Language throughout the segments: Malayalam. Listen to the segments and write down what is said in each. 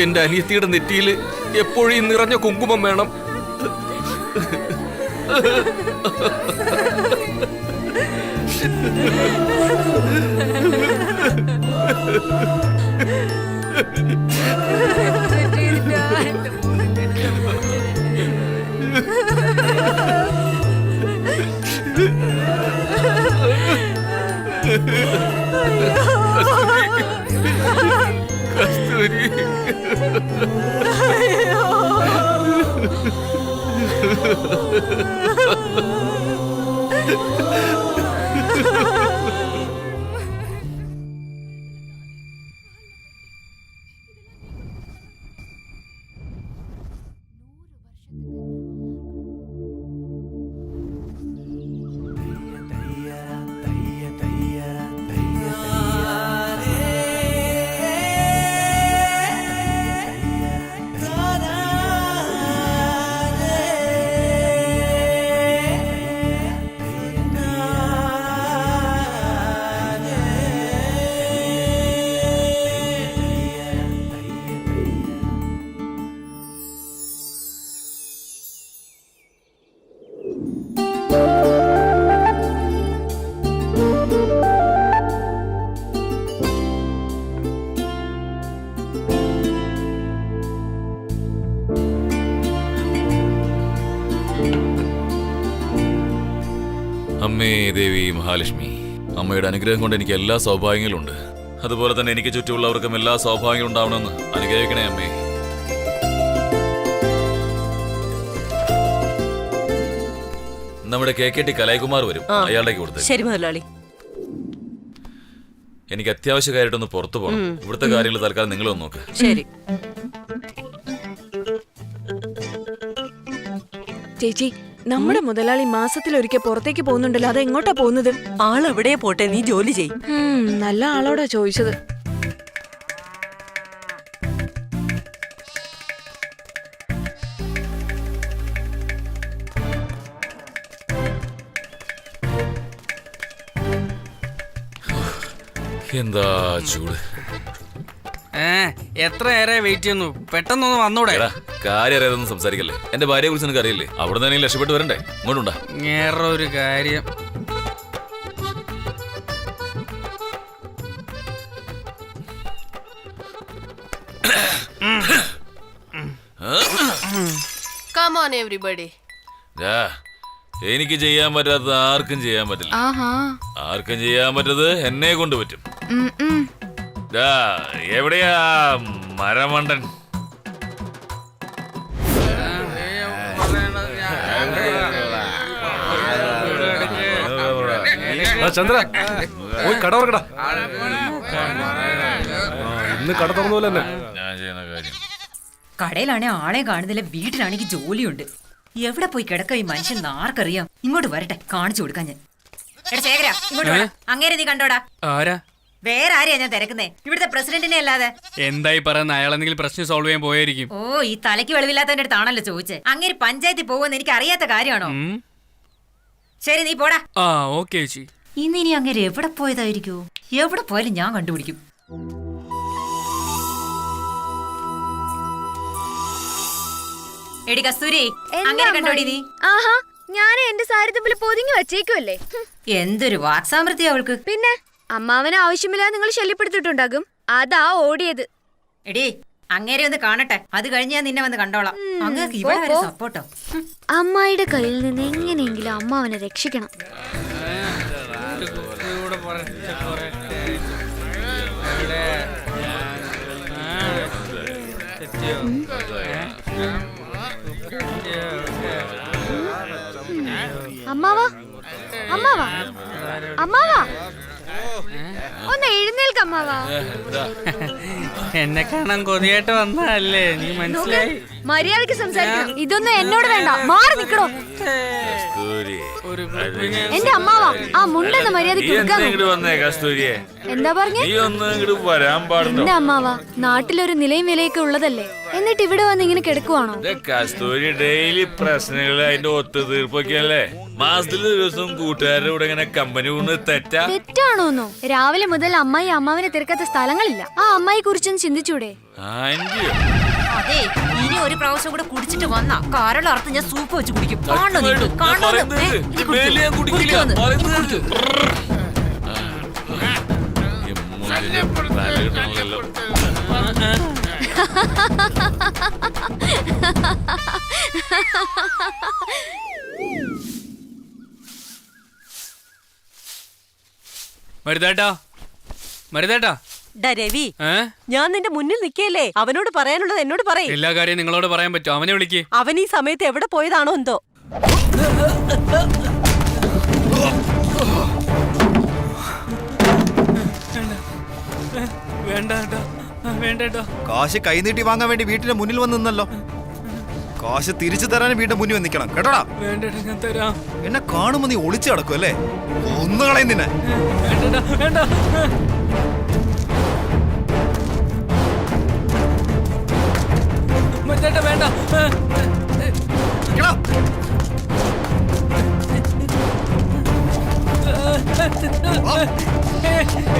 എന്റെ അനിയത്തിയുടെ നെറ്റിയിൽ എപ്പോഴും നിറഞ്ഞ കുങ്കുമം വേണം. കസ്തൂരി, അമ്മേ ദേവി മഹാലക്ഷ്മി, അമ്മയുടെ അനുഗ്രഹം കൊണ്ട് എനിക്ക് എല്ലാ സൗഭാഗ്യങ്ങളും ഉണ്ട്. അതുപോലെ തന്നെ എനിക്ക് ചുറ്റുമുള്ളവർക്കും എല്ലാ സൗഭാഗ്യങ്ങളും ഉണ്ടാവണമെന്ന് അനുഗ്രഹിക്കണേ അമ്മേ. നമ്മുടെ KKT കലൈകുമാർ വരും, അയാളുടെ കൊടുത്തു. ശരി മുതലാളി. എനിക്ക് അത്യാവശ്യ കാര്യമായിട്ടൊന്ന് പുറത്തു പോകണം. ഇവിടുത്തെ കാര്യങ്ങൾ തൽക്കാലം നിങ്ങളൊന്ന് നോക്ക്. ശരി ചേച്ചി, നമ്മുടെ മുതലാളി മാസത്തിലൊരിക്കൽ പുറത്തേക്ക് പോകുന്നുണ്ടല്ലോ, അത് എങ്ങോട്ടാ പോകുന്നത്? ആളെവിടെ പോട്ടെ, നീ ജോലി ചെയ്. നല്ല ആളോടാ ചോദിച്ചത്. എന്താ ചൂട്! എത്ര നേരെ വെയിറ്റ് ചെയ്യുന്നു, പെട്ടെന്നൊന്ന് വന്നൂടെ? കാര്യം അറിയാതൊന്നും സംസാരിക്കല്ലേ. എന്റെ ഭാര്യയെ കുറിച്ച് നിനക്ക് അറിയില്ലേ? അവിടെ തന്നെ രക്ഷപ്പെട്ട് വരണ്ടേ? ഇങ്ങോട്ടുണ്ടാ. വേറൊരു കാര്യം, Come on everybody. എനിക്ക് ചെയ്യാൻ പറ്റാത്തത് ആർക്കും ചെയ്യാൻ പറ്റില്ല. ആർക്കും ചെയ്യാൻ പറ്റത് എന്നെ കൊണ്ട് പറ്റും. എവിടെയാ മരമണ്ടൻ? ചന്ദ്ര, പോയി കട തുറക്കടാ. ഇന്ന് കട തുറന്നു തന്നെ. ഞാൻ ചെയ്യുന്ന കാര്യം, കടയിലാണെ ആളെ കാണുന്നില്ല, വീട്ടിലാണെങ്കിൽ ജോലിയുണ്ട്. എവിടെ പോയി കിടക്ക ഈ മനുഷ്യൻ ആർക്കറിയാം? ഇങ്ങോട്ട് വരട്ടെ, കാണിച്ചു കൊടുക്കാൻ ഞാൻ. ശേഖര, ഇങ്ങോട്ട് വാ. അങ്ങേരെ നീ കണ്ടോടാ? ആരാ? വേറെ ആരെയാ ഞാൻ തിരക്കുന്നേ? ഇവിടുത്തെ പ്രസിഡന്റിനെ അല്ലാതെ. എന്തായി പറയുന്ന? അയാൾ എന്തെങ്കിലും പ്രശ്നം സോൾവ് ചെയ്യാൻ പോയായിരിക്കും. ഓ, ഈ തലയ്ക്ക് വെളിവില്ലാത്തവന്റെ അടുത്താണല്ലോ ചോദിച്ചേ. അങ്ങേര് പഞ്ചായത്തിൽ പോകുമെന്ന് എനിക്ക് അറിയാത്ത കാര്യമാണോ? ശരി, നീ പോടാ. ഓക്കേ ചേച്ചി. ഇന്നിനി അങ്ങേര് എവിടെ പോയതായിരിക്കോ? എവിടെ പോയാലും ഞാൻ കണ്ടുപിടിക്കും. എടി കസ്തൂരി, അങ്ങനെ കണ്ടോടി നീ? ആഹാ, ഞാൻ എന്റെ സാരി തമ്മിൽ പൊതിഞ്ഞു വച്ചേക്കുമല്ലേ. എന്തൊരു വാക്സാമൃതി അവൾക്ക്. പിന്നെ അമ്മാവന് ആവശ്യമില്ലാതെ നിങ്ങൾ ശല്യപ്പെടുത്തിട്ടുണ്ടാകും, അതാ ഓടിയത്. എടി, അങ്ങേരെ ഒന്ന് കാണട്ടെ, അത് കഴിഞ്ഞ് ഞാൻ നിന്നെ വന്ന് കണ്ടോളാം. അങ്ങേക്ക് ഇവിടെ വരെ സപ്പോർട്ടോ. അമ്മായിയുടെ കയ്യിൽ നിന്ന് എങ്ങനെയെങ്കിലും അമ്മാവനെ രക്ഷിക്കണം. അമ്മാവാ, അമ്മാവാ, അമ്മാവാ, ഒന്ന് എഴുന്നേൽക്ക് അമ്മാവാ. എന്നെ കാണാൻ കൊതിയായിട്ട് വന്നതല്ലേ, നീ മനസ്സിലായി? മര്യാദക്ക് സംസാരിക്കണം. ഇതൊന്നും എന്നോട് വേണ്ട, മാറി നിക്കണോ. എന്റെ അമ്മാവാ, ആ മുണ്ടെന്ന് മര്യാദക്ക് എന്താ പറഞ്ഞേ? എന്റെ അമ്മാവാ, നാട്ടിലൊരു നിലയും വിലയൊക്കെ ഉള്ളതല്ലേ, എന്നിട്ട് ഇവിടെ വന്ന് ഇങ്ങനെ കിടക്കുവാണോ? കസ്തൂരി ഡെയിലി പ്രശ്നങ്ങൾ അതിന്റെ ഒത്തുതീർപ്പൊക്കെയല്ലേ. മാസത്തിൽ ദിവസം കൂട്ടുകാരുടെ കൂടെ ഇങ്ങനെ കമ്പനി കൊണ്ട് തെറ്റാ? തെറ്റാണോന്നോ? രാവിലെ മുതൽ അമ്മായി അമ്മാവിനെ തിരക്കാത്ത സ്ഥലങ്ങളില്ല. ആ അമ്മായി കുറിച്ചൊന്ന് ചിന്തിച്ചൂടെ? ആന്റിയോ? അതെ, ഇനി ഒരു പ്രാവശ്യം കൂടെ കുടിച്ചിട്ട് വന്നാ കാരളർത്ത് ഞാൻ സൂപ്പ് വെച്ച് കുടിക്കും. കാണണോ നീ? കാണണോ? പറയുന്നത് നീ മേലെ ഞാൻ കുടിക്കില്ല. കുടിക്കുമെന്ന്. പറയുന്നത് ഈ മുന്നിലെ തലയിടണമല്ലോ. മരുതേട്ടാ, മരുതേട്ടാ. ഡാ രവി, ഏ? ഞാൻ നിന്റെ മുന്നിൽ നിൽക്കല്ലേ, അവനോട് പറയാനുള്ളത് എന്നോട് പറയേ. എല്ലാ കാര്യം നിങ്ങളോട് പറയാൻ പറ്റും. അവനെ വിളിക്ക്. അവൻ ഈ സമയത്ത് എവിടെ പോയതാണോ എന്തോ. വേണ്ട വേണ്ടേട്ടാ. കാശ് കൈനീട്ടി വാങ്ങാൻ വേണ്ടി വീട്ടിന്റെ മുന്നിൽ വന്ന് നിന്നല്ലോ. കാശ് തിരിച്ചു തരാൻ വീടിന്റെ മുന്നിൽ വന്ന് നിൽക്കണം കേട്ടോടാ. വേണ്ടേട്ടാ, ഞാൻ തരാം. എന്നെ കാണുമ്പോ നീ ഒളിച്ചു കിടക്കും അല്ലേ? ഒന്ന് കളയും നിന്നെ. വേണ്ടേട്ടാ, വേണ്ട. മരുതേട്ടാ വേണ്ട. എടാ,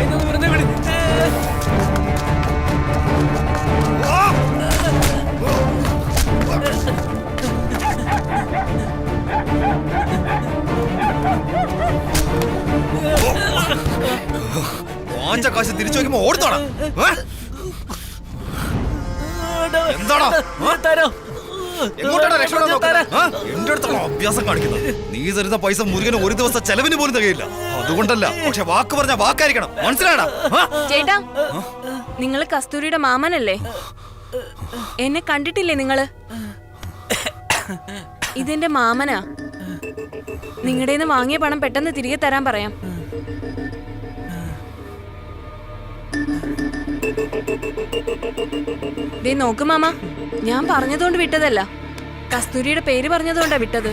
ഇതൊന്ന് വെറുതെ വിട്. വാങ്ങിച്ച കാശ് തിരിച്ചു വയ്ക്കുമ്പോ ഓടുത്തോടാ. എന്താടാ? എങ്ങോട്ടാണ് രക്ഷപ്പെടാൻ നോക്കുന്നത്? എന്റെ അടുത്തുള്ള അഭ്യാസം കാണിക്കുന്നത്. നീ തരുന്ന പൈസ മുരുകന് ഒരു ദിവസം ചെലവിന് പോലും തികയില്ല. അതുകൊണ്ടല്ല, പക്ഷെ വാക്ക് പറഞ്ഞ വാക്കായിരിക്കണം. മനസ്സിലാടാ? ചേട്ടാ, നിങ്ങള് കസ്തൂരിയുടെ മാമനല്ലേ? എന്നെ കണ്ടിട്ടില്ലേ നിങ്ങള്? ഇതെന്റെ മാമനാ. നിങ്ങളുടെ വാങ്ങിയ പണം പെട്ടെന്ന് തിരികെ തരാൻ പറയാം. ദേ നോക്ക് മാമ, ഞാൻ പറഞ്ഞതുകൊണ്ട് വിട്ടതല്ല, കസ്തൂരിയുടെ പേര് പറഞ്ഞതുകൊണ്ടാ വിട്ടത്.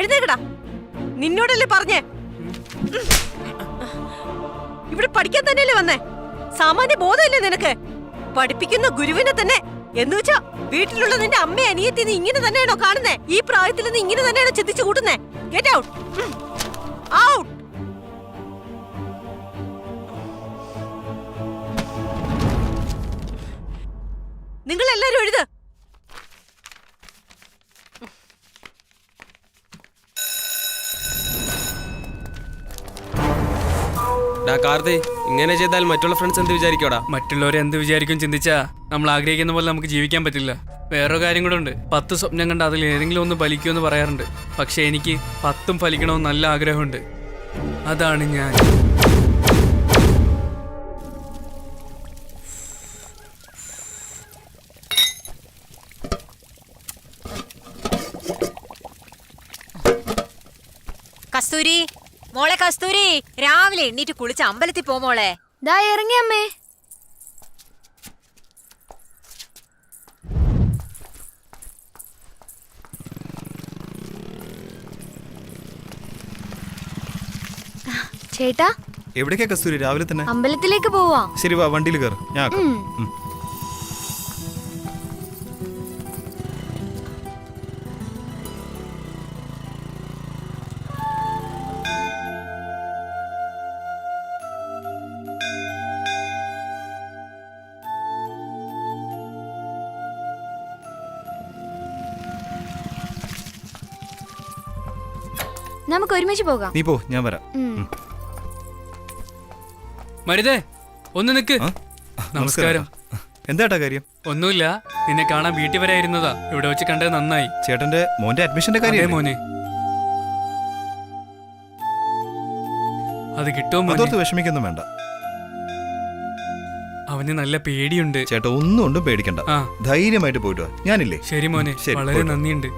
എഴുന്നേക്കടാ, നിന്നോടല്ലേ പറഞ്ഞേ. ഇവിടെ പഠിക്കാൻ തന്നെയല്ലേ വന്നേ? സാമാന്യ ബോധമില്ലേ നിനക്ക്? പഠിപ്പിക്കുന്ന ഗുരുവിനെ തന്നെ എന്ന് വെച്ചാ വീട്ടിലുള്ള നിന്റെ അമ്മ അനിയത്തി നീ ഇങ്ങനെ തന്നെയാണോ കാണുന്നേ? ഈ പ്രായത്തിൽ നീ ഇങ്ങനെ തന്നെയാണോ ചിന്തിച്ചു കൂട്ടുന്നേ? Get out, out. നിങ്ങൾ എല്ലാരും എഴുത്. കാർത്തി, ഇങ്ങനെ ചെയ്താൽ മറ്റുള്ള ഫ്രണ്ട്സ് എന്ത് വിചാരിക്കോടാ? മറ്റുള്ളവരെ എന്ത് വിചാരിക്കും ചിന്തിച്ചാ നമ്മൾ ആഗ്രഹിക്കുന്ന പോലെ നമുക്ക് ജീവിക്കാൻ പറ്റില്ല. വേറൊരു കാര്യം കൂടെ ഉണ്ട്. 10 സ്വപ്നം കണ്ട് അതിൽ ഏതെങ്കിലും ഒന്ന് ഫലിക്കുമെന്ന് പറയാറുണ്ട്. പക്ഷെ എനിക്ക് 10ഉം ഫലിക്കണമെന്ന് നല്ല ആഗ്രഹമുണ്ട്. അതാണ് ഞാൻ. കസ്തൂരി, മോളെ കസ്തൂരി, രാവിലെ എണ്ണീറ്റ് കുളിച്ച് അമ്പലത്തിൽ പോ മോളെ. ദാ ഇറങ്ങി അമ്മേ. ചേട്ടാ, എവിടേക്കാ കസ്തൂരി രാവിലെ തന്നെ? അമ്പലത്തിലേക്ക് പോവാ. ശരി, വാ, വണ്ടിയിൽ കയറ്, ഞാൻ ആക്കാം. നമുക്ക് ഒരുമിച്ച് പോകാം. നീ പോ, ഞാൻ വരാം. മരുതേ ഒന്ന് നിക്ക്. ആ? നമസ്കാരം. എന്താട്ടാ കാര്യം? ഒന്നുമില്ല, നിന്നെ കാണാൻ വീട്ടിൽ വരെ ആയിരുന്നതാ. ഇവിടെ വെച്ച് കണ്ടത് നന്നായി. ചേട്ടന്റെ മോന്റെ അഡ്മിഷന്റെ അതെ കാര്യം മോനെ, അത് കിട്ടുമോ മോനെ? അതോർത്ത് വിഷമിക്കൊന്നും വേണ്ട. അവന് നല്ല പേടിയുണ്ട്. ചേട്ടാ ഒന്നും കൊണ്ടും പേടിക്കണ്ട, ആ ധൈര്യമായിട്ട് പോയിട്ട് വാ. ഞാനില്ലേ? ശരി മോനെ, ശരി, വളരെ പോയിട്ട് വാ. നന്ദിയുണ്ട്.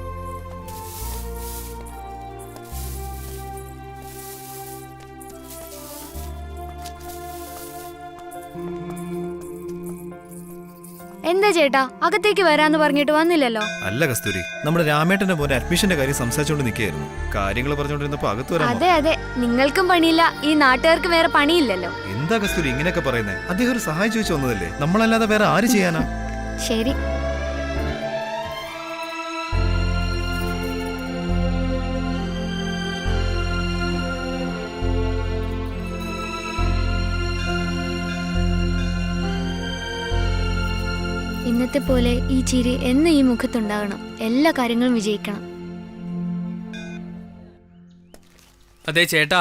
എന്താ ചേട്ടാ അകത്തേക്ക് വരാന്ന് പറഞ്ഞിട്ട് വന്നില്ലല്ലോ? അല്ല കസ്തൂരി, നമ്മുടെ രാമേട്ടന്റെ മോന്റെ അഡ്മിഷന്റെ കാര്യം സംസാരിച്ചുകൊണ്ട് നിൽക്കുകയായിരുന്നു. കാര്യങ്ങൾ പറഞ്ഞുകൊണ്ടിരുന്നപ്പോ അകത്ത് വരാൻ അതെ അതെ, നിങ്ങൾക്കും പണിയില്ല, ഈ നാട്ടുകാർക്ക് വേറെ പണിയില്ലല്ലോ. എന്താ കസ്തൂരി ഇങ്ങനെയൊക്കെ പറയുന്നത്? അദ്ദേഹം ഒരു സഹായം ചോദിച്ചു വന്നതല്ലേ, നമ്മളല്ലാതെ വേറെ ആര് ചെയ്യാനാ? ശരി. ഇന്നത്തെ പോലെ ഈ ചിരി എന്ന് ഈ മുഖത്തുണ്ടാകണം. എല്ലാ കാര്യങ്ങളും വിജയിക്കണം. അതെ ചേട്ടാ,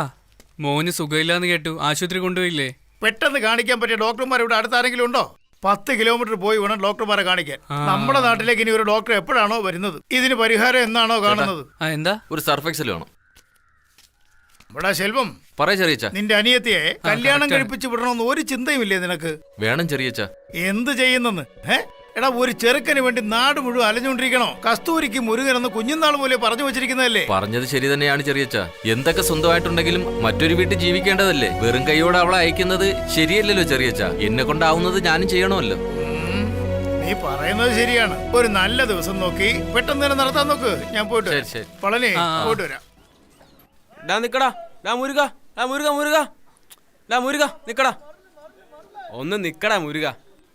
മോന് സുഖമില്ലാന്ന് കേട്ടു. ആശുപത്രി കൊണ്ടുപോയില്ലേ? പെട്ടെന്ന് കാണിക്കാൻ പറ്റിയ ഡോക്ടർമാർ ഇവിടെ അടുത്താരെങ്കിലും ഉണ്ടോ? 10 കിലോമീറ്റർ പോയി വേണം ഡോക്ടർമാരെ കാണിക്കാൻ. നമ്മുടെ നാട്ടിലേക്ക് ഇനി ഒരു ഡോക്ടർ എപ്പോഴാണോ വരുന്നത്? ഇതിന് പരിഹാരം എന്നാണോ കാണുന്നത്? എന്താ? ഒരു സർഫെക്സൽ വേണം. ഇവിടെ ശെൽവം, പറയാ ചെറിയച്ച. നിന്റെ അനിയത്തിയെ കല്യാണം കഴിപ്പിച്ച് വിടണമെന്ന് ഒരു ചിന്തയുമില്ലേ നിനക്ക്? വേണം ചെറിയച്ച. എന്ത് ചെയ്യുന്നെന്ന്? എടാ, ഒരു ചെറുക്കന് വേണ്ടി നാട് മുഴുവൻ അലഞ്ഞുകൊണ്ടിരിക്കണോ? കസ്തൂരിക്ക് മുരുകനെന്ന് കുഞ്ഞുനാൾ പോലെ പറഞ്ഞു വെച്ചിരിക്കുന്നതല്ലേ? പറഞ്ഞത് ശരി തന്നെയാണ് ചെറിയച്ച. എന്തൊക്കെ സ്വന്തമായിട്ടുണ്ടെങ്കിലും മറ്റൊരു വീട്ടിൽ ജീവിക്കേണ്ടതല്ലേ? വെറും കൈയോടെ അവളെ അയക്കുന്നത് ശരിയല്ലല്ലോ ചെറിയച്ച. എന്നെ കൊണ്ടാവുന്നത് ഞാനും ചെയ്യണമല്ലോ. നീ പറയുന്നത് ശരിയാണ്. ഒരു നല്ല ദിവസം നോക്കി പെട്ടെന്ന് തന്നെ നടത്താൻ നോക്ക്. ഞാൻ പോയിട്ട് ശരി, ശരി. പളനി പോയിട്ട് വരാം. ഡാ നിക്കടാ, ഡാ മുരുക, ഡാ മുരുക, മുരുക, ഡാ മുരുക നിക്കടാ, ഒന്ന് നിക്കടാ മുരുക.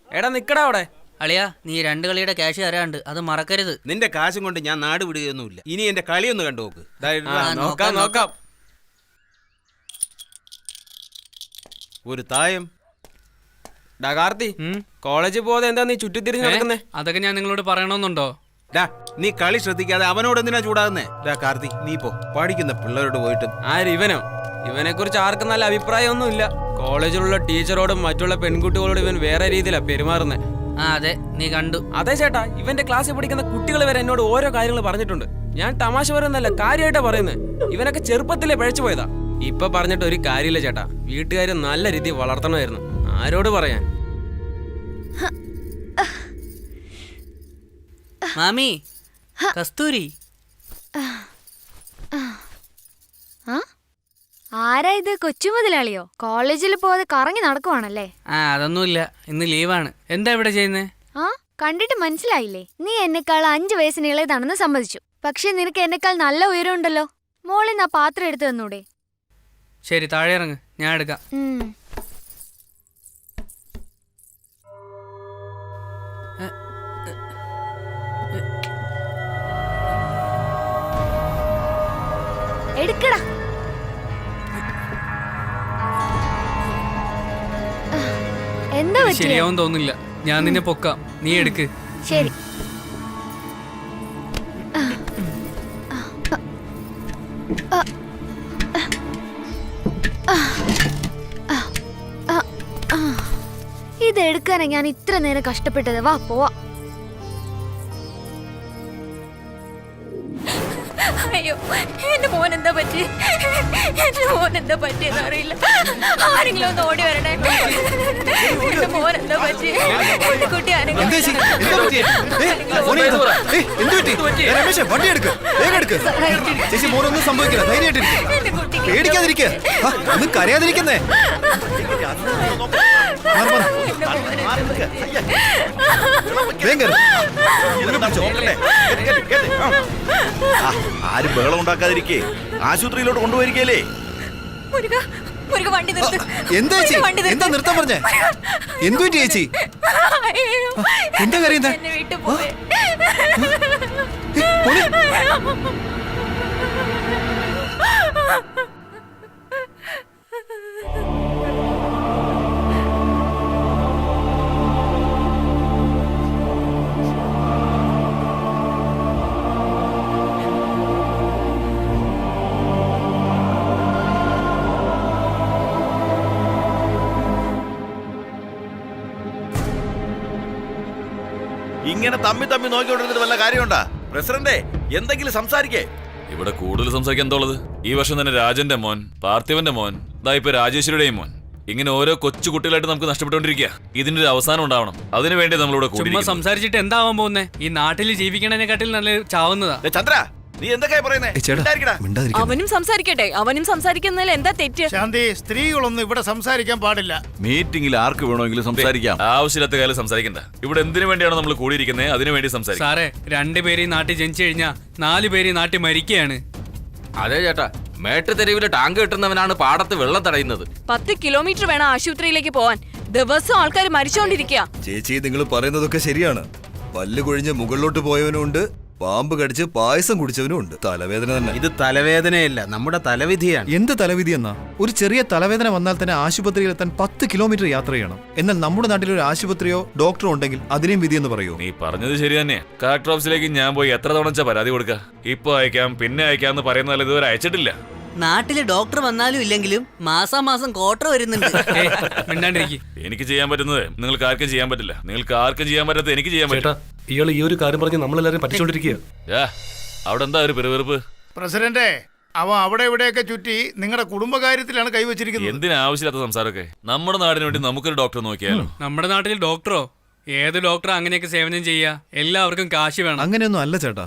എടാ നിക്കടാ അവിടെ. അളിയാ, നീ 2 കളിയുടെ ക്യാഷ് തരാണ്ട്, അത് മറക്കരുത്. നിന്റെ കാശും കൊണ്ട് ഞാൻ നാട് വിടുകയൊന്നുമില്ല. ഇനി എന്റെ കളിയൊന്ന് കണ്ടു നോക്ക്. നോക്കാം നോക്കാം. ഒരു തായം. ഡാ കാർത്തി, കോളേജിൽ പോകാതെ എന്താ നീ ചുറ്റിത്തിരിഞ്ഞ് നടക്കുന്നേ? അതൊക്കെ ഞാൻ നിങ്ങളോട് പറയണമെന്നുണ്ടോ? ഡാ, നീ കളി ശ്രദ്ധിക്കാതെ അവനോട് എന്തിനാ ചൂടാകുന്നേ? ഡാ കാർത്തി, നീ പോ. പഠിക്കുന്ന പിള്ളേരോട് പോയിട്ട്. ആര് ഇവനോ? ഇവനെ കുറിച്ച് ആർക്കും നല്ല അഭിപ്രായമൊന്നുമില്ല. കോളേജിലുള്ള ടീച്ചറോടും മറ്റുള്ള പെൺകുട്ടികളോടും ഇവൻ വേറെ രീതിയിലാണ് പെരുമാറുന്നേ. അതെ, നീ കണ്ടു. അതെ ചേട്ടാ, ഇവന്റെ ക്ലാസ്സിൽ പഠിക്കുന്ന കുട്ടികൾ വരെ എന്നോട് ഓരോ കാര്യങ്ങൾ പറഞ്ഞിട്ടുണ്ട്. ഞാൻ തമാശ പറയുന്നല്ല, കാര്യമായിട്ടാ പറയുന്നത്. ഇവനൊക്കെ ചെറുപ്പത്തിലെ പഴച്ചു പോയതാ. ഇപ്പൊ പറഞ്ഞിട്ട് ഒരു കാര്യമില്ല ചേട്ടാ. വീട്ടുകാരെ നല്ല രീതിയിൽ വളർത്തണമായിരുന്നു. ആരോട് പറയാൻ? മാമി, കസ്തൂരി. ആരാ ഇത്? കൊച്ചു മുതലാളിയോ? കോളേജിൽ പോകാതെ കറങ്ങി നടക്കുവാണല്ലേ? അതൊന്നുമില്ല, ഇന്ന് ലീവാണ്. എന്താ ഇവിടെ ചെയ്യുന്നേ? കണ്ടിട്ട് മനസ്സിലായില്ലേ? നീ എന്നെക്കാൾ 5 വയസ്സിന് ഇളയതാണെന്ന് സമ്മതിച്ചു. പക്ഷെ നിനക്ക് എന്നെക്കാൾ നല്ല ഉയരമുണ്ടല്ലോ. മോളിൽ നിന്ന് ആ പാത്രം എടുത്തു തന്നൂടെ? ശരി, താഴെ ഇറങ്ങ്, ഞാൻ എടുക്കാം. എടുക്കടാ. എന്താ പറ്റിയ? ശരിയാവും തോന്നില്ല. ഞാൻ നിന്നെ പൊക്കാം, നീ എടുക്ക്. ശരി. ഇതെടുക്കാനാ ഞാൻ ഇത്ര നേരം കഷ്ടപ്പെട്ടത്. വാ പോവാ. അയ്യോ, എന്റെ മോൻ എന്താ പറ്റി? എന്റെ മോൻ എന്താ പറ്റിയെന്ന് അറിയില്ല. ആരെങ്കിലും ഒന്ന് ഓടി വരണേ. എന്റെ മോൻ എന്താ പറ്റി? എന്റെ കുട്ടി ആരെങ്കിലും വണ്ടി എടുക്ക്, വേഗം എടുക്ക്. ചേച്ചി, മോനൊന്നും സംഭവിക്കില്ല, ധൈര്യമായിട്ടിരിക്കുക, പേടിക്കാതിരിക്കുക, ഒന്നും കരയാതിരിക്കുന്നേ. ആരും ബഹളം ഉണ്ടാക്കാതിരിക്കേ. ആശുപത്രിയിലോട്ട് കൊണ്ടുപോയിരിക്കല്ലേ? എന്താ ചേച്ചി, എന്താ നിർത്താൻ പറഞ്ഞേ? എന്തു പറ്റി ചേച്ചി? എന്താ കരയുന്നേ? ഇങ്ങനെ തമ്മി നോക്കിക്കൊണ്ടിരുന്നിട്ട് വല്ല കാര്യമുണ്ടാ? പ്രസിഡന്റെ എന്തെങ്കിലും സംസാരിക്കേ. ഇവിടെ കൂടുതൽ സംസാരിക്കാൻ എന്തോളത്? ഈ വർഷം തന്നെ രാജന്റെ മോൻ, പാർത്ഥിവന്റെ മോൻ, ദാ ഇപ്പൊ രാജേശ്വരിയുടെയും മോൻ, ഇങ്ങനെ ഓരോ കൊച്ചു കുട്ടികളായിട്ട് നമുക്ക് നഷ്ടപ്പെട്ടുകൊണ്ടിരിക്കുക. ഇതിനൊരു അവസാനം ഉണ്ടാവണം. അതിനു വേണ്ടി നമ്മളിവിടെ ചുമ്മാ കൂടി സംസാരിച്ചിട്ട് എന്താവാൻ പോകുന്നേ? ഈ നാട്ടിൽ ജീവിക്കണതിനെക്കാട്ടിൽ നല്ല ചാവുന്നതാ. ചന്ദ്ര, നീ എന്തൊക്കെയാ പറയുന്നേ? അവനും സംസാരിക്കട്ടെ, അവനും സംസാരിക്കുന്നതിൽ എന്താ തെറ്റ്? ശാന്തി, സ്ത്രീകളൊന്നും ഇവിടെ സംസാരിക്കാൻ പാടില്ല. മീറ്റിംഗിൽ ആർക്ക് വേണമെങ്കിലും സംസാരിക്കാം. ആവശ്യമില്ലാത്ത കാലം സംസാരിക്കണ്ട. ഇവിടെ എന്തിനു വേണ്ടിയാണ് നമ്മൾ കൂടിയിരിക്കുന്നത്? അതിനു വേണ്ടി സംസാരിക്കാം. സാറേ, 2 പേര് ഈ നാട്ടിൽ ജനിച്ചു കഴിഞ്ഞാൽ 4 പേര് ഈ നാട്ടിൽ മരിക്കുകയാണ്. അതെ ചേട്ടാ, മേട്ടുതെരുവിലെ ടാങ്ക് കിട്ടുന്നവനാണ് പാടത്ത് വെള്ളം തടയുന്നത്. 10 കിലോമീറ്റർ വേണം ആശുപത്രിയിലേക്ക് പോവാൻ. ദിവസം ആൾക്കാർ മരിച്ചോണ്ടിരിക്കുക. ചേച്ചി, നിങ്ങൾ പറയുന്നതൊക്കെ ശരിയാണ്. പല്ല് കൊഴിഞ്ഞ് മുകളിലോട്ട് പോയവനുണ്ട്, പാമ്പ് കടിച്ച് പായസം കുടിച്ചവനും ഉണ്ട്. തലവേദന തന്നെ. ഇത് തലവേദനയല്ല, നമ്മുടെ തലവിധിയാണ്. എന്ത് തലവിധി എന്നാ? ഒരു ചെറിയ തലവേദന വന്നാൽ തന്നെ ആശുപത്രിയിൽ എത്താൻ 10 കിലോമീറ്റർ യാത്ര ചെയ്യണം. എന്നാൽ നമ്മുടെ നാട്ടിൽ ഒരു ആശുപത്രിയോ ഡോക്ടറോ ഉണ്ടെങ്കിൽ അതിനെയും വിധി എന്ന് പറയൂ. നീ പറഞ്ഞത് ശരി തന്നെ. കളക്ടർ ഓഫീസിലേക്ക് ഞാൻ പോയി എത്ര തവണ പരാതി കൊടുക്ക? ഇപ്പൊ അയക്കാം, പിന്നെ അയക്കാന്ന് പറയുന്നതല്ല, ഇതുവരെ അയച്ചിട്ടില്ല. നാട്ടില് ഡോക്ടർ വന്നാലും ഇല്ലെങ്കിലും മാസം ക്വാർട്ടർ വരുന്നുണ്ട്. മിണ്ടാണ്ടിരിക്കും. എനിക്ക് ചെയ്യാൻ പറ്റുന്നത് നിങ്ങൾക്ക് ആർക്കും ചെയ്യാൻ പറ്റില്ല. നിങ്ങൾക്ക് ആർക്കും ചെയ്യാൻ പറ്റാത്ത എനിക്ക് ചെയ്യാൻ ചേട്ടാ, പറ്റും. ഇയാൾ ഈ ഒരു കാര്യം പറഞ്ഞ് നമ്മളെല്ലാരും പറ്റിച്ചോണ്ടിരിക്കുക. അവിടെ എന്താ ഒരു പെരുവെറുപ്പ്? പ്രസിഡന്റെ, അവൻ അവിടെ ഇവിടെയൊക്കെ ചുറ്റി നിങ്ങളുടെ കുടുംബകാര്യത്തിലാണ് കൈവച്ചിരിക്കുന്നത്. എന്തിനാവശ്യമില്ലാത്ത സംസാരമൊക്കെ? നമ്മുടെ നാടിന് വേണ്ടി നമുക്കൊരു ഡോക്ടർ നോക്കിയാലോ? നമ്മുടെ നാട്ടിൽ ഡോക്ടറോ? ഏത് ഡോക്ടർ അങ്ങനെയൊക്കെ സേവനം ചെയ്യാ? എല്ലാവർക്കും കാശ് വേണം. അങ്ങനെയൊന്നും അല്ല ചേട്ടാ.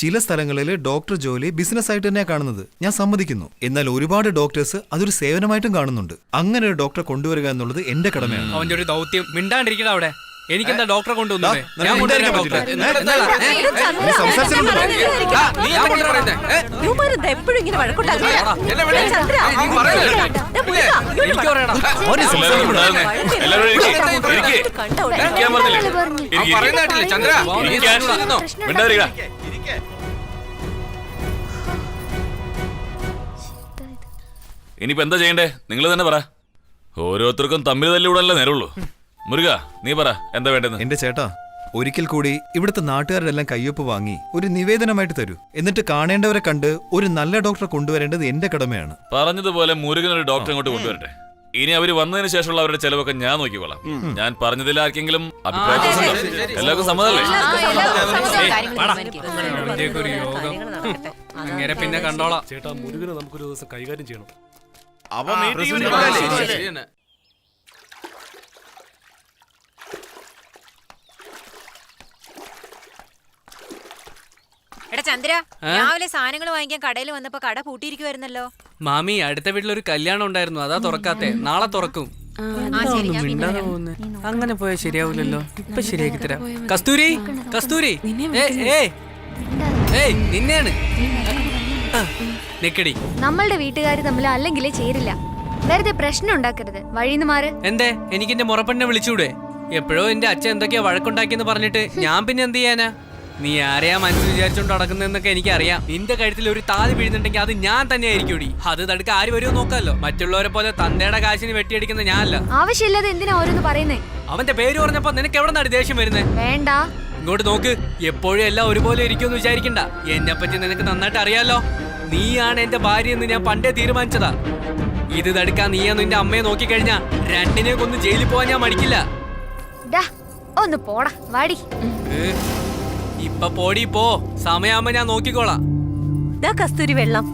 ചില സ്ഥലങ്ങളിൽ ഡോക്ടർ ജോലി ബിസിനസ് ആയിട്ട് തന്നെയാണ് കാണുന്നത്. ഞാൻ സമ്മതിക്കുന്നു. എന്നാൽ ഒരുപാട് ഡോക്ടേഴ്സ് അതൊരു സേവനമായിട്ടും കാണുന്നുണ്ട്. അങ്ങനെ ഒരു ഡോക്ടറെ കൊണ്ടുവരിക എന്നുള്ളത് എന്റെ കടമയാണ്. അവന്റെ ഒരു ദൗത്യം. മിണ്ടാണ്ടിരിക്കണ അവിടെ. എനിക്കെന്താ ഡോക്ടറെ കൊണ്ടുവന്നത്? ഞാൻ കൊണ്ടുവരാൻ പറ്റില്ല. എപ്പോഴും ഇങ്ങനെ വഴക്കുണ്ടാകും. എനിക്ക് പറയണം. എല്ലാവരും ഉണ്ടായിരുന്നേ. എല്ലാവരും ഇരിക്കാൻ പറഞ്ഞില്ലേ? മിണ്ടാതിരിക്കടാ. ഇനിയിപ്പോ എന്താ ചെയ്യണ്ടേ? നിങ്ങൾ തന്നെ പറ. ഓരോരുത്തർക്കും തമ്മിൽ തല്ലിവിടല്ലേ നേരമുള്ളൂ. മുരുക, നീ പറ, എന്താ വേണ്ടെന്ന്? എന്റെ ചേട്ടാ, ഒരിക്കൽ കൂടി ഇവിടുത്തെ നാട്ടുകാരെല്ലാം കയ്യൊപ്പ് വാങ്ങി ഒരു നിവേദനമായിട്ട് തരൂ. എന്നിട്ട് കാണേണ്ടവരെ കണ്ട് ഒരു നല്ല ഡോക്ടറെ കൊണ്ടുവരേണ്ടത് എന്റെ കടമയാണ്. പറഞ്ഞതുപോലെ മുരുകൻ ഒരു ഡോക്ടറെ അങ്ങോട്ട് കൊണ്ടുവരട്ടെ. ഇനി അവര് വന്നതിന് ശേഷമുള്ള അവരുടെ ചെലവൊക്കെ ഞാൻ നോക്കിക്കോളാം. ഞാൻ പറഞ്ഞതിൽ ആർക്കെങ്കിലും അഭിപ്രായം? എല്ലാവർക്കും സമ്മതമല്ലേ? ഒരു യോഗം. അങ്ങനെ പിന്നെ കണ്ടോളാം. ചേട്ടാ, മുരുകനെ നമുക്കൊരു ദിവസം കൈകാര്യം ചെയ്യണം. എടാ ചന്ദ്ര, രാവിലെ സാധനങ്ങൾ വാങ്ങിക്കാൻ കടയിൽ വന്നപ്പോ കട പൂട്ടിയിരിക്കുവായിരുന്നല്ലോ. മാമി, അടുത്ത വീട്ടിലൊരു കല്യാണം ഉണ്ടായിരുന്നു, അതാ തുറക്കാത്തെ. നാളെ തുറക്കും. അങ്ങനെ പോയാൽ ശരിയാവില്ലല്ലോ. ഇപ്പൊ ശരിയാക്കി തരാം. കസ്തൂരി, കസ്തൂരി, നിന്നെയാണ്. നിക്കടി. നമ്മളുടെ വീട്ടുകാർ തമ്മിൽ അല്ലെങ്കിലേ ചേരില്ല. വെറുതെ പ്രശ്നം ഉണ്ടാക്കരുത്. വഴിന്ന് മാറ്. എന്തേ? എനിക്ക് എന്റെ മുറപ്പെണ്ണെ വിളിച്ചൂടെ? എപ്പോഴോ എന്റെ അച്ഛൻ എന്തൊക്കെയാ വഴക്കുണ്ടാക്കിയെന്ന് പറഞ്ഞിട്ട് ഞാൻ പിന്നെ എന്ത് ചെയ്യാനാ? നീ ആരെയാ മനസ്സിൽ വിചാരിച്ചോണ്ട് നടക്കുന്നതെന്നൊക്കെ എനിക്കറിയാം. നിന്റെ കഴുത്തിൽ ഒരു താലി വീഴുന്നുണ്ടെങ്കിൽ അത് ഞാൻ തന്നെ ആയിരിക്കും. അത് തടുക്ക ആര് വരുമോ നോക്കാമല്ലോ. മറ്റുള്ളവരെ പോലെ തന്തയുടെ കാശിന് വെട്ടിയടിക്കുന്ന ഞാനല്ല. ആവശ്യമില്ലാതെ എന്തിനാ ഓരോന്ന് പറയുന്നേ? അവന്റെ പേര് പറഞ്ഞപ്പോ നിനക്ക് എവിടെ നിന്നാണ് ദേഷ്യം വരുന്നേ? വേണ്ട. ഇങ്ങോട്ട് നോക്ക്. എപ്പോഴും എല്ലാം ഒരുപോലെ ഇരിക്കുമെന്ന് വിചാരിക്കണ്ട. എന്നെ പറ്റി നിനക്ക് നന്നായിട്ട് അറിയാലോ. നീയാണ് എന്റെ ഭാര്യ എന്ന് ഞാൻ പണ്ടേ തീരുമാനിച്ചതാ. ഇത് തടുക്കാൻ നീയാ നിന്റെ അമ്മയെ നോക്കിക്കഴിഞ്ഞാ രണ്ടിനെ കൊന്ന് ജയിലിൽ പോവാൻ ഞാൻ മടിക്കില്ല. ഒന്ന് പോടാ, വാടി. ഇപ്പൊ പോടി പോ. സമയാകുമ്പോ ഞാൻ നോക്കിക്കോളാം. കസ്തൂരി, വെള്ളം.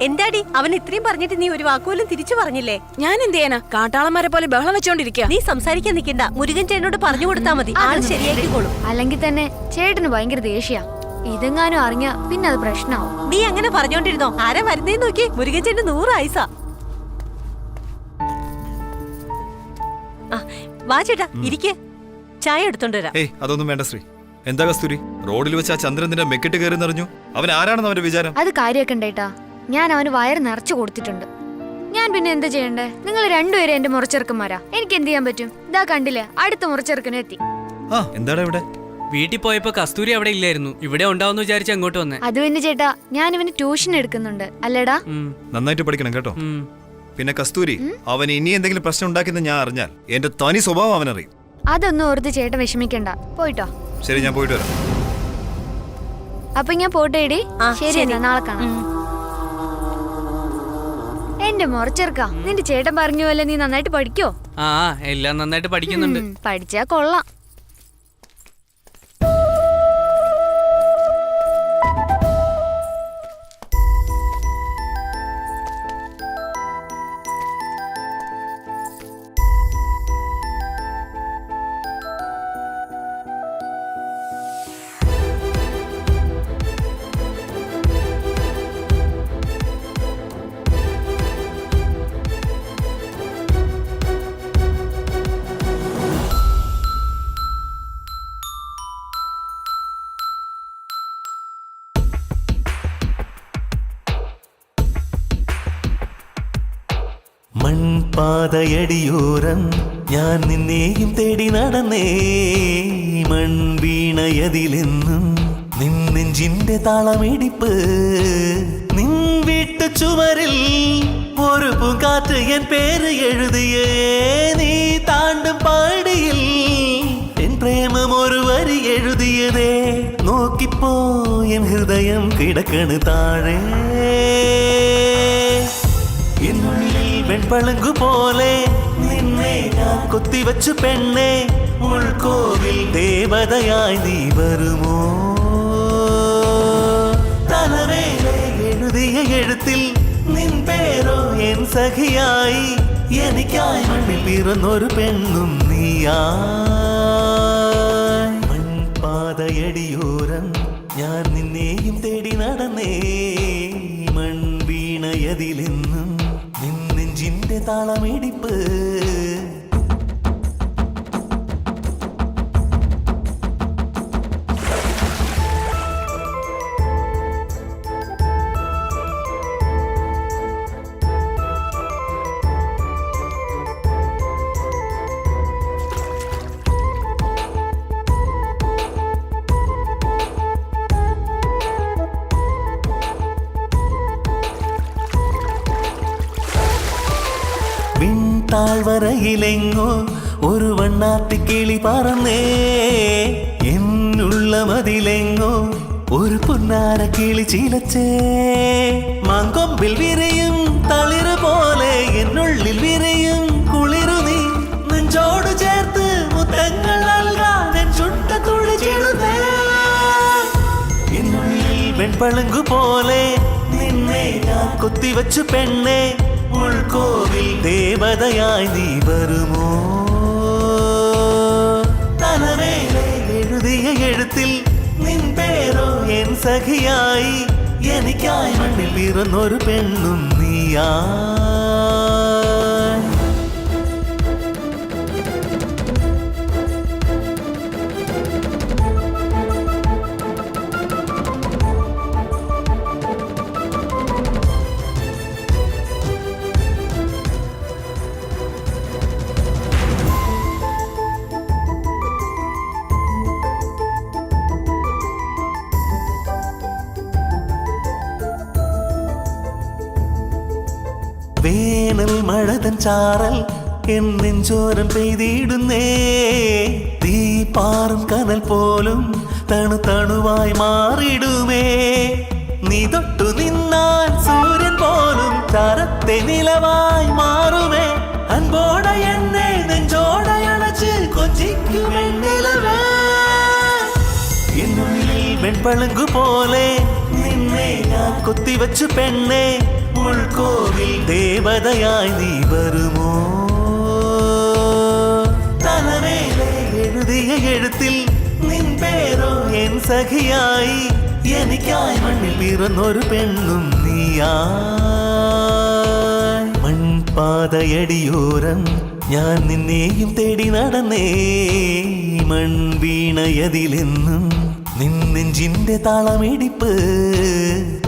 എന്താടി, അവൻ ഇത്രയും പറഞ്ഞിട്ട് നീ ഒരു വാക്കുപോലും തിരിച്ചു പറഞ്ഞില്ലേ? ഞാൻ എന്ത് ചെയ്യാനാ? കാട്ടാളന്മാരെ പോലെ ബഹളം വെച്ചോണ്ടിരിക്കുക. നീ സംസാരിക്കാൻ നിൽക്കണ്ട. മുരുകൻ ചേട്ടനോട് പറഞ്ഞു കൊടുത്താൽ മതി. ആള് ശരിയാക്കിക്കോളും. അല്ലെങ്കിൽ തന്നെ ചേട്ടന് ഭയങ്കര ദേഷ്യ. ഇതെങ്ങാനും അറിഞ്ഞ പിന്നെ അത് പ്രശ്നമാവും. നീ അങ്ങനെ പറഞ്ഞോണ്ടിരുന്നോ? ആരാ വരുന്നേന്ന് നോക്കി. മുരുകൻ ചേട്ടന് 100 ആയുസാ. വാ ചേട്ടാ, ഇരിക്കേ. ചായ എടുത്തോണ്ട് വരാം. അതൊന്നും വേണ്ട ശ്രീ. എന്താ കസ്തൂരി, റോഡിൽ വെച്ച് ആ ചന്ദ്രന്റെ മെക്കിട്ട് കയറി നിറഞ്ഞു? അവൻ ആരാണെന്ന് അവന്റെ വിചാരം? അത് കാര്യാക്കണ്ടേട്ടാ. ഞാൻ അവന് വയറ് നിറച്ചു കൊടുത്തിട്ടുണ്ട്. ഞാൻ പിന്നെ എന്താ ചെയ്യണ്ടേ? നിങ്ങൾ രണ്ടുപേരും എന്റെ മുറച്ചെറുക്കന്മാരാ. എനിക്ക് എന്ത് ചെയ്യാൻ പറ്റും? ഇതാ കണ്ടില്ലേ, അടുത്ത മുറച്ചെറുക്കനെ എത്തി. എന്താടാ ഇവിടെ? വീട്ടിൽ പോയപ്പോ കസ്തൂരി അവിടെ ഇല്ലായിരുന്നു. ഇവിടെ ഉണ്ടാവുന്ന വിചാരിച്ച അങ്ങോട്ട് വന്നേ. അത് പിന്നെ ചേട്ടാ, ഞാൻ ഇവന് ട്യൂഷൻ എടുക്കുന്നുണ്ട്. അല്ലേടാ? നന്നായിട്ട് പഠിക്കണം കേട്ടോ. പിന്നെ കസ്തൂരി, അവൻ ഇനി എന്തെങ്കിലും പ്രശ്നം ഉണ്ടാക്കിയെന്ന് ഞാൻ അറിഞ്ഞാൽ എന്റെ തനി സ്വഭാവം അവനറിയും. അതൊന്നും ഓർത്ത് ചേട്ടൻ വിഷമിക്കണ്ട. പോയിട്ടോ. ശരി, ഞാൻ പോയിട്ട് വരാം. അപ്പൊ ഞാൻ പോട്ടേടി. ശരി, എന്നാ നാളെ കാണാം. എന്റെ മുറച്ചെറുക്ക, നിന്റെ ചേട്ടൻ പറഞ്ഞ പോലെ നീ നന്നായിട്ട് പഠിക്കോ? എല്ലാം നന്നായിട്ട് പഠിക്കുന്നുണ്ട്. പഠിച്ചാ കൊള്ളാം. മൺപാതയടിയോരം ഞാൻ നിന്നെയും തേടി നടന്നേ മൺവീണയതിലെന്നും നിൻ നെഞ്ചിന്റെ താളമിടിപ്പ് നിൻ വീട്ടു ചുവരിൽ ഒരു പൂങ്കാറ്റ് എൻ പേര് എഴുതിയേ നീ താണ്ടും പാടിയിൽ എൻ പ്രേമം ഒരു വരി എഴുതിയതേ നോക്കിപ്പോ എൻ ഹൃദയം കിടക്കണ് താഴെ എന്നുള്ളിൽ വെൺപളുങ്കു പോലെ നിന്നെ ഞാൻ കൊത്തിവച്ചു പെണ്ണെ ഉൾക്കോവിൽ ദേവതയായി നീ വരുമോ തലവേലെ എഴുതിയ എഴുത്തിൽ നിൻ പേരോ എൻ സഖിയായി എനിക്കായി മണ്ണിൽ പിറന്നൊരു പെണ്ണും നീയാ മൺപാതയടിയോരം ഞാൻ നിന്നെയും തേടി നടന്നേ മൺവീണയതിലെന്നും നിൻ നെഞ്ചിന്റെ താളമിടിപ്പ് താഴ്വരയിലെങ്ങോ ഒരു വണ്ണാത്തിക്കിളി പറന്നേ എന്നുള്ള മതിലെങ്ങോ ഒരു പൊന്നാര കിളി ചീലച്ചേ മാങ്കൊമ്പിൽ വിരയും തളിര് പോലെ എന്നുള്ളിൽ വിരയും കുളിരു നീ നെഞ്ചോട് ചേർത്ത് മുത്തങ്ങൾ നൽകാൻ ചുട്ട തുളിച്ചിടുന്നേ എന്നുള്ളിൽ വെൺപളുങ്കു പോലെ നിന്നെ ഞാൻ കൊത്തിവച്ചു പെണ്ണെ ഉൾക്കോവിൽ ദേവതയായി നീ വരുമോ തലവേലെ എഴുതിയ എഴുത്തിൽ നിൻ പേരോ എൻ സഖിയായി എനിക്കായി മണ്ണിൽ പിറന്നൊരു പെണ്ണും നീയാ വേനൽ മഴതൻ ചാറൽ എൻ നെഞ്ചോരം പെയ്തിടുന്നേ തീ പാറും കനൽ പോലും തണുതണുവായി മാറിടുമേ നീ തൊട്ടു നിന്നാൽ സൂര്യൻ പോലും ചരത്തെ നിലവായി മാറുമേ അൻപോടെ എന്നെ നെഞ്ചോടെ അണച്ച് കൊഞ്ചിക്കുമെന്നിലവേ എന്നുള്ളിൽ വെൺപളുങ്കു പോലെ നിന്നെ ഞാൻ കൊത്തിവച്ചു പെണ്ണെ ഉൾക്കോവിൽ ദേവതയായി നീ വരുമോ തലവേലെ എഴുതിയ എഴുത്തിൽ നിൻ പേരോ എൻ സഖിയായി എനിക്കായി മണ്ണിൽ പിറന്നൊരു പെണ്ണും നീയാ മൺപാതയടിയോരം ഞാൻ നിന്നെയും തേടി നടന്നേ മൺവീണയതിലെന്നും നിൻ നെഞ്ചിന്റെ താളമിടിപ്പ്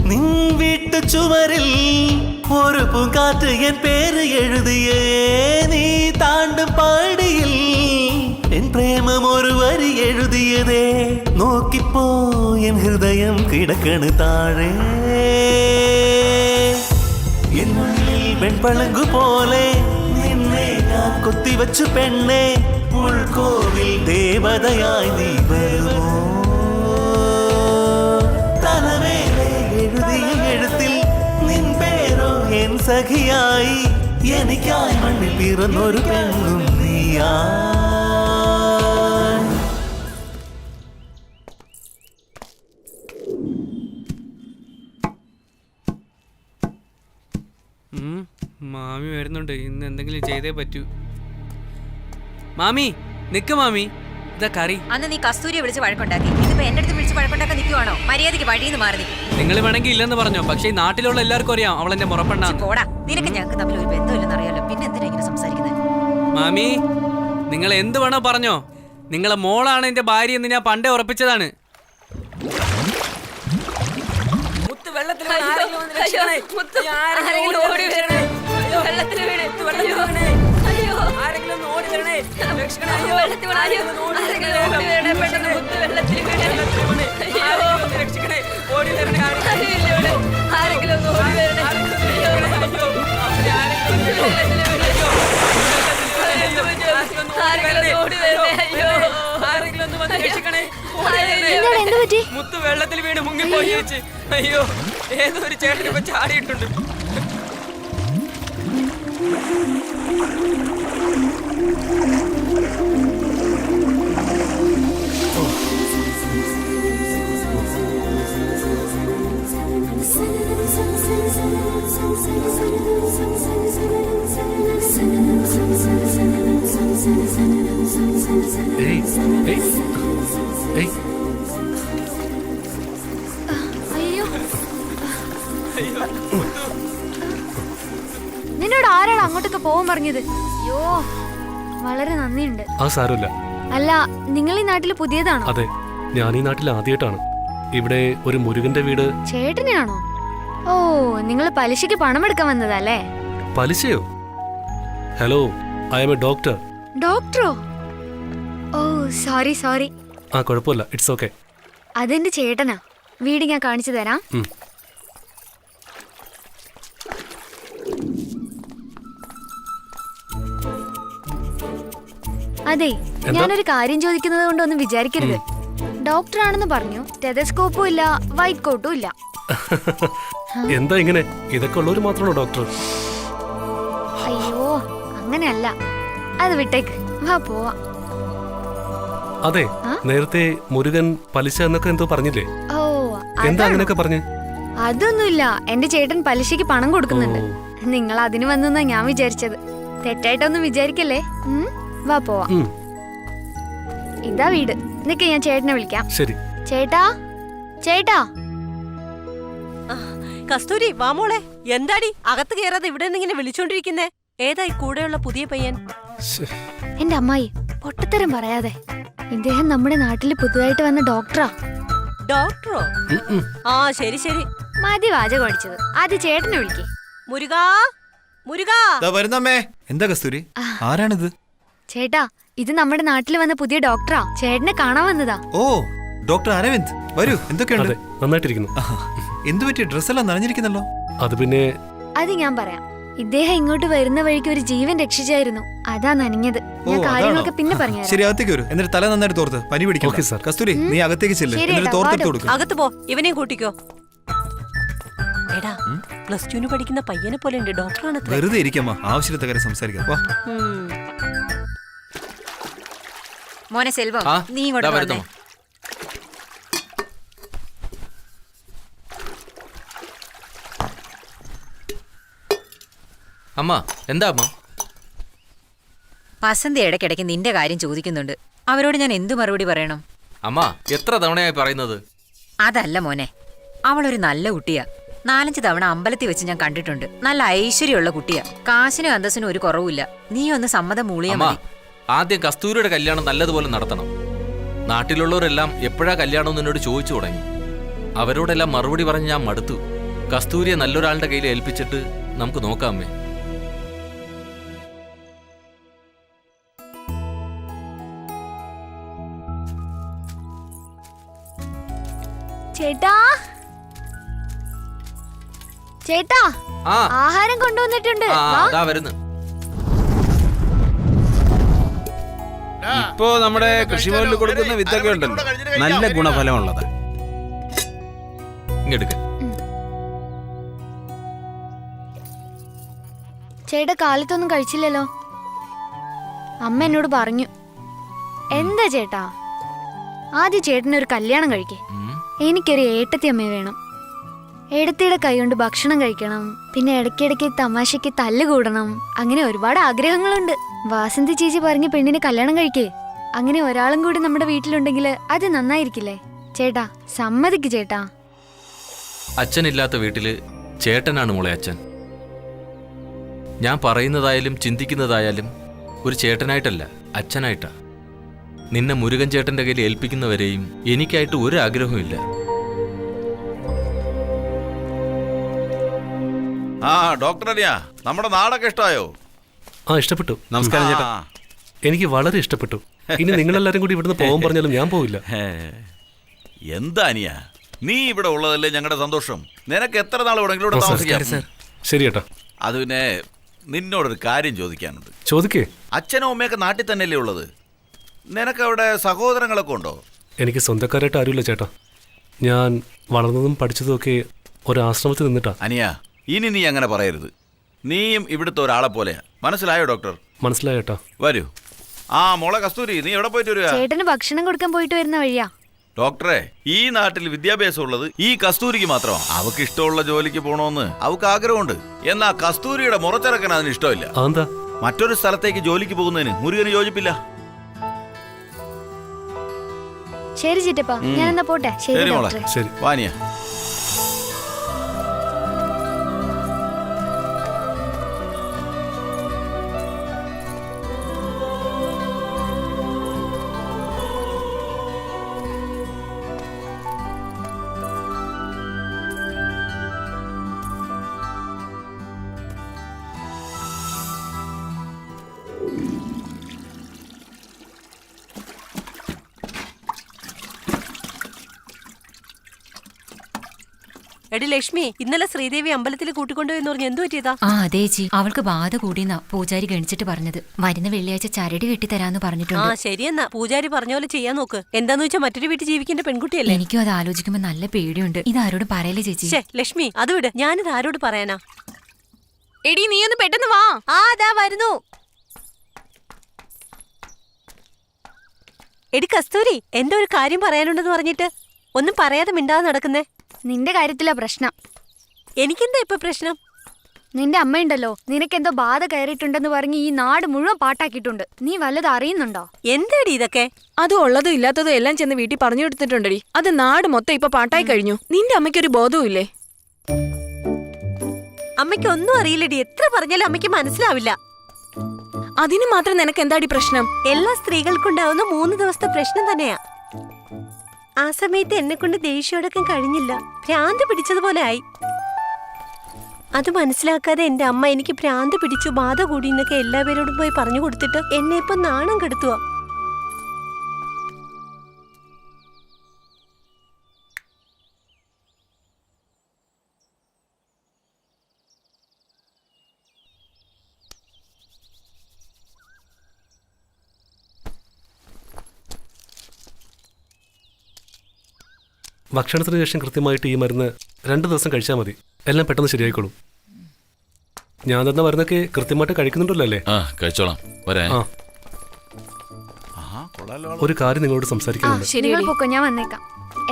നിൻ വീട്ടു ചുവരിൽ ഒരു പൂങ്കാറ്റ് എൻ പേര് എഴുതിയേ നീ താണ്ടും പാടിയിൽ എൻ പ്രേമം ഒരു വരി എഴുതിയതേ നോക്കിപ്പോ എൻ ഹൃദയം കിടക്കണ് താഴെ എന്നുള്ളിൽ വെൺപളുങ്കു പോലെ നിന്നെ ഞാൻ കൊത്തിവച്ചു പെണ്ണെ ഉൾക്കോവിൽ ദേവതയായി നീ വരുമോ തലവേലെ എഴുതിയ എഴുത്തിൽ നിൻ പേരോ എൻ സഖിയായി എനിക്കായി മണ്ണിൽ പിറന്നൊരു പെണ്ണും നീയാ മാമി വരുന്നുണ്ട്. ഇന്ന് എന്തെങ്കിലും ചെയ്തേ പറ്റൂ. മാമി നിക്ക് മാമി, ഇതാ കറി. അന്ന് നീ കസ്തൂരിയെ വിളിച്ച് വഴക്കുണ്ടാക്കി, ഇതിപ്പോ എന്റെ അടുത്ത് വിളിച്ച് വഴക്കുണ്ടാക്കാൻ നിൽക്കുവാണോ? മര്യാദയ്ക്ക് വഴിന്ന് മാറി നിൽക്കും. നിങ്ങൾ വേണമെങ്കിൽ ഇല്ലെന്ന് പറഞ്ഞോ, പക്ഷേ ഈ നാട്ടിലുള്ള എല്ലാവർക്കും അറിയാം അവൾ എന്റെ മുറപ്പെണ്ണാണ്. പോടാ, നിനക്ക് ഞങ്ങൾക്ക് തമ്മിൽ ഒരു ബന്ധമില്ലെന്ന് അറിയാലോ, പിന്നെ എന്തിനാ ഇങ്ങനെ സംസാരിക്കുന്നത്? മാമി നിങ്ങൾ എന്ത് വേണോ പറഞ്ഞോ, നിങ്ങളെ മോളാണ് എന്റെ ഭാര്യ എന്ന് ഞാൻ പണ്ടേ ഉറപ്പിച്ചതാണ്. വെള്ളത്തിൽ വെള്ളത്തിൽ വീണ് അയ്യോ ആരെങ്കിലും ഒന്ന് ഓടി വരണേ രക്ഷിക്കണേ അയ്യോ വെള്ളത്തിൽ വീണ് ആരെങ്കിലും ഓടി വരണേ പെട്ടെന്ന് മുത്ത് വെള്ളത്തിൽ വീണ് അയ്യോ രക്ഷിക്കണേ ഓടി വരണേ ആരെങ്കിലും ഒന്ന് ഓടി വരണേ ആരെങ്കിലും ഒന്ന് വന്ന് രക്ഷിക്കണേ എന്ത് പറ്റി? മുത്ത് വെള്ളത്തിൽ വീണ് മുങ്ങിപ്പോയി ചേച്ചി അയ്യോ ഏതോ ഒരു ചേട്ടൻ ഇപ്പൊ ചാടിയിട്ടുണ്ട് അയ്യോ നിന്നോട് ആരാണ് അങ്ങോട്ടൊക്കെ പോവാൻ പറഞ്ഞത്? അയ്യോ വളരെ നന്ദിയുണ്ട്. ആ സാരമില്ല. അല്ല നിങ്ങൾ ഈ നാട്ടിൽ പുതിയതാണോ? അതെ, ഞാൻ ഈ നാട്ടിൽ ആദ്യമായിട്ടാണ്. ഇവിടെ ഒരു മുരുകന്റെ വീട്. ചേട്ടനെയാണോ? ഓ നിങ്ങൾ പലിശയ്ക്ക് പണം എടുക്കാൻ വന്നതല്ലേ? പലിശയോ? Hello, I am a doctor. ഡോക്ടറോ? ഓ സോറി സോറി. ആ കുഴപ്പമില്ല, ഇറ്റ്സ് ഓക്കെ. അതെന്റെ ചേട്ടനാ. വീട് ഞാൻ കാണിച്ചു തരാം. അതെ, ഞാനൊരു കാര്യം ചോദിക്കുന്നത് കൊണ്ടൊന്നും വിചാരിക്കരുത്. ഡോക്ടറാണെന്ന് പറഞ്ഞു, ടെതസ്കോപ്പും ഇല്ല, വൈറ്റ് കോട്ടും ഇല്ല. എന്താ ഇങ്ങനെ? ഇതൊക്കെ ഉള്ളവര് മാത്രമാണോ ഡോക്ടർ? അയ്യോ അങ്ങനെയല്ല, അത് വിട്ടേക്ക്, വാ പോവാ. അതെ, നേരത്തെ മുരുകൻ പലിശ എന്നൊക്കെ എന്തോ പറഞ്ഞില്ലേ? ഓ എന്താ അങ്ങനെയൊക്കെ പറഞ്ഞു? അതൊന്നുമില്ല, എന്റെ ചേട്ടൻ പലിശയ്ക്ക് പണം കൊടുക്കുന്നുണ്ട്. നിങ്ങൾ അതിന് വന്നെന്നാ ഞാൻ വിചാരിച്ചത്. തെറ്റായിട്ടൊന്നും വിചാരിക്കല്ലേ. വാ പോവാ. ഇതാ വീട്. നിക്ക്, ഞാൻ ചേട്ടനെ വിളിക്കാം. ശരി. ചേട്ടാ, ചേട്ടാ. കസ്തൂരി വാ മോളെ. എന്താടി അകത്ത് കയറാതെ ഇവിടെ നിന്നിങ്ങനെ വിളിച്ചോണ്ടിരിക്കുന്നേ? ഏതായി കൂടെയുള്ള പുതിയ പയ്യൻ? എന്റെ അമ്മായി പൊട്ടത്തരം പറയാതെ. ഇദ്ദേഹം നമ്മുടെ നാട്ടിൽ പുതുതായിട്ട് വന്ന ഡോക്ടറാ. ഡോക്ടറോ? ആ ശരി ശരി. മതി വാചകം അടിച്ചത്. ആദ്യം ചേട്ടനെ വിളിക്കേ. മുരുകാ, മുരുകാ. വരുന്നമ്മേ. എന്താ കസ്തൂരി, ആരാണിത്? ചേട്ടാ, ഇത് നമ്മുടെ നാട്ടിൽ വന്ന പുതിയ ഡോക്ടറാ. ചേട്ടനെ കാണാൻ വന്നതാ. ഓ ഡോക്ടർ അരവിന്ദ്, വരൂ. എന്തൊക്കെയുണ്ട്? നന്നായിട്ടിരിക്കുന്നു. എന്തു പറ്റി? ഡ്രസ്സെല്ലാം നനഞ്ഞിരിക്കുന്നല്ലോ. അത് പിന്നെ അത് ഞാൻ പറയാം. ഇദ്ദേഹം ഇങ്ങോട്ട് വരുന്ന വഴിക്ക് ഒരു ജീവൻ രക്ഷിച്ചായിരുന്നു, അതാ നനഞ്ഞത്. ഞാൻ കാര്യങ്ങളൊക്കെ പിന്നെ പറഞ്ഞു. ശരി, അകത്തേക്ക് വരൂ. എന്നിട്ട് തല നന്നായിട്ട് തോർത്ത് പനി പിടിക്കും. കസ്തൂരി, നീ അകത്തേക്ക് ചെല്ല്. എന്നിട്ട് തോർത്തെടുത്ത് കൊടുക്കും. അകത്ത് പോ, ഇവനെയും കൂട്ടിക്കോ. എടാ, +2 പഠിക്കുന്ന പയ്യനെ പോലെ ഉണ്ട്. ഡോക്ടറാണ്. വെറുതെ ഇരിക്കമ്മ, ആവശ്യത്തെ കാര്യം സംസാരിക്കാം. വാ. മോനെ സെൽവം, നീ ഇങ്ങോട്ട് വന്നേ. അമ്മ എന്താ അമ്മ? വസന്തി ഇടയ്ക്കിടയ്ക്ക് നിന്റെ കാര്യം ചോദിക്കുന്നുണ്ട്. അവരോട് ഞാൻ എന്തു മറുപടി പറയണം? അമ്മ എത്ര തവണയായി പറയുന്നത്? അതല്ല മോനെ, അവളൊരു നല്ല കുട്ടിയാ. 4-5 തവണ അമ്പലത്തിൽ വെച്ച് ഞാൻ കണ്ടിട്ടുണ്ട്. നല്ല ഐശ്വര്യമുള്ള കുട്ടിയാ. കാശിനും അന്തസ്സിനും ഒരു കുറവുമില്ല. നീ ഒന്ന് സമ്മതം മൂളിയാ മതി. ആദ്യം കസ്തൂരിയുടെ കല്യാണം നല്ലതുപോലെ നടത്തണം. നാട്ടിലുള്ളവരെല്ലാം എപ്പോഴാ കല്യാണം എന്നോട് ചോദിച്ചു തുടങ്ങി. അവരോടെല്ലാം മറുപടി പറഞ്ഞ് ഞാൻ മടുത്തു. കസ്തൂരിയെ നല്ലൊരാളുടെ കയ്യിൽ ഏൽപ്പിച്ചിട്ട് നമുക്ക് നോക്കാം അമ്മേ. ചേട്ടാ, ചേട്ടാ, ആഹാരം കൊണ്ടുവന്നിട്ടുണ്ട്. വരുന്നു. ഇപ്പോ നമ്മുടെ കൃഷിഭവനിൽ കൊടുക്കുന്ന വിത്തൊക്കെ ഉണ്ടല്ലോ, നല്ല ഗുണഫലമുള്ളത്. ഇങ്ങെടുക്ക. ചേട്ടാ കാലത്തൊന്നും കഴിച്ചില്ലല്ലോ. അമ്മ എന്നോട് പറഞ്ഞു. എന്താ ചേട്ടാ, ആദ്യം ചേട്ടനൊരു കല്യാണം കഴിക്കേ. എനിക്കൊരു ഏട്ടത്തി അമ്മ വേണം. ഏടത്തിയുടെ കൈകൊണ്ട് ഭക്ഷണം കഴിക്കണം, പിന്നെ ഇടയ്ക്കിടയ്ക്ക് തമാശയ്ക്ക് തല്ലുകൂടണം. അങ്ങനെ ഒരുപാട് ആഗ്രഹങ്ങളുണ്ട്. വാസന്തി ചേച്ചി പറഞ്ഞ പെണ്ണിനെ കല്യാണം കഴിക്കേ. അങ്ങനെ ഒരാളും കൂടി നമ്മുടെ വീട്ടിലുണ്ടെങ്കിൽ അത് നന്നായിരിക്കില്ലേ ചേട്ടാ? സമ്മതിക്ക് ചേട്ടാ. അച്ഛനില്ലാത്ത വീട്ടില് ചേട്ടനാണ് മോളെ അച്ഛൻ. ഞാൻ പറയുന്നതായാലും ചിന്തിക്കുന്നതായാലും ഒരു ചേട്ടനായിട്ടല്ല, അച്ഛനായിട്ടാ. നിന്നെ മുരുകൻ ചേട്ടന്റെ കയ്യിൽ ഏൽപ്പിക്കുന്നവരെയും എനിക്കായിട്ട് ഒരു ആഗ്രഹവും ഇല്ല. ആ ഡോക്ടർ അനിയാ, നമ്മുടെ നാടൊക്കെ ഇഷ്ടമായോ? ആ ഇഷ്ടപ്പെട്ടു. നമസ്കാരം ചേട്ടാ. എനിക്ക് വളരെ ഇഷ്ടപ്പെട്ടു. ഇനി നിങ്ങളെല്ലാരും കൂടി ഇവിടുന്ന് പോകാൻ പറഞ്ഞാലും ഞാൻ പോവില്ല. എന്താ അനിയാ, നീ ഇവിടെ ഉള്ളതല്ലേ ഞങ്ങളുടെ സന്തോഷം. നിനക്ക് എത്ര നാൾ വേണമെങ്കിലും ഇവിടെ താമസിക്കാം. ശരി ചേട്ടാ. അത് പിന്നെ നിന്നോടൊരു കാര്യം ചോദിക്കാനുണ്ട്. ചോദിക്കേ. അച്ഛനും അമ്മയൊക്കെ നാട്ടിൽ തന്നെയല്ലേ ഉള്ളത്? നിനക്ക് അവിടെ സഹോദരങ്ങളൊക്കെ ഉണ്ടോ? എനിക്ക് സ്വന്തക്കാരായിട്ട് ആരുമില്ല ചേട്ടാ. ഞാൻ വളർന്നതും പഠിച്ചതും ഒക്കെ ഒരാശ്രമത്തിൽ നിന്നിട്ടാ. അനിയാ, ഇനി നീ അങ്ങനെ പറയരുത്. നീയും ഇവിടുത്തെ ഒരാളെ പോലെയാ. മനസ്സിലായോ ഡോക്ടർ? മനസ്സിലായോ ചേട്ടാ? വരൂ. ആ മോളെ കസ്തൂരി, നീ എവിടെ പോയിട്ട് വരിക? ചേട്ടന് ഭക്ഷണം കൊടുക്കാൻ പോയിട്ട് വരുന്ന വഴിയാ. ഡോക്ടറെ, ഈ നാട്ടിൽ വിദ്യാഭ്യാസം ഉള്ളത് ഈ കസ്തൂരിക്ക് മാത്രമാണ്. അവക്ക് ഇഷ്ടമുള്ള ജോലിക്ക് പോകണമെന്ന് അവക്ക് ആഗ്രഹമുണ്ട്. എന്നാ കസ്തൂരിയുടെ മുറച്ചിറക്കാൻ അതിന് ഇഷ്ടമില്ല. അതെന്താ? മറ്റൊരു സ്ഥലത്തേക്ക് ജോലിക്ക് പോകുന്നതിന് മുരുകന് യോജിപ്പില്ല. ശരി ചിറ്റപ്പ, ഞാൻ എന്നാ പോട്ടെ. ശരി മോളെ. ശരി വാനിയ. എടി ലക്ഷ്മി, ഇന്നലെ ശ്രീദേവി അമ്പലത്തിൽ കൂട്ടിക്കൊണ്ടുപോയെന്ന് പറഞ്ഞ് എന്തു പറ്റിയതാ? ആ അതെ ചേച്ചി, അവൾക്ക് ബാധ കൂടിയെന്നാ പൂജാരി ഗണിച്ചിട്ട് പറഞ്ഞത്. വരുന്ന വെള്ളിയാഴ്ച ചരട് കെട്ടിത്തരാന്ന് ആ പറഞ്ഞിട്ടുണ്ട്. ശരിയെന്നാ, പൂജാരി പറഞ്ഞ പോലെ ചെയ്യാൻ നോക്ക്. എന്താന്ന് വെച്ചാൽ മറ്റൊരു വീട്ടിൽ ജീവിക്കേണ്ട പെൺകുട്ടിയല്ലേ. എനിക്കും അത് ആലോചിക്കുമ്പോ നല്ല പേടിയുണ്ട്. ഇതാരോട് പറയല്ലേ ചേച്ചി? ലക്ഷ്മി, അത് വിട്. ഞാനിത് ആരോട് പറയാനാ? എടി നീ ഒന്ന് പെട്ടെന്ന് വാ. ആ അതാ വരുന്നു. എടി കസ്തൂരി, എന്തോ ഒരു കാര്യം പറയാനുണ്ടെന്ന് പറഞ്ഞിട്ട് ഒന്നും പറയാതെ മിണ്ടാതെ നടക്കുന്നേ. നിന്റെ കാര്യത്തിലാ പ്രശ്നം. എനിക്കെന്താ ഇപ്പൊ പ്രശ്നം? നിന്റെ അമ്മയുണ്ടല്ലോ, നിനക്കെന്തോ ബാധ കയറിയിട്ടുണ്ടെന്ന് പറഞ്ഞ് ഈ നാട് മുഴുവൻ പാട്ടാക്കിയിട്ടുണ്ട്. നീ വല്ലതും അറിയുന്നുണ്ടോ? എന്താടി ഇതൊക്കെ? അത് ഉള്ളതും ഇല്ലാത്തതും എല്ലാം ചെന്ന് വീട്ടിൽ പറഞ്ഞു കൊടുത്തിട്ടുണ്ടടി. അത് നാട് മൊത്തം ഇപ്പൊ പാട്ടായി കഴിഞ്ഞു. നിന്റെ അമ്മയ്ക്കൊരു ബോധവും ഇല്ലേ? അമ്മയ്ക്ക് ഒന്നും അറിയില്ലടി. എത്ര പറഞ്ഞാലും അമ്മയ്ക്ക് മനസ്സിലാവില്ല. അതിന് മാത്രം നിനക്ക് എന്താടി പ്രശ്നം? എല്ലാ സ്ത്രീകൾക്കുണ്ടാവുന്ന 3 ദിവസത്തെ പ്രശ്നം തന്നെയാ. ആ സമയത്ത് എന്നെ കൊണ്ട് ദേഷ്യമടക്കം കഴിഞ്ഞില്ല. ഭ്രാന്ത് പിടിച്ചതുപോലെ ആയി. അത് മനസ്സിലാക്കാതെ എന്റെ അമ്മ എനിക്ക് ഭ്രാന്ത് പിടിച്ചു, ബാധ കൂടി എന്നൊക്കെ എല്ലാവരോടും പോയി പറഞ്ഞു കൊടുത്തിട്ട് എന്നെ ഇപ്പൊ നാണം കെടുത്തുക. ഭക്ഷണത്തിന് ശേഷം കൃത്യമായിട്ട് ഈ മരുന്ന് 2 ദിവസം കഴിച്ചാൽ മതി. എല്ലാം പെട്ടെന്ന് ശരിയായിക്കോളും. ഞാൻ തന്ന മരുന്നൊക്കെ കൃത്യമായിട്ട് കഴിക്കുന്നുണ്ടല്ലോ അല്ലേ? കഴിച്ചോളാം. ഒരു കാര്യം നിങ്ങളോട് സംസാരിക്കാനുണ്ട്. നിങ്ങൾ പൊക്കോ, ഞാൻ വന്നേക്കാം.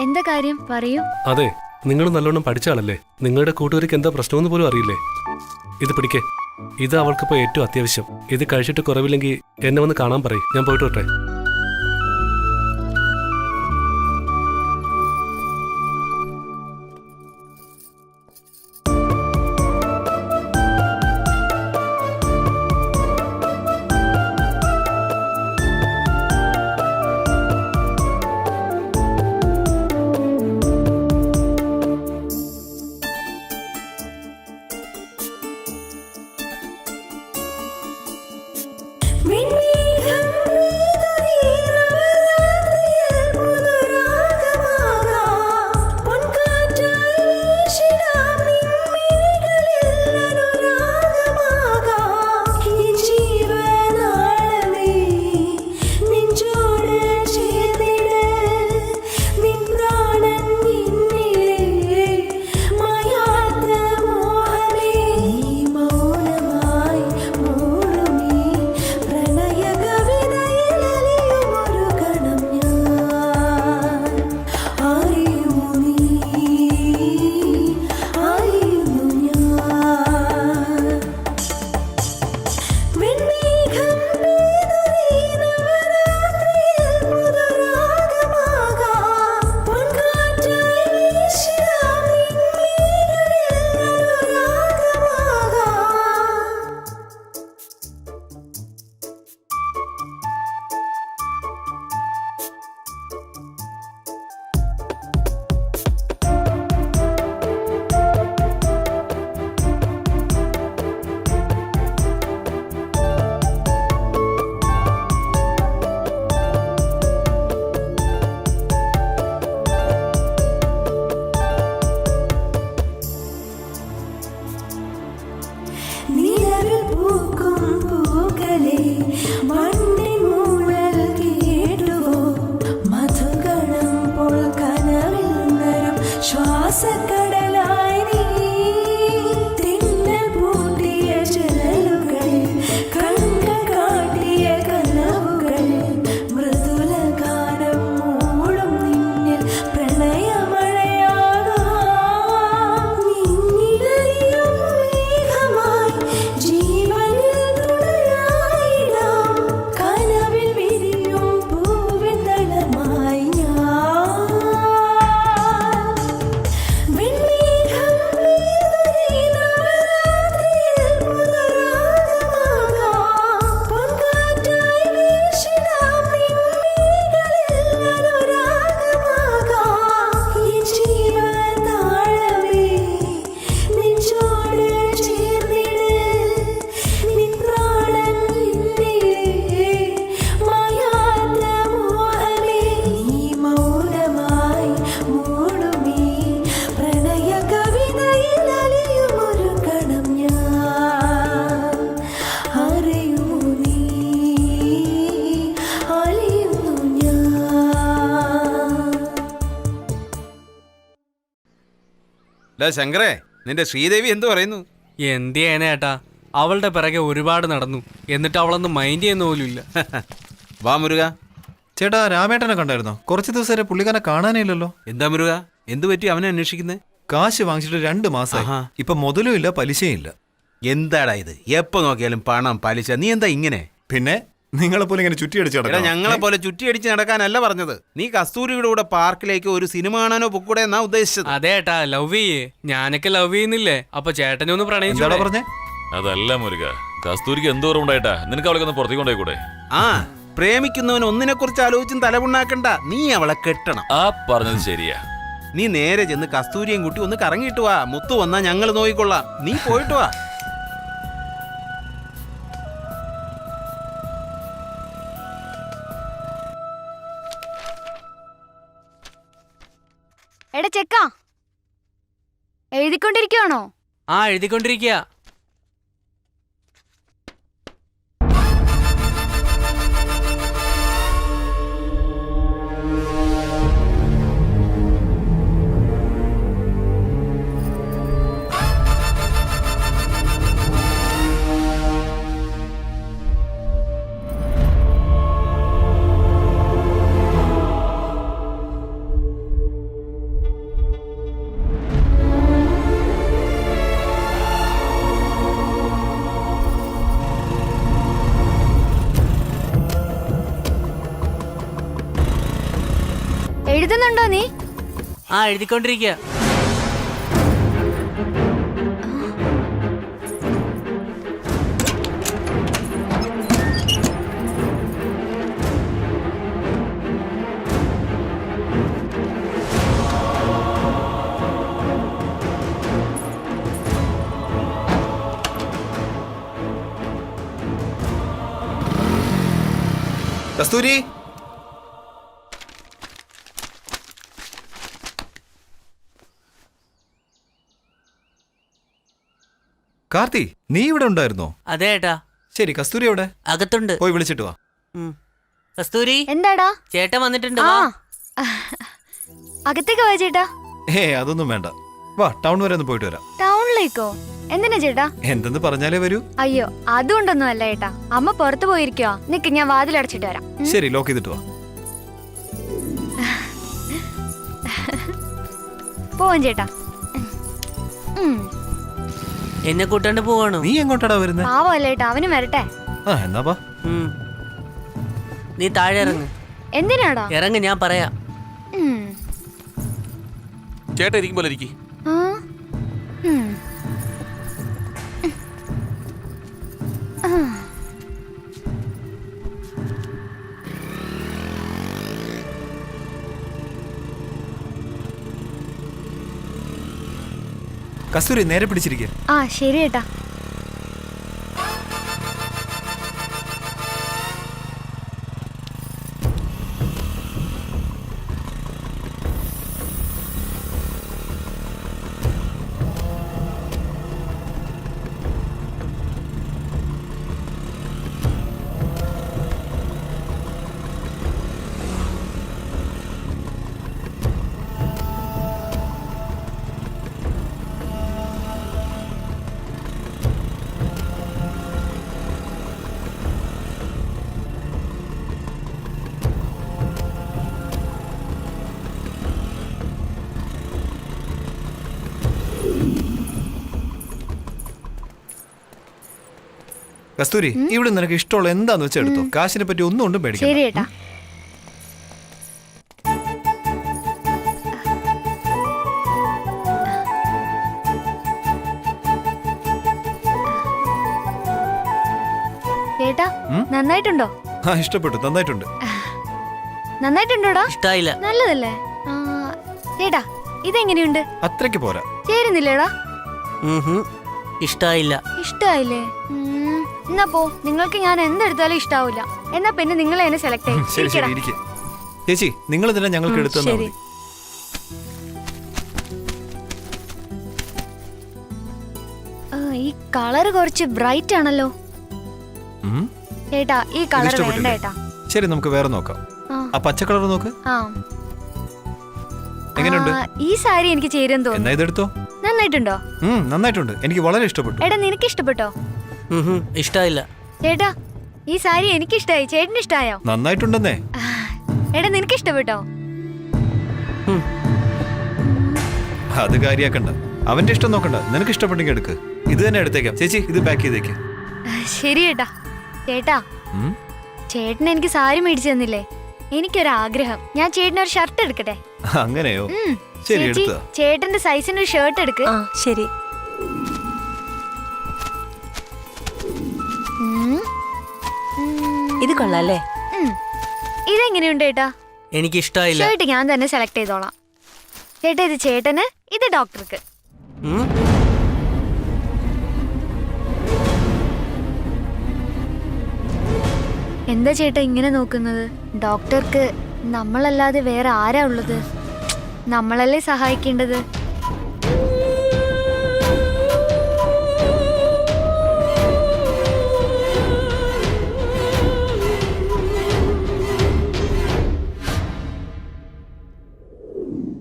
എന്താ കാര്യം പറയൂ. അതെ, നിങ്ങൾ നല്ലോണം പഠിച്ച ആളല്ലേ. നിങ്ങളുടെ കൂട്ടുകാർക്ക് എന്താ പ്രശ്നമെന്ന് പോലും അറിയില്ലേ. ഇത് പിടിക്കേ. ഇത് അവൾക്കിപ്പോ ഏറ്റവും അത്യാവശ്യം. ഇത് കഴിച്ചിട്ട് കുറവില്ലെങ്കിൽ എന്നെ വന്ന് കാണാൻ പറയും. ഞാൻ പോയിട്ട് വരട്ടെ. When we come ശങ്കരേ, നിന്റെ ശ്രീദേവി എന്തു പറയുന്നു? എന്ത് ചെയ്യാനാ ഏട്ടാ, അവളുടെ പിറകെ ഒരുപാട് നടന്നു, എന്നിട്ട് അവളൊന്നും മൈൻഡ് ചെയ്യുന്ന പോലും ഇല്ല. വാ മുരുക. ചേട്ടാ, രാമേട്ടനെ കണ്ടായിരുന്നോ? കുറച്ച് ദിവസം വരെ പുള്ളിക്കാരനെ കാണാനേ ഇല്ലല്ലോ. എന്താ മുരുക, എന്തു പറ്റി അവനെ അന്വേഷിക്കുന്നേ? കാശ് വാങ്ങിച്ചിട്ട് 2 മാസമായി. ഇപ്പൊ മുതലും ഇല്ല, പലിശയും ഇല്ല. എന്താടാ ഇത്? എപ്പോ നോക്കിയാലും പണം, പലിശ. നീ എന്താ ഇങ്ങനെ? പിന്നെ നിങ്ങളെ പോലെ ഇങ്ങനെ ചുറ്റിയടിച്ച് നടക്കണം. ഞങ്ങളെ പോലെ ചുറ്റിയടിച്ച് നടക്കാനല്ല പറഞ്ഞത്. നീ കസ്തൂരിയുടെ കൂടെ പാർക്കിലേക്ക് ഒരു സിനിമ കാണാനോ പൊക്കൂടെ എന്നാ ഉദ്ദേശിച്ചത്. അതെ ഏട്ടാ, ലവ് ചെയ്യേ. ഞാനൊക്കെ ലവ് ചെയ്യുന്നില്ലേ? അപ്പൊ ചേട്ടനെ ഒന്ന് പ്രണയിച്ചോടാ പറഞ്ഞേ. അതല്ല മുരുക, കസ്തൂരിക്ക് എന്തോരം ഉണ്ടായിട്ടാ, നിനക്ക് അവളെ ഒന്ന് പുറത്തേക്ക് കൊണ്ടുപോയിക്കൂടെ? ആ, പ്രേമിക്കുന്നവൻ ഒന്നിനെ കുറിച്ച് ആലോചിച്ചും തലപുണ്ണാക്കണ്ട. നീ അവളെ കെട്ടണം. ആ പറഞ്ഞത് ശരിയാ. നീ നേരെ ചെന്ന് കസ്തൂരിയും കുട്ടി ഒന്ന് കറങ്ങിയിട്ട് വാ. മുത്തു വന്നാ ഞങ്ങൾ നോക്കിക്കൊള്ളാം. നീ പോയിട്ട് വാ. എടാ ചെക്ക, എഴുതിക്കൊണ്ടിരിക്കുവാണോ? ആ, എഴുതിക്കൊണ്ടിരിക്കുക. എഴുതുന്നുണ്ടോ നീ? ആ, എഴുതിക്കൊണ്ടിരിക്കുക. കസ്തൂരി, കാർത്തി, നീ ഇവിടെ ഉണ്ടായിരുന്നോ? അതെ ഏട്ടാ. ശരി, കസ്തൂരി എവിടെ? അകത്തുണ്ട്. പോയി വിളിച്ചിട്ട് വാ. കസ്തൂരി, എന്താടാ? ചേട്ടൻ വന്നിട്ടുണ്ട്. അകത്തേക്ക് വാ ചേട്ടാ. അതൊന്നും വേണ്ട. വാ, ടൗൺ വരെ ഒന്ന് പോയിട്ട് വരാം. ടൗണിലേക്കോ? എന്തിനാ ചേട്ടാ? എന്തെന്ന് പറഞ്ഞാലേ വരൂ. അയ്യോ, അതുകൊണ്ടൊന്നും അല്ല ഏട്ടാ. അമ്മ പുറത്തു പോയിരിക്കുവാ. നിക്ക്, ഞാൻ വാതിലടച്ചിട്ട് വരാം. ശരി, ലോക്ക് ചെയ്തിട്ട് വാ. പോവാൻ ചേട്ടാ. എന്നെ കൂട്ടാണ്ട് പോവാണോ? നീ എങ്ങോട്ടാടാ വരുന്നത്? പാവല്ലേ ഏട്ടാ, അവനും വരട്ടെ. എന്നാ വാ. നീ താഴെ ഇറങ്ങ്. എന്തിനാടാ? ഇറങ്ങ്, ഞാൻ പറയാം. ചേട്ടാ ഇരിക്കും പോലെ ഇരിക്കും. കസ്തൂരി, നേരെ പിടിച്ചിരിക്കുക. ആ ശരി ഏട്ടാ. കസ്തൂരി, ഇവിടെ നിനക്ക് ഇഷ്ടമുള്ള എന്താന്ന് വെച്ചാൽ എടുത്തോ. കാശിനെ പറ്റി ഒന്നും കൊണ്ടും പേടിക്കണ്ട. ശരി ഏട്ടാ. ചേട്ടാ, നന്നായിട്ടുണ്ടോ? ആ, ഇഷ്ടപ്പെട്ടു, നന്നായിട്ടുണ്ട്. നന്നായിട്ടുണ്ടോടാ? ഇഷ്ടായില്ല. നല്ലതല്ലേ? ചേട്ടാ, ഇതെങ്ങനെയുണ്ട്? അത്രയ്ക്ക് പോരാ. ചേരുന്നില്ലേടാ? ഇഷ്ടായില്ല. ഇഷ്ടായില്ലേ? എന്നാ പോ, നിങ്ങൾക്ക് ഞാൻ എന്തെടുത്താലും ഇഷ്ടാവില്ല. എന്നാ പിന്നെ നിങ്ങൾ എന്നെ സെലക്ട് ശരി ശരി, ഇരിക്ക്. ചേച്ചി, നിങ്ങൾ ഇതിനെ ഞങ്ങൾക്ക് എടുത്തു തന്നാ മതി. ഈ കളറ് കുറച്ച് ബ്രൈറ്റ് ആണല്ലോ. ചേട്ടാ, ഈ കളർ വേണ്ട ചേട്ടാ. ശരി, നമുക്ക് വേറെ നോക്കാം. ആ പച്ച കളർ നോക്ക്. ആ, എങ്ങനെയുണ്ട്? ഈ സാരി എനിക്ക് ചേരുമെന്ന് തോന്നുന്നു. എന്നാ ഇതെടുത്തോ. നന്നായിട്ടുണ്ടോ? നന്നായിട്ടുണ്ട്, എനിക്ക് വളരെ ഇഷ്ടപ്പെട്ടു. എടാ നിനക്ക് ഇഷ്ടപ്പെട്ടോ? ഇഷ്ടായില്ല. ചേട്ടാ ഈ സാരി എനിക്ക് ഇഷ്ടായി, ചേട്ടന് ഇഷ്ടായോ? നന്നായിട്ടുണ്ടെന്നേ. എടാ നിനക്ക് ഇഷ്ടപ്പെട്ടോ? അത് കാര്യാക്കണ്ട, അവന്റെ ഇഷ്ടം നോക്കണ്ട. നിനക്ക് ഇഷ്ടപ്പെട്ടെങ്കിൽ എടുക്ക്. ഇത് തന്നെ എടുത്തേക്കാം. ചേച്ചി ഇത് പാക്ക് ചെയ്തേക്ക്. ശരി ചേട്ടാ. ചേട്ടാ ചേട്ടൻ എനിക്ക് സാരി മേടിച്ചു തന്നില്ലേ? എനിക്കൊരാഗ്രഹം, ഞാൻ ചേട്ടനൊരു ഷർട്ട് എടുക്കട്ടെ? അങ്ങനെയോ? ശരി, ചേച്ചി എടുത്തോ. ചേട്ടന്റെ സൈസിന് ഒരു ഷർട്ട് എടുക്ക്. ശരി. ഇത് കൊള്ളാല്ലേ? ഇതെങ്ങനെയുണ്ട് ചേട്ടാ? എനിക്ക് ഇഷ്ടായില്ല. ഷർട്ട് ഞാൻ തന്നെ സെലക്ട് ചെയ്തോളാം. ചേട്ടാ ഇത് ചേട്ടന്, ഇത് ഡോക്ടർക്ക്. എന്താ ചേട്ടാ ഇങ്ങനെ നോക്കുന്നത്? ഡോക്ടർക്ക് നമ്മളല്ലാതെ വേറെ ആരാ ഉള്ളത്? നമ്മളല്ലേ സഹായിക്കേണ്ടത്.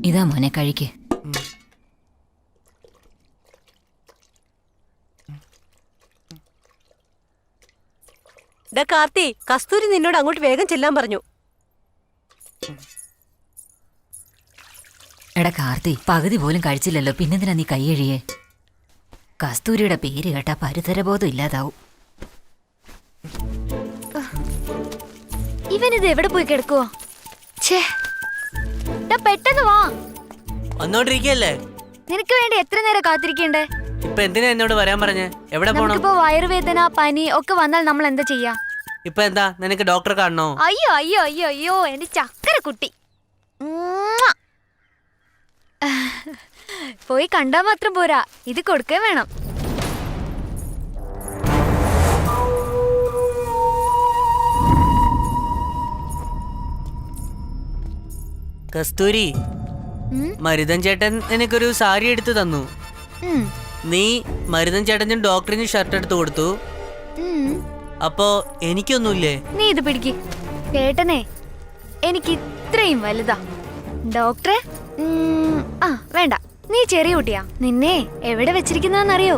ഇതാ മോനെ കഴിക്ക്. കാർത്തി, കസ്തൂരി നിന്നോട് അങ്ങോട്ട് വേഗം ചെല്ലാൻ പറഞ്ഞു. എടാ കാർത്തി, പകുതി പോലും കഴിച്ചില്ലല്ലോ, പിന്നെന്തിനാ നീ കൈയഴിയേ? കസ്തൂരിയുടെ പേര് കേട്ടാ പരിസരബോധം ഇല്ലാതാവും. ഇവനിത് എവിടെ പോയി കിടക്കുവോ? പെട്ടെന്ന് വാ. വന്നോണ്ടിരിക്കല്ലേ? നിനക്ക് വേണ്ടി എത്ര നേരം കാത്തിരിക്കണ്ടേ? ഇപ്പൊ എന്തിനാ എന്നോട് വരാൻ പറഞ്ഞേ? എവിടെ പോണം? നമുക്കിപ്പോ വയറുവേദന, പനി ഒക്കെ വന്നാൽ നമ്മൾ എന്താ ചെയ്യാ? ഇപ്പൊ എന്താ, നിനക്ക് ഡോക്ടറെ കാണണോ? അയ്യോ അയ്യോ അയ്യോ അയ്യോ, എന്റെ ചക്കര കുട്ടി. പോയി കണ്ടാ മാത്രം പോരാ, ഇത് കൊടുക്കേ വേണം. കസ്തൂരി, മരുതൻ ചേട്ടൻ എനിക്കൊരു സാരി എടുത്തു തന്നു. നീ മരുതൻ ചേട്ടനും ഡോക്ടറിനും ഷർട്ട് എടുത്തു കൊടുത്തു. അപ്പോ എനിക്കൊന്നുമില്ലേ? നീ ഇത് പിടിക്ക്. ചേട്ടനെ എനിക്ക് ഇത്രയും വലുതാ. ഡോക്ടറെ വേണ്ട, നീ ചെറിയ കുട്ടിയാ. നിന്നെ എവിടെ വെച്ചിരിക്കുന്നറിയോ?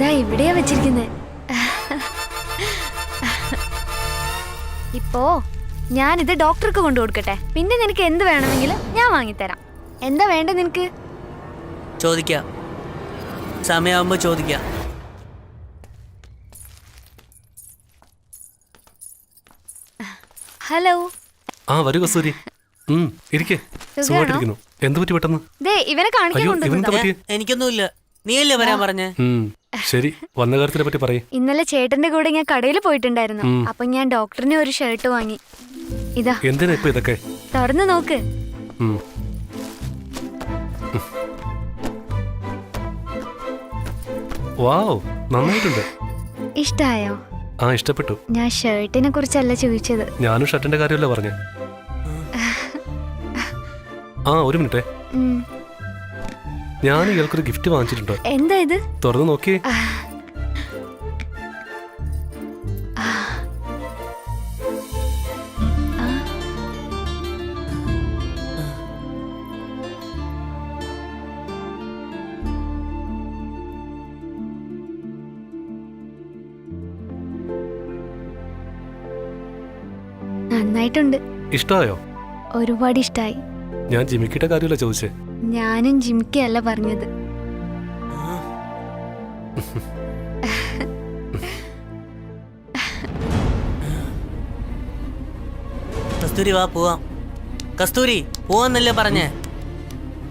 ദാ ഇവിടെയാ വെച്ചിരിക്കുന്നേ. ഇപ്പോ ഞാനിത് ഡോക്ടർക്ക് കൊണ്ടു കൊടുക്കട്ടെ? പിന്നെ നിനക്ക് എന്ത് വേണമെങ്കിലും ഞാൻ വാങ്ങിത്തരാം. എന്താ വേണ്ട നിനക്ക്? ചോദിക്കാം, സമയമാകുമ്പോ ചോദിക്കാം. ഹലോ. വരൂ കസ്തൂരി. ഇരിക്കേ. സുഖമായിട്ടിരിക്കുന്നു. എന്ത് പറ്റി പെട്ടെന്ന്? ഇവനെ കാണിക്കാൻ. എനിക്കൊന്നുമില്ല, നീയല്ലേ വരാൻ പറഞ്ഞേ? ശരി, വന്ന കാര്യത്തിനെ പറ്റി പറയേ. ഇന്നലെ ചേട്ടന്റെ കൂടെ ഞാൻ കടയിൽ പോയിട്ടുണ്ടായിരുന്നു. അപ്പൊ ഞാൻ ഡോക്ടറിന് ഒരു ഷർട്ട് വാങ്ങി. ഇതാ. എന്തിനാ ഇപ്പൊ ഇതൊക്കെ? തുറന്നു നോക്ക്. വാവ്, നന്നായിട്ടുണ്ട്. ഇഷ്ടായോ? ഇഷ്ടപ്പെട്ടു. ഞാൻ ഷർട്ടിനെ കുറിച്ചല്ല ചോദിച്ചത്. ഞാനും ഷർട്ടിന്റെ കാര്യമല്ല പറഞ്ഞേ. ഒരു മിനിറ്റേ, ഞാൻ ഇയാൾക്കൊരു ഗിഫ്റ്റ് വാങ്ങിച്ചിട്ടുണ്ട്. എന്താ ഇത്? തുറന്നു നോക്കിയേ. നന്നായിട്ടുണ്ട്. ഇഷ്ടമായോ? ഒരുപാട് ഇഷ്ടായി. ഞാൻ ജിമിക്കിയുടെ കാര്യമല്ല ചോദിച്ചേ. ഞാനും ജിമിക്കല്ല പറഞ്ഞത്. കസ്തൂരി വാ പോവാം. കസ്തൂരി പോവാന്നല്ലേ പറഞ്ഞേ?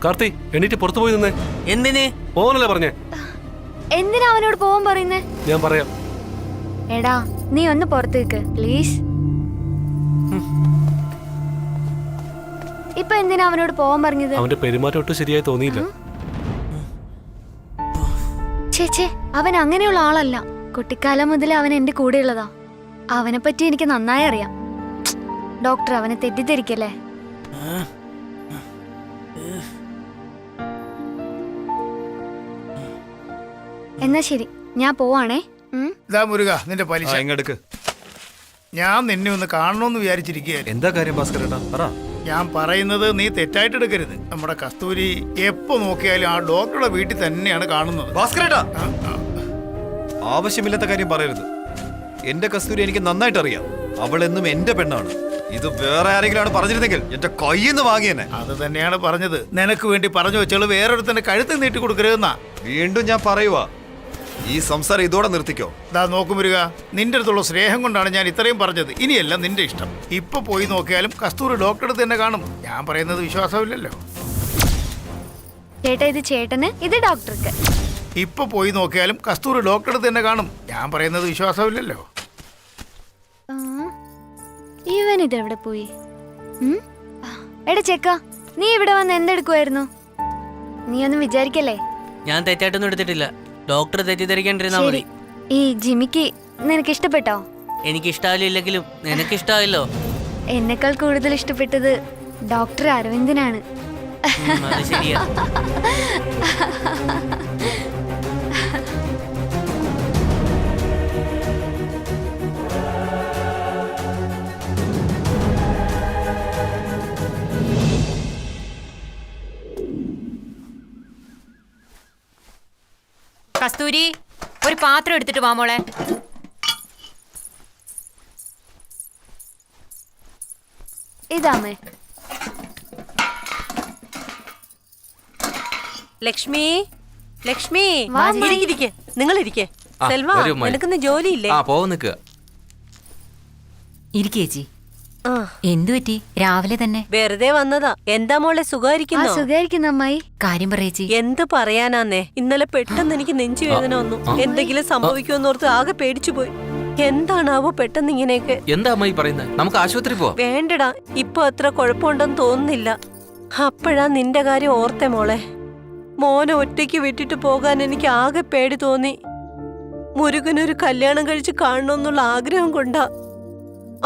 കാർത്തി, എണീറ്റ് പുറത്തു പോയി നിന്നേ. എന്തിന്? പോവാനല്ലേ പറഞ്ഞേ? എന്തിനാ അവനോട് പോവാൻ പറയുന്നേ? ഞാൻ പറയാം. എടാ നീ ഒന്ന് പുറത്തേക്ക് പ്ലീസ്. ഇപ്പൊ എന്തിനാ അവനോട് പോവാൻ പറഞ്ഞത്? അവന്റെ പെരുമാറ്റം ഒട്ടും ശരിയായി തോന്നിയില്ല. ചേച്ചേ, അവൻ അങ്ങനെയുള്ള ആളല്ല. കുട്ടിക്കാലം മുതൽ അവൻ എന്റെ കൂടെയുള്ളതാ. അവനെ പറ്റി എനിക്ക് നന്നായി അറിയാം. ഡോക്ടർ അവനെ തെറ്റിദ്ധരിക്കല്ലേ? എന്നാ ശരി, ഞാൻ പോവാണേ. മുരുക, നിന്റെ പലിശ ഇങ്ങെടുക്ക്. ഞാൻ നിന്നെ ഒന്ന് കാണണമെന്ന് വിചാരിച്ചിരിക്കുകയായിരുന്നു. എന്താ കാര്യം ഭാസ്കരേട്ടാ പറ. ഞാൻ പറയുന്നത് നീ തെറ്റായിട്ട് എടുക്കരുത്. നമ്മുടെ കസ്തൂരി എപ്പോ നോക്കിയാലും ആ ഡോക്ടറുടെ വീട്ടിൽ തന്നെയാണ് കാണുന്നത്. ഭാസ്കരേട്ടാ ആവശ്യമില്ലാത്ത കാര്യം പറയരുത്. എന്റെ കസ്തൂരി എനിക്ക് നന്നായിട്ട് അറിയാം. അവൾ എന്നും എന്റെ പെണ്ണാണ്. ഇത് വേറെ ആരെങ്കിലും പറഞ്ഞിരുന്നെങ്കിൽ എന്റെ കയ്യിൽ നിന്ന് വാങ്ങിയെന്നെ. അത് തന്നെയാണ് പറഞ്ഞത്. നിനക്ക് വേണ്ടി പറഞ്ഞു വെച്ചാൽ വേറൊരുത്തന്റെ കഴുത്ത് നീട്ടി കൊടുക്കരുതെന്നാ. വീണ്ടും ഞാൻ പറയുവാ, ഈ സംസാരം ഇതോടെ നിർത്തിക്കോ. ദാ നോക്കും വരിക, നിന്റെ അടുത്തുള്ള സ്നേഹം കൊണ്ടാണ് ഞാൻ ഇത്രയും പറഞ്ഞത്. ഇനിയല്ല നിന്റെ ഇഷ്ടം. ഇപ്പൊ പോയി നോക്കിയാലും കസ്തൂരി ഡോക്ടറെ തന്നെ കാണും. ഞാൻ പറയുന്നത് വിശ്വാസമില്ലല്ലോ. ചേട്ടാ ഇത് ചേട്ടന്, ഇത് ഡോക്ടർക്ക്. ഇപ്പൊ പോയി നോക്കിയാലും കസ്തൂരി ഡോക്ടറെ തന്നെ കാണും. ഞാൻ പറയുന്നത് വിശ്വാസമില്ലല്ലോ. ഇവൻ ഇതെവിടെ പോയി? എടാ ചെക്ക, നീ ഇവിടെ വന്ന് എന്തെടുക്കുമായിരുന്നു? നീ ഒന്നും വിചാരിക്കല്ലേ? ഞാൻ തെറ്റായിട്ടൊന്നും എടുത്തിട്ടില്ല. ഡോക്ടർ തെറ്റിദ്ധരിക്കാണ്ടിരുന്നാ ശരി, മതി. ഈ ജിമിക്ക് നിനക്ക് ഇഷ്ടപ്പെട്ടോ? എനിക്ക് ഇഷ്ടമായില്ലെങ്കിലും നിനക്ക് ഇഷ്ടമായല്ലോ. എന്നെക്കാൾ കൂടുതൽ ഇഷ്ടപ്പെട്ടത് ഡോക്ടർ അരവിന്ദനാണ്. അത് ശരിയാ. കസ്തൂരി, ഒരു പാത്രം എടുത്തിട്ട് വാ മോളെ. ഇതാമേ. ലക്ഷ്മി, ലക്ഷ്മി, വാ, അമ്മേ. ഇരിക്കെ, നിങ്ങൾ ഇരിക്കെ. സെൽവ, നിനക്കിന്ന് ജോലിയില്ലേ? ഇരിക്കേച്ചി. ആ, എന്തു പറ്റി രാവിലെ തന്നെ? വെറുതെ വന്നതാ. എന്താ മോളെ, സുഖായിരിക്കുന്നോ? സുഖായിരിക്കുന്നു അമ്മായി. കാര്യം പറയേച്ചി. എന്ത് പറയാനാന്നേ, ഇന്നലെ പെട്ടെന്ന് എനിക്ക് നെഞ്ചു വേദന വന്നു. എന്തെങ്കിലും സംഭവിക്കുമെന്നോർത്ത് ആകെ പേടിച്ചു പോയി. എന്താണാവോ പെട്ടെന്ന് ഇങ്ങനെയൊക്കെ? എന്താ അമ്മായി പറയുന്നത്? നമുക്ക് ആശുപത്രി പോവാം. വേണ്ടടാ, ഇപ്പൊ അത്ര കുഴപ്പമുണ്ടെന്ന് തോന്നുന്നില്ല. അപ്പോഴാ നിന്റെ കാര്യം ഓർത്തെ മോളെ. മോനെ ഒറ്റയ്ക്ക് വിട്ടിട്ട് പോകാൻ എനിക്ക് ആകെ പേടി തോന്നി. മുരുകനൊരു കല്യാണം കഴിച്ച് കാണണമെന്നുള്ള ആഗ്രഹം കൊണ്ടാ.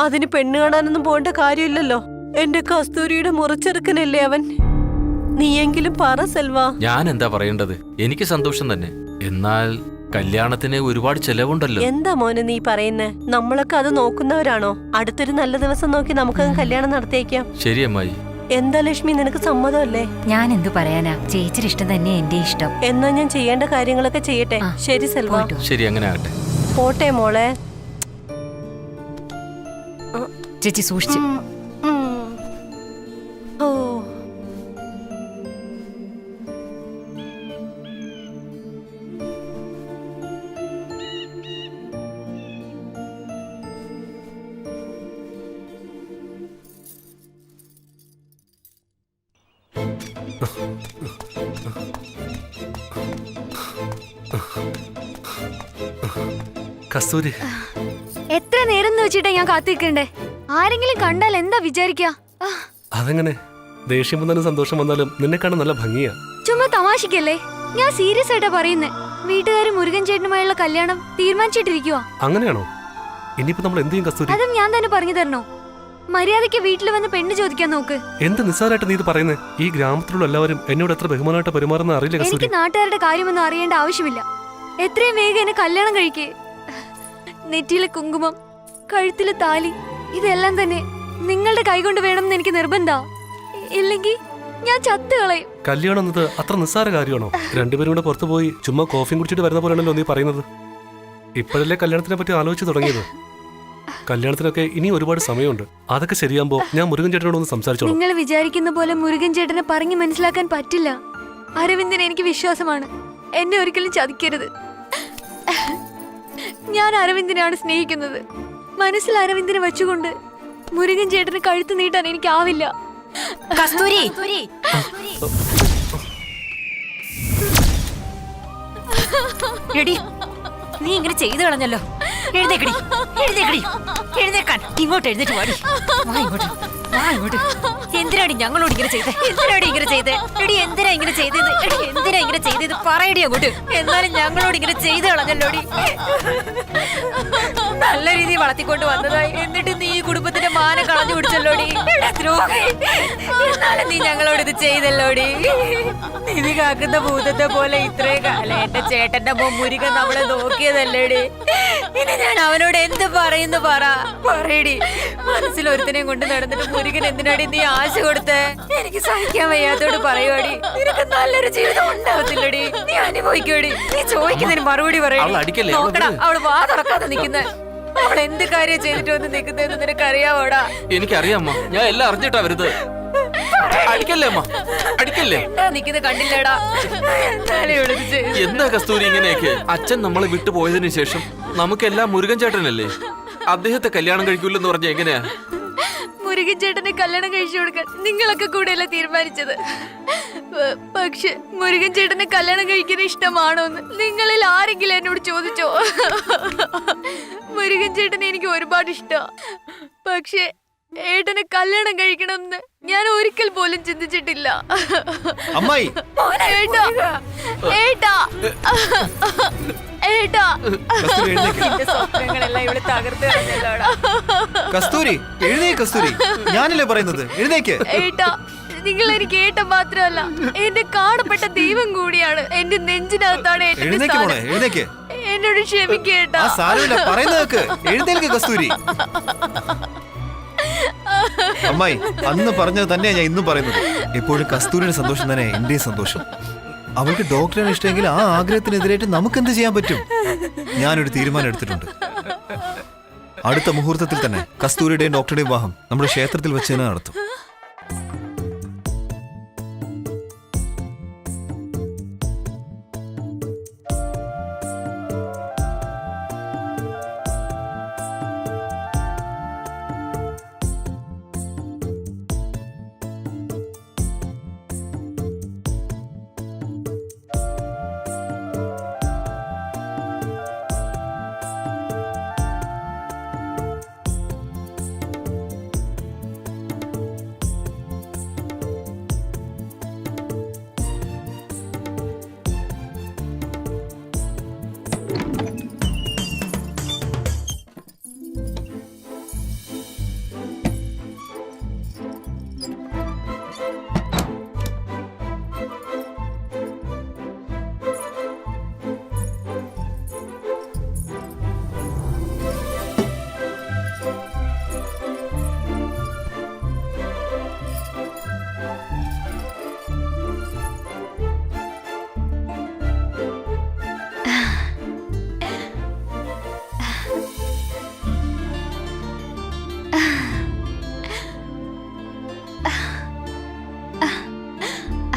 അതിന് പെണ്ണ് കാണാനൊന്നും പോകേണ്ട കാര്യമില്ലല്ലോ. എന്റെ കസ്തൂരിയുടെ മുറിച്ചെറുക്കനല്ലേ അവൻ. നീയെങ്കിലും പറ സെൽവ. ഞാൻ എന്താ പറയേണ്ടത്? എനിക്ക് സന്തോഷം തന്നെ. എന്നാൽ കല്യാണത്തിന് ഒരുപാട് ചെലവുണ്ടല്ലോ. എന്താ മോനെ നീ പറയുന്നേ? നമ്മളൊക്കെ അത് നോക്കുന്നവരാണോ? അടുത്തൊരു നല്ല ദിവസം നോക്കി നമുക്കത് കല്യാണം നടത്തിയേക്കാം. ശരി അമ്മായി. എന്താ ലക്ഷ്മി, നിനക്ക് സമ്മതമല്ലേ? ഞാൻ എന്തു പറയാനാ, ചേച്ചിയുടെ ഇഷ്ടം തന്നെ എന്റെ ഇഷ്ടം. എന്നാ ഞാൻ ചെയ്യേണ്ട കാര്യങ്ങളൊക്കെ ചെയ്യട്ടെ. ശരി സെൽവ. ശരി, അങ്ങനെ ആകട്ടെ. പോട്ടെ മോളെ. ചേച്ചി സൂക്ഷിച്ച്. ഓ, കസ്തൂരി, എത്ര നേരം വെച്ചിട്ടാ ഞാൻ കാത്തിരിക്കണ്ടേ? ആരെങ്കിലും കണ്ടാൽ എന്താ വിചാരിക്കാ? അതെങ്ങനെ? ദേഷ്യം വന്നാലും സന്തോഷം വന്നാലും നിന്നെ കാണാൻ നല്ല ഭംഗിയാ. ചുമ്മാ തമാശക്കല്ലേ? ഞാൻ സീരിയസ് ആയിട്ടാ പറയുന്നേ. വീട്ടുകാര് മുരുകൻ ചേട്ടനുമായുള്ള കല്യാണം തീരുമാനിച്ചിട്ടിരിക്കുവാ. അങ്ങനെയാണോ? ഇനിയിപ്പോ നമ്മൾ എന്ത് ചെയ്യും കസ്തൂരി? അതും ഞാൻ തന്നെ പറഞ്ഞു തരണോ? മര്യാദയ്ക്ക് വീട്ടിൽ വന്ന് പെണ്ണ് ചോദിക്കാൻ നോക്ക്. എന്ത് നിസ്സാരമായിട്ട് നീ ഇത് പറയുന്നേ? ഈ ഗ്രാമത്തിലുള്ള എല്ലാവരും എന്നോട് എത്ര ബഹുമാനമായിട്ട് പെരുമാറുന്ന അറിയില്ല കസ്തൂരി. എനിക്ക് നാട്ടുകാരുടെ കാര്യമൊന്നും അറിയേണ്ട ആവശ്യമില്ല. എത്രയും വേഗം എന്നെ കല്യാണം കഴിക്കേ. നെറ്റിയിലെ കുങ്കുമം, കഴുത്തിലെ താലി, ഇതെല്ലാം തന്നെ നിങ്ങളുടെ കൈകൊണ്ട് വേണമെന്ന് എനിക്ക് നിർബന്ധ. ഇല്ലെങ്കിൽ ഞാൻ ചത്തുകളയും. കല്യാണം എന്നത് അത്ര നിസ്സാര കാര്യമാണോ? രണ്ടുപേരും കൂടെ പുറത്തു പോയി ചുമ്മാ കോഫിയും കുടിച്ചിട്ട് വരുന്ന പോലെയാണല്ലോ നീ പറയുന്നത്. ഇപ്പോഴല്ലേ കല്യാണത്തിനെ പറ്റി ആലോചിച്ച് തുടങ്ങിയത്. കല്യാണത്തിനൊക്കെ ഇനി ഒരുപാട് സമയമുണ്ട്. അതൊക്കെ ശരിയാകുമ്പോ ഞാൻ മുരുകൻ ചേട്ടനോട് ഒന്ന് സംസാരിച്ചോളാം. നിങ്ങൾ വിചാരിക്കുന്ന പോലെ മുരുകൻ ചേട്ടനെ പറഞ്ഞു മനസ്സിലാക്കാൻ പറ്റില്ല. അരവിന്ദന് എനിക്ക് വിശ്വാസമാണ്. എന്നെ ഒരിക്കലും ചതിക്കരുത്. ഞാൻ അരവിന്ദനെയാണ് സ്നേഹിക്കുന്നത്. മനസ്സിൽ അരവിന്ദനെ വെച്ചുകൊണ്ട് മുരുകൻ ചേട്ടന് കഴുത്ത് നീട്ടാൻ എനിക്കാവില്ല. കസ്തൂരി, എടി, നീ ഇങ്ങനെ ചെയ്തു കളഞ്ഞല്ലോ. എഴുന്നേക്കടി, എഴുന്നേക്കടി, എഴുന്നേക്കാൻ. ഇങ്ങോട്ട് എഴുന്നേറ്റ് വാടി. വാ ഇങ്ങോട്ട്, വാ ഇങ്ങോട്ട്. എന്തിനാടി ഞങ്ങളോട് ഇങ്ങനെ ചെയ്തേ? എന്തിനാടി ഇങ്ങനെ ചെയ്തേ? എടി എന്തിനാ ഇങ്ങനെ ചെയ്തത്? എടി എന്തിനാ ഇങ്ങനെ ചെയ്തത്? പറയടി അങ്ങോട്ട്. എന്നാലും ഞങ്ങളോട് ഇങ്ങനെ ചെയ്തു കളഞ്ഞല്ലോടി. നല്ല രീതിയിൽ വളർത്തിക്കൊണ്ട് വന്നതായി, എന്നിട്ട് നീ ഈ കുടുംബത്തിന്റെ മാനം കളഞ്ഞു പിടിച്ചല്ലോടി. ദ്രോഹി. എന്നാലും നീ ഞങ്ങളോട് ഇത് ചെയ്തല്ലോടി. നിധി കാക്കുന്ന ഭൂതത്തെ പോലെ ഇത്രയും കാലം എന്റെ ചേട്ടന്റെ മോൻ മുരുകൻ നമ്മളെ നോക്കിയതല്ലേടി. ഇനി ഞാൻ അവനോട് എന്ത് പറയുന്നു പറയടി. മനസ്സിൽ ഒരുത്തനെയും കൊണ്ട് നടന്നിട്ട് മുരുകൻ എന്തിനാടി നീ ആശ കൊടുത്തേ? എനിക്ക് സഹിക്കാൻ വയ്യാത്തോട് പറയുവാടി. നിനക്ക് നല്ലൊരു ജീവിതം ഉണ്ടാവത്തില്ലടി. നീ അനുഭവിക്കോടി. നീ ചോദിക്കുന്നതിന് മറുപടി പറയടി. നോക്കടാ അവള് വാ തുറക്കാതെ നിൽക്കുന്ന. അവൾ എന്ത് കാര്യം ചെയ്തിട്ട് വന്ന് നിൽക്കുന്നതെന്ന് നിനക്ക് അറിയാവോടാ? എനിക്കറിയാമ്മ, ഞാൻ എല്ലാം അറിഞ്ഞിട്ടാ വരുന്നത്. അടിക്കല്ലേ അമ്മ, അടിക്കല്ലേ. നിൽക്കുന്നത് കണ്ടില്ലടാ. എന്താ കസ്തൂരി ഇങ്ങനെയൊക്കെ? അച്ഛൻ നമ്മളെ വിട്ടു പോയതിനു ശേഷം നമുക്കെല്ലാം മുരുകൻ ചേട്ടനല്ലേ. അദ്ദേഹത്തെ കല്യാണം കഴിക്കൂലെന്ന് പറഞ്ഞ എങ്ങനെയാ? മുരുകൻ ചേട്ടനെ കല്യാണം കഴിച്ചു കൊടുക്കാൻ നിങ്ങളൊക്കെ കൂടെയല്ല തീരുമാനിച്ചത്. പക്ഷെ മുരുകൻ ചേട്ടനെ കല്യാണം കഴിക്കുന്നത് ഇഷ്ടമാണോന്ന് നിങ്ങളിൽ ആരെങ്കിലും എന്നോട് ചോദിച്ചോ? മുരുകൻ ചേട്ടനെ എനിക്ക് ഒരുപാട് ഇഷ്ടമാണ്. പക്ഷെ ഏട്ടനെ കല്യാണം കഴിക്കണമെന്ന് ഞാൻ ഒരിക്കൽ പോലും ചിന്തിച്ചിട്ടില്ല. അമ്മായി ഏട്ടാ, ഏട്ടാ, ഏട്ടാ, കസ്തൂരി എഴുന്നേക്ക്. എന്റെ സ്വപ്നങ്ങളെല്ലാം ഇവിടെ തകർത്ത് കളഞ്ഞല്ലോടാ. കസ്തൂരി എഴുന്നേക്ക്. കസ്തൂരി ഞാനല്ലേ പറയുന്നത്, എഴുന്നേക്ക്. ഏട്ടാ, നിങ്ങൾ എനിക്ക് ഏട്ട മാത്രമല്ല എന്റെ കാണപ്പെട്ട ദൈവം കൂടിയാണ്. എന്റെ നെഞ്ചിനകത്താണ് ഏട്ടന്റെ എഴുന്നേക്ക് മോളെ, സ്ഥാനം. എഴുന്നേക്ക്. എന്നോട് ക്ഷമിക്കേട്ടാ. ആ സാരമില്ല, പറയുന്നത് കേക്ക്. എഴുന്നേൽക്ക് കസ്തൂരി. അമ്മായി അന്ന് പറഞ്ഞത് തന്നെയാ ഞാൻ ഇന്നും പറയുന്നത്. എപ്പോഴും കസ്തൂരിയുടെ സന്തോഷം തന്നെ എന്റെയും സന്തോഷം. അവൾക്ക് ഡോക്ടറിനെ ഇഷ്ടമെങ്കിൽ ആ ആഗ്രഹത്തിനെതിരായിട്ട് നമുക്ക് എന്ത് ചെയ്യാൻ പറ്റും? ഞാനൊരു തീരുമാനം എടുത്തിട്ടുണ്ട്. അടുത്ത മുഹൂർത്തത്തിൽ തന്നെ കസ്തൂരിയുടെയും ഡോക്ടറുടെയും വിവാഹം നമ്മുടെ ക്ഷേത്രത്തിൽ വെച്ച് തന്നെ നടത്തും.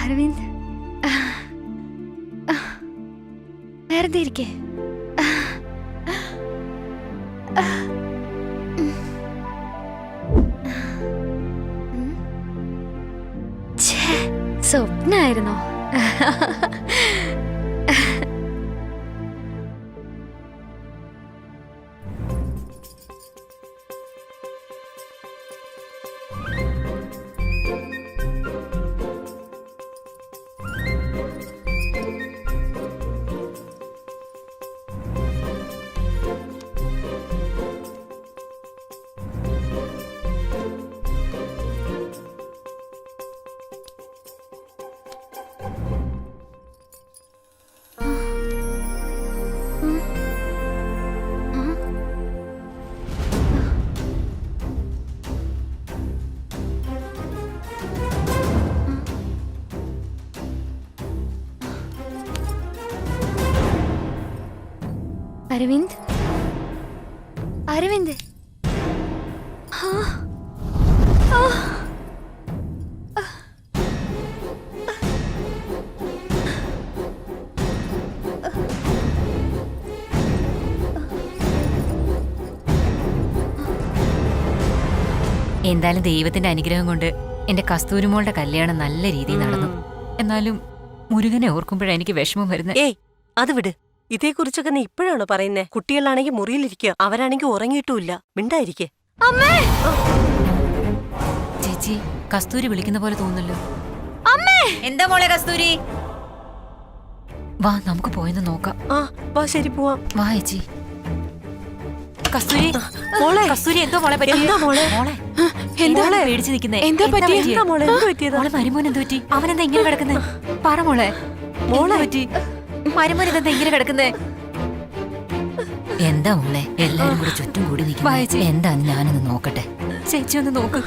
അരവിന്ദ്, വെറുതെ ഇരിക്കേ. സ്വപ്നായിരുന്നോ? അരവിന്ദ്, അരവിന്ദ്, എന്തായാലും ദൈവത്തിന്റെ അനുഗ്രഹം കൊണ്ട് എന്റെ കസ്തൂരിമോളുടെ കല്യാണം നല്ല രീതിയിൽ നടന്നു. എന്നാലും മുരുകനെ ഓർക്കുമ്പോഴാണ് എനിക്ക് വിഷമം വരുന്നത്. ഏയ് അത് വിട്. ഇതേക്കുറിച്ചൊക്കെ നീ ഇപ്പോഴാണോ പറയുന്നേ? കുട്ടികളാണെങ്കിൽ മുറിയിലിരിക്കുക, അവരാണെങ്കിൽ ഉറങ്ങിയിട്ടുമില്ല. മിണ്ടായിരിക്കേ. അമ്മേ, ചേച്ചി കസ്തൂരി വിളിക്കുന്ന പോലെ തോന്നുന്നല്ലോ. അമ്മേ, എന്താ മോളെ കസ്തൂരി? വാ നമുക്ക് പോയെന്ന് നോക്കാം. ആ വാ, ശരി പോവാം. വാ ചേച്ചി. കസ്തൂരി മോളെ, കസ്തൂരി എന്തോ മോളെ പറ്റി? എന്താ മോളെ? മോളെ എന്താണ് പേടിച്ചു നിൽക്കുന്നേ? എന്താ പറ്റിയെ? പറ്റിയെ? മോളെ, എന്ത് പറ്റിയതാ? മോളെ മരുമോൻ എന്ത് പറ്റി? അവനെന്താ ഇങ്ങനെ കിടക്കുന്നേ? പറ മോളെ. മോളെ പറ്റി മരുമോൻ ഇതെന്താ ഇങ്ങനെ കിടക്കുന്നേ? എന്താ മോളെ? എല്ലാരും കൂടെ ചുറ്റും കൂടി നിൽക്കുന്നു. എന്താന്ന് ഞാനൊന്ന് നോക്കട്ടെ. ചേച്ചി ഒന്ന് നോക്ക്.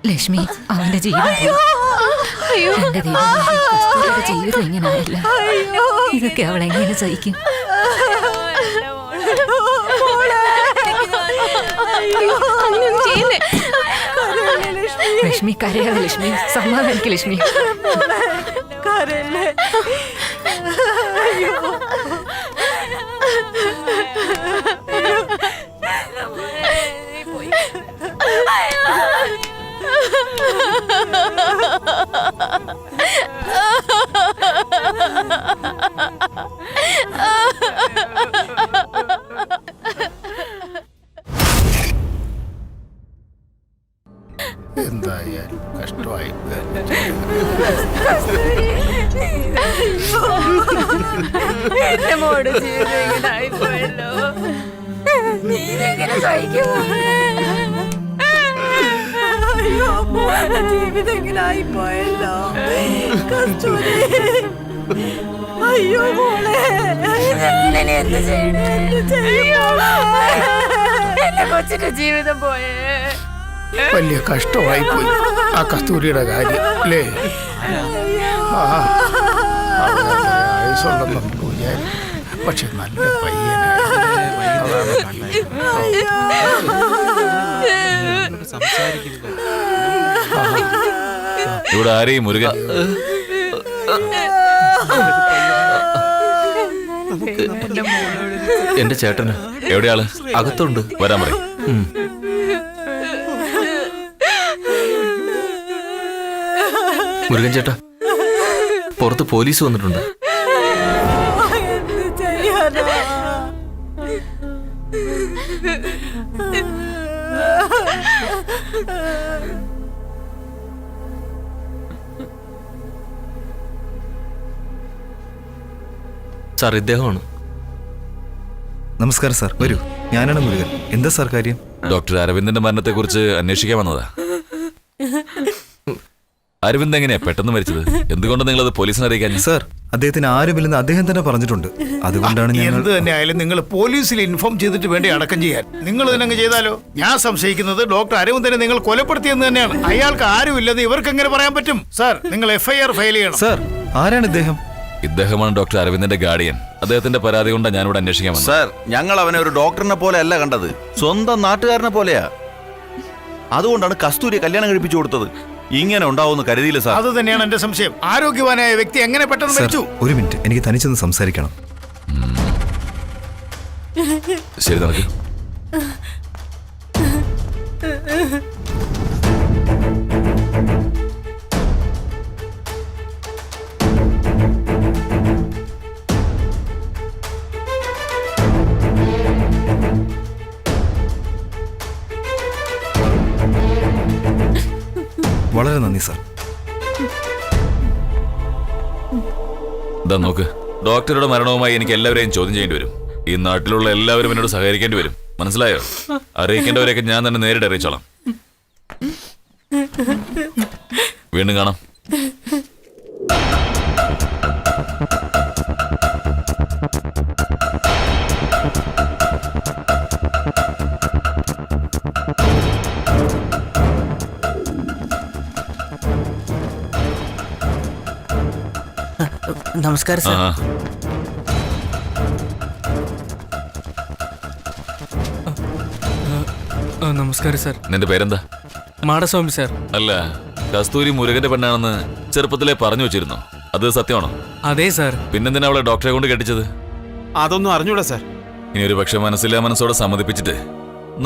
ലക്ഷ്മി, അവന്റെ ജീവിതം പോയി. എന്റെ ദൈവമേ, കസ്തൂരിയുടെ ജീവിതം ഇങ്ങനെയല്ല. ഇതൊക്കെ അവൾ എങ്ങനെ സഹിക്കും? ലക്ഷ്മി കരയാതെ, ലക്ഷ്മി സമാധാനിക്ക്. ലക്ഷ്മി എന്തായാലും കഷ്ടമായി. എന്റെ മോടെ ജീവിതം ഇങ്ങനെ ആയിപ്പോയല്ലോ. നീ ഇതെങ്ങനെ സഹിക്കുമോ? അയ്യോ, മോളുടെ ജീവിതം ഇങ്ങനെ ആയിപ്പോയല്ലോ. കസ്തൂരി, അയ്യോ മോളെ, ഞാൻ എന്ത് ചെയ്യണേ? എന്റെ കൊച്ചിന്റെ ജീവിതം പോയേ. വലിയ കഷ്ടമായി പോയി ആ കസ്തൂരിയുടെ കാര്യം അല്ലേ? ആയുസുണ്ടെന്ന് നമുക്ക് വിചാരിക്കും, പക്ഷെ നല്ല ഇവിടെ ആരെയും മുരുകൻ എന്റെ ചേട്ടന് എവിടെയാള്? അകത്തുണ്ട്. വരാൻ പറയും. മുരുകൻ ചേട്ടാ, പുറത്ത് പോലീസ് വന്നിട്ടുണ്ട്. സാർ, ഇദ്ദേഹമാണ്. നമസ്കാരം സാർ, വരൂ. ഞാനാണ് മുരുകൻ. എന്താ സാർ കാര്യം? ഡോക്ടർ അരവിന്ദന്റെ മരണത്തെക്കുറിച്ച് അന്വേഷിക്കാൻ വന്നതാ. അരവിന്ദ് എങ്ങനെയാ പെട്ടെന്ന് മരിച്ചത്? എന്തുകൊണ്ട് നിങ്ങളത് പോലീസിനെ അറിയിക്കാൻ? സാർ, അദ്ദേഹത്തിന് ആരുമില്ലെന്ന് അദ്ദേഹം തന്നെ പറഞ്ഞിട്ടുണ്ട്. അതുകൊണ്ടാണ് ഞങ്ങൾ. എന്ത് തന്നെ ആയാലും നിങ്ങൾ പോലീസിൽ ഇൻഫോം ചെയ്തിട്ട് വേണ്ടി അടക്കം ചെയ്യാൻ. നിങ്ങൾ തന്നെ അങ്ങ് ചെയ്താലോ? ഞാൻ സംശയിക്കുന്നത് ഡോക്ടർ അരവിന്ദനെ നിങ്ങൾ കൊലപ്പെടുത്തിയെന്ന് തന്നെയാണ്. അയാൾക്ക് ആരുമില്ലെന്ന് ഇവർക്ക് എങ്ങനെ പറയാൻ പറ്റും? സാർ, നിങ്ങൾ FIR ഫയൽ ചെയ്യണം. സാർ, ആരാണ് ഇദ്ദേഹം? ഇദ്ദേഹമാണ് ഡോക്ടർ അരവിന്ദന്റെ ഗാർഡിയൻ. അദ്ദേഹത്തിന്റെ പരാതി കൊണ്ടാണ് ഞാനിവിടെ അന്വേഷിക്കാൻ വന്നത്. സാർ, ഞങ്ങൾ അവനെ ഒരു ഡോക്ടറിനെ പോലെ അല്ല കണ്ടത്, സ്വന്തം നാട്ടുകാരനെ പോലെയാ. അതുകൊണ്ടാണ് കസ്തൂരിയെ കല്യാണം കഴിപ്പിച്ചു കൊടുത്തത്. ഇങ്ങനെ ഉണ്ടാവുമെന്ന് കരുതിയില്ല സാർ. അത് തന്നെയാണ് എന്റെ സംശയം. ആരോഗ്യവാനായ വ്യക്തി എങ്ങനെ പെട്ടെന്ന് സാർ, മരിച്ചു? ഒരു മിനിറ്റ്, എനിക്ക് തനിച്ചൊന്ന് സംസാരിക്കണം. ശരി, നടക്ക്. വളരെ നന്ദി സാർ. ഇതാ നോക്ക്, ഡോക്ടറുടെ മരണവുമായി എനിക്ക് എല്ലാവരെയും ചോദ്യം ചെയ്യേണ്ടി വരും. ഈ നാട്ടിലുള്ള എല്ലാവരും എന്നോട് സഹകരിക്കേണ്ടി വരും. മനസ്സിലായോ? അറിയിക്കേണ്ടവരെയൊക്കെ ഞാൻ തന്നെ നേരിട്ട് അറിയിച്ചോളാം. വീണ്ടും കാണാം. നമസ്കാരം സാർ. നമസ്കാരം സാർ. നിന്റെ പേരെന്താ? മാടസ്വാമി സാർ. അല്ല, കസ്തൂരി മുരുകന്റെ പെണ്ണാണെന്ന് ചെറുപ്പത്തിലെ പറഞ്ഞു വെച്ചിരുന്നോ? അത് സത്യമാണോ? അതെ സാർ. പിന്നെന്തിനാ അവളെ ഡോക്ടറെ കൊണ്ട് കെട്ടിച്ചത്? അതൊന്നും അറിഞ്ഞൂടാ സാർ. ഇനി ഒരു പക്ഷെ മനസ്സില്ലാ മനസ്സോടെ സമ്മതിപ്പിച്ചിട്ട്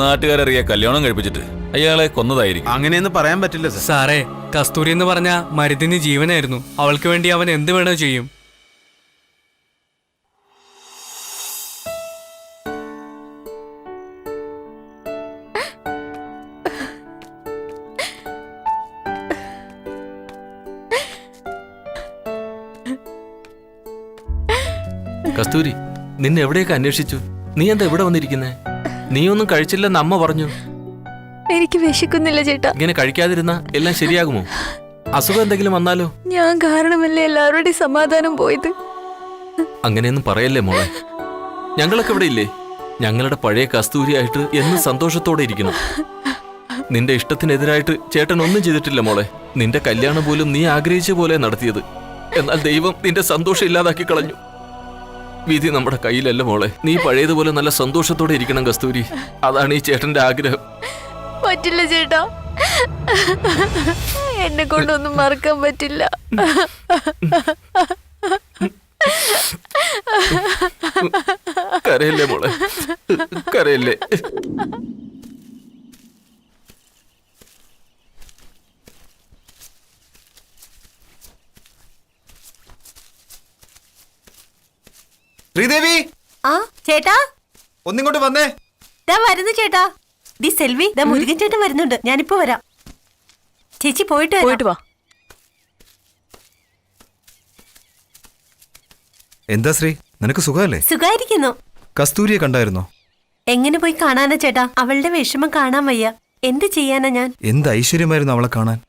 നാട്ടുകാരറിയാ കല്യാണം കഴിപ്പിച്ചിട്ട് അയാളെ കൊന്നതായിരിക്കും. അങ്ങനെയൊന്നും പറയാൻ പറ്റില്ല സാർ. സാറേ, കസ്തൂരി എന്ന് പറഞ്ഞ മരുന്നിന് ജീവനായിരുന്നു. അവൾക്ക് വേണ്ടി അവൻ എന്ത് വേണോ ചെയ്യും. കസ്തൂരി, നിന്നെ എവിടെയൊക്കെ അന്വേഷിച്ചു? നീ എന്താ ഇവിടെ വന്നിരിക്കുന്നേ? നീ ഒന്നും കഴിച്ചില്ലെന്ന് അമ്മ പറഞ്ഞു. എനിക്ക് വിശക്കുന്നില്ല ചേട്ടാ. ഇങ്ങനെ കഴിക്കാതിരുന്ന എല്ലാം ശരിയാകുമോ? അസുഖം എന്തെങ്കിലും വന്നാലോ? ഞാൻ കാരണമല്ലേ എല്ലാവരുടെയും സമാധാനം പോയത്. അങ്ങനെയൊന്നും പറയല്ലേ മോളെ. ഞങ്ങളൊക്കെ ഇവിടെ ഇല്ലേ? ഞങ്ങളുടെ പഴയ കസ്തൂരിയായിട്ട് എന്നും സന്തോഷത്തോടെ ഇരിക്കണം. നിന്റെ ഇഷ്ടത്തിനെതിരായിട്ട് ചേട്ടൻ ഒന്നും ചെയ്തിട്ടില്ല മോളെ. നിന്റെ കല്യാണം പോലും നീ ആഗ്രഹിച്ച പോലെ നടത്തിയത്. എന്നാൽ ദൈവം നിന്റെ സന്തോഷം ഇല്ലാതാക്കി കളഞ്ഞു. വിധി നമ്മുടെ കയ്യിലല്ല മോളെ. നീ പഴയതുപോലെ നല്ല സന്തോഷത്തോടെ ഇരിക്കണം കസ്തൂരി. അതാണ് ഈ ചേട്ടന്റെ ആഗ്രഹം. പറ്റില്ല ചേട്ടാ, എന്നെ കൊണ്ടൊന്നും മറക്കാൻ പറ്റില്ല. കരയല്ലേ മോളെ, കരയല്ലേ. ശ്രീദേവി, ആ ചേട്ടാ, ഒന്നിങ്ങോട്ട് വന്നേ. ദാ വരുന്നു ചേട്ടാ. ദി സെൽവി, ദാ മുരുകൻ ചേട്ടൻ വരുന്നുണ്ട്. ഞാനിപ്പോ വരാം. ചേച്ചി പോയിട്ട് വാ. എന്താ ശ്രീ, നിനക്ക് സുഖമല്ലേ? സുഖായിരിക്കുന്നു. കസ്തൂരിയെ കണ്ടായിരുന്നോ? എങ്ങനെ പോയി കാണാനാ ചേട്ടാ? അവളുടെ വിഷമം കാണാൻ വയ്യ. എന്ത് ചെയ്യാനാ ഞാൻ? എന്ത് ഐശ്വര്യമായിരുന്നു അവളെ കാണാൻ.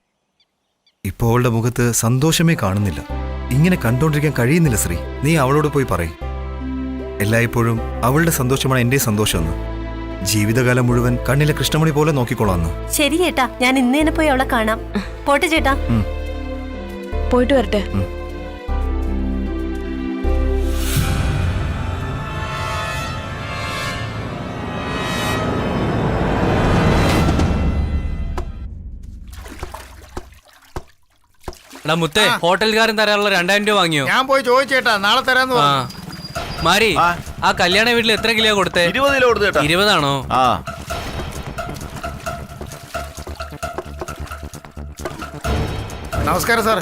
ഇപ്പൊ അവളുടെ മുഖത്ത് സന്തോഷമേ കാണുന്നില്ല. ഇങ്ങനെ കണ്ടോണ്ടിരിക്കാൻ കഴിയുന്നില്ല ശ്രീ. നീ അവളോട് പോയി പറയും, എല്ലായ്പ്പോഴും അവളുടെ സന്തോഷമാണ് എന്റെ സന്തോഷമെന്ന്. ജീവിതകാലം മുഴുവൻ കണ്ണിലെ കൃഷ്ണമണി പോലെ നോക്കിക്കോളാന്ന്. ശരി ചേട്ടാ, ഞാൻ ഇന്ന് തന്നെ പോയി അവളെ കാണാം. പോട്ടെ ചേട്ടാ. പോയിട്ട് വരട്ടെ. എടാ മുത്തേ, ഹോട്ടൽക്കാരൻ തരാനുള്ള 2000 രൂപ വാങ്ങിയോ? ഞാൻ പോയി ചോദിച്ചേട്ടാ, നാളെ തരാന്ന് ആ പറഞ്ഞു. മാരി, ആ കല്യാണ വീട്ടിൽ എത്ര കിലോ കൊടുത്തേ? 20 കിലോ കൊടുത്തു ചേട്ടാ. 20 ആണോ? ആ, നമസ്കാരം സാർ.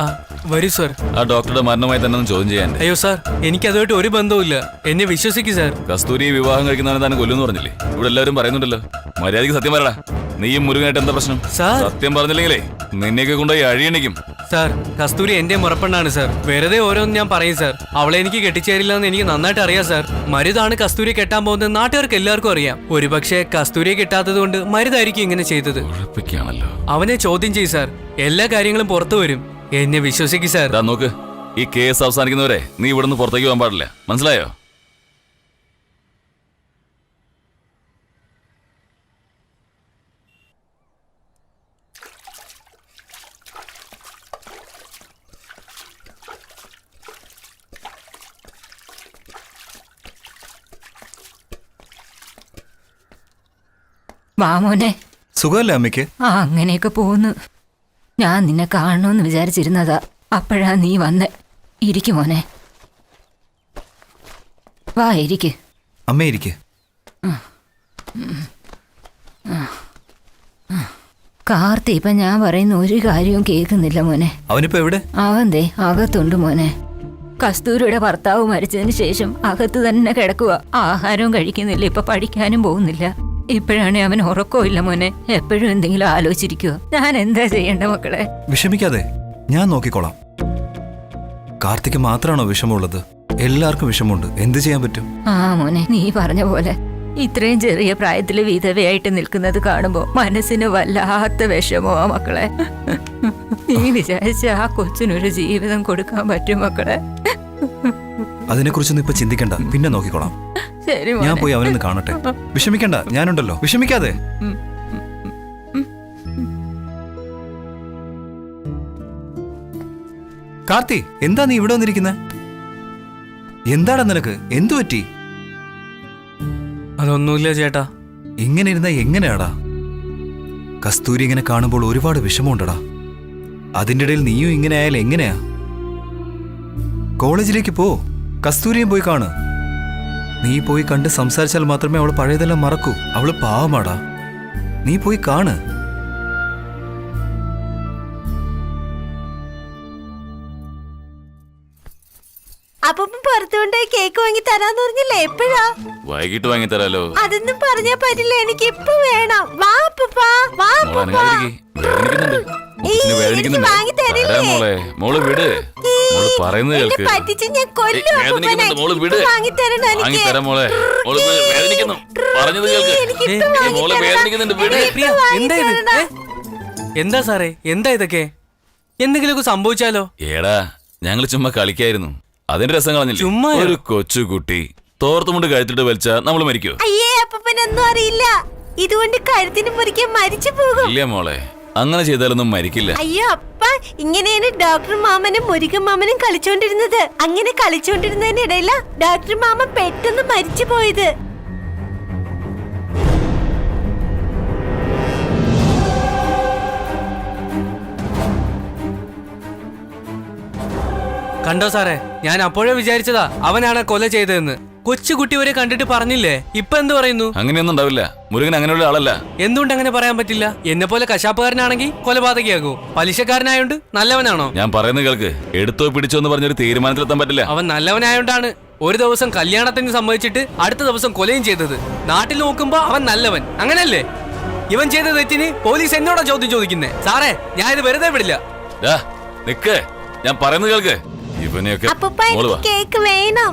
ആ വരൂ സാർ. ആ ഡോക്ടറുടെ മരണമായി തന്നെ ഒന്ന് ചോദ്യം ചെയ്യാൻ. അയ്യോ സാർ, എനിക്ക് അതുമായിട്ട് ഒരു ബന്ധവുമില്ല. എന്നെ വിശ്വസിക്കൂ സാർ. കസ്തൂരി വിവാഹം കഴിക്കുന്നവനെ തന്നെ കൊല്ലുന്നു പറഞ്ഞില്ലേ? ഇവിടെ എല്ലാവരും പറയുന്നുണ്ടല്ലോ. മര്യാദയ്ക്ക് സത്യം പറയടാ. നീയും മുരുകനായിട്ട് എന്താ പ്രശ്നം? സാർ, സത്യം പറഞ്ഞില്ലെങ്കിലേ നിന്നെയൊക്കെ കൊണ്ടുപോയി അഴിയണിക്കും. സാർ, കസ്തൂരി എന്റെ മുറപ്പെണ്ണാണ് സാർ. വെറുതെ ഓരോന്ന് ഞാൻ പറയും സാർ. അവളെ എനിക്ക് കെട്ടിച്ചേരില്ല എന്ന് എനിക്ക് നന്നായിട്ട് അറിയാം സാർ. മരുതാണ് കസ്തൂരി കെട്ടാൻ പോകുന്നത് നാട്ടുകാർക്ക് എല്ലാവർക്കും അറിയാം. ഒരുപക്ഷെ കസ്തൂരിയെ കിട്ടാത്തത് കൊണ്ട് മരുതായിരിക്കും ഇങ്ങനെ ചെയ്തത്. ഉറപ്പിക്കാണല്ലോ. അവനെ ചോദ്യം ചെയ്യും സാർ. എല്ലാ കാര്യങ്ങളും പുറത്തു വരും. എന്നെ വിശ്വസിക്കും സാർ. നോക്ക്, ഈ കേസ് അവസാനിക്കുന്നവരെ നീ ഇവിടുന്ന് പുറത്തേക്ക് പോകാൻ പാടില്ല. മനസ്സിലായോ? വാ മോനെ. സുഖമല്ലേ അമ്മയ്ക്ക്? ആ അങ്ങനെയൊക്കെ പോകുന്നു. ഞാൻ നിന്നെ കാണണമെന്ന് വിചാരിച്ചിരുന്നതാ. അപ്പോഴാ നീ വന്നേ. ഇരിക്കു മോനെ, വാ ഇരിക്ക്. അമ്മ ഇരിക്ക്. കാർത്തി ഇപ്പൊ ഞാൻ പറയുന്ന ഒരു കാര്യവും കേൾക്കുന്നില്ല മോനെ. അവനിപ്പോ എവിടെ? അവൻ ദേ അകത്തുണ്ട് മോനെ. കസ്തൂരിയുടെ ഭർത്താവ് മരിച്ചതിന് ശേഷം അകത്ത് തന്നെ കിടക്കുക. ആഹാരവും കഴിക്കുന്നില്ല, ഇപ്പൊ പഠിക്കാനും പോകുന്നില്ല. ഇപ്പോഴാണ് അവൻ ഉറക്കമില്ല മോനെ. എപ്പോഴും എന്തെങ്കിലും ആലോചിച്ചിരിക്കുക. ഞാൻ എന്താ ചെയ്യേണ്ട മക്കളെ? വിഷമിക്കാതെ, ഞാൻ നോക്കിക്കോളാം. കാർത്തിക്ക് മാത്രമാണോ വിഷമമുള്ളത്? എല്ലാവർക്കും വിഷമമുണ്ട്. എന്ത് ചെയ്യാൻ പറ്റും? ആ മോനെ, നീ പറഞ്ഞ പോലെ ഇത്രയും ചെറിയ പ്രായത്തില് വിധവയായിട്ട് നിൽക്കുന്നത് കാണുമ്പോ മനസ്സിന് വല്ലാത്ത വിഷമോ മക്കളെ. നീ വിചാരിച്ച ആ കൊച്ചിനൊരു ജീവിതം കൊടുക്കാൻ പറ്റും മക്കളെ? അതിനെക്കുറിച്ചൊന്നും ഇപ്പൊ ചിന്തിക്കണ്ട, പിന്നെ നോക്കിക്കോളാം. ശരി, ഞാൻ പോയി അവനൊന്ന് കാണട്ടെ. വിഷമിക്കണ്ട, ഞാനുണ്ടല്ലോ. വിഷമിക്കാതെ. കാർത്തി, എന്താ നീ ഇവിടെ വന്നിരിക്കുന്നത്? എന്താടാ നിനക്ക്? എന്തു പറ്റി? അതൊന്നുമില്ല ചേട്ടാ. ഇങ്ങനെ ഇരുന്ന എങ്ങനെയാടാ? കസ്തൂരി ഇങ്ങനെ കാണുമ്പോൾ ഒരുപാട് വിഷമമുണ്ടടാ. അതിൻ്റെ ഇടയിൽ നീയും ഇങ്ങനെ ആയാൽ എങ്ങനെയാ? കോളേജിലേക്ക് പോ, കസ്തൂരിയും പോയി കാണ്. നീ പോയി കണ്ട് സംസാരിച്ചാൽ മാത്രമേ അവൾ പഴയതെല്ലാം മറക്കൂ. അവള് പാവമാടാ. നീ പോയി കാണ്. അപ്പൊ പുറത്തുകൊണ്ടുപോയി കേക്ക് വാങ്ങി തരാന്ന് പറഞ്ഞില്ലേ? എപ്പോഴാ? വൈകിട്ട് വാങ്ങി തരാലോ. അതൊന്നും പറഞ്ഞാ പറ്റില്ല, എനിക്ക് ഇപ്പൊ വേണം. വാ പപ്പാ, വാ പപ്പാ. കൊച്ചിന് വേദനിക്കുന്നുണ്ട്. തരാം മോളെ, മോള് വിട്. മോള് പറയുന്നത് കേൾക്ക്. വേദനിക്കുന്നുണ്ട്, മോള് വിട്. വാങ്ങിത്തരാം മോളെ. മോള് വേദനിക്കുന്നു, പറഞ്ഞത് കേൾക്ക്. മോള് വേദനിക്കുന്നുണ്ട്, വിട്. പ്രിയ, എന്താ ഇത്? എന്താ സാറേ, എന്താ ഇതൊക്കെ? എന്തെങ്കിലുമൊക്കെ സംഭവിച്ചാലോ? ഏടാ, ഞങ്ങൾ ചുമ്മാ കളിക്കായിരുന്നു. അതിന്റെ രസം കളഞ്ഞില്ല. ചുമ്മാ ഒരു കൊച്ചുകുട്ടി തോർത്തുമുണ്ട് കഴുത്തിട്ട് വലിച്ചാ നമ്മൾ മരിക്കോ? അയ്യേ, അപ്പൂപ്പനൊന്നും അറിയില്ല. ഇതുകൊണ്ട് കഴുത്തിന് മുറിക്കാൻ മരിച്ചു പോകും. ഇല്ല മോളെ, അങ്ങനെ ചെയ്താലൊന്നും മരിക്കില്ല. അയ്യോ അപ്പ, ഇങ്ങനെയാണ് ഡോക്ടർ മാമനും മുരുകൻ മാമനും കളിച്ചോണ്ടിരുന്നത്. അങ്ങനെ കളിച്ചോണ്ടിരുന്നതിനിടയില ഡോക്ടർ മാമൻ പെട്ടെന്ന് മരിച്ചു പോയത്. കണ്ടോ സാറേ, ഞാൻ അപ്പോഴേ വിചാരിച്ചതാ അവനാണ് കൊല ചെയ്തതെന്ന്. കൊച്ചുകുട്ടി വരെ കണ്ടിട്ട് പറഞ്ഞില്ലേ, ഇപ്പൊ എന്ത് പറയുന്നു? അങ്ങനെയൊന്നും ഉണ്ടാവില്ല. മുരുകൻ അങ്ങനെയുള്ള ആളല്ല. എന്തുകൊണ്ട് അങ്ങനെ പറയാൻ പറ്റില്ല? എന്നെ പോലെ കശാപ്പുകാരനാണെങ്കിൽ കൊലപാതകയാകൂ. പലിശക്കാരനായോണ്ട് നല്ലവനാണോ? ഞാൻ പറയുന്നത് കേൾക്ക്. എടുത്തോ പിടിച്ചോ എന്ന് പറഞ്ഞൊരു തീരുമാനത്തിലെത്താൻ പറ്റില്ല. അവൻ നല്ലവനായോണ്ടാണ് ഒരു ദിവസം കല്യാണത്തിന് സമ്മതിച്ചിട്ട് അടുത്ത ദിവസം കൊലയും ചെയ്തത്. നാട്ടിൽ നോക്കുമ്പോ അവൻ നല്ലവൻ, അങ്ങനല്ലേ? ഇവൻ ചെയ്ത തെറ്റിന് പോലീസ് എന്നോടാ ചോദ്യം ചോദിക്കുന്നേ. സാറേ, ഞാൻ ഇത് വെറുതെ വിടില്ല. നിക്ക്, ഞാൻ പറയുന്നത് കേൾക്ക്. ഇവനെയൊക്കെ കേക്ക് വേണം.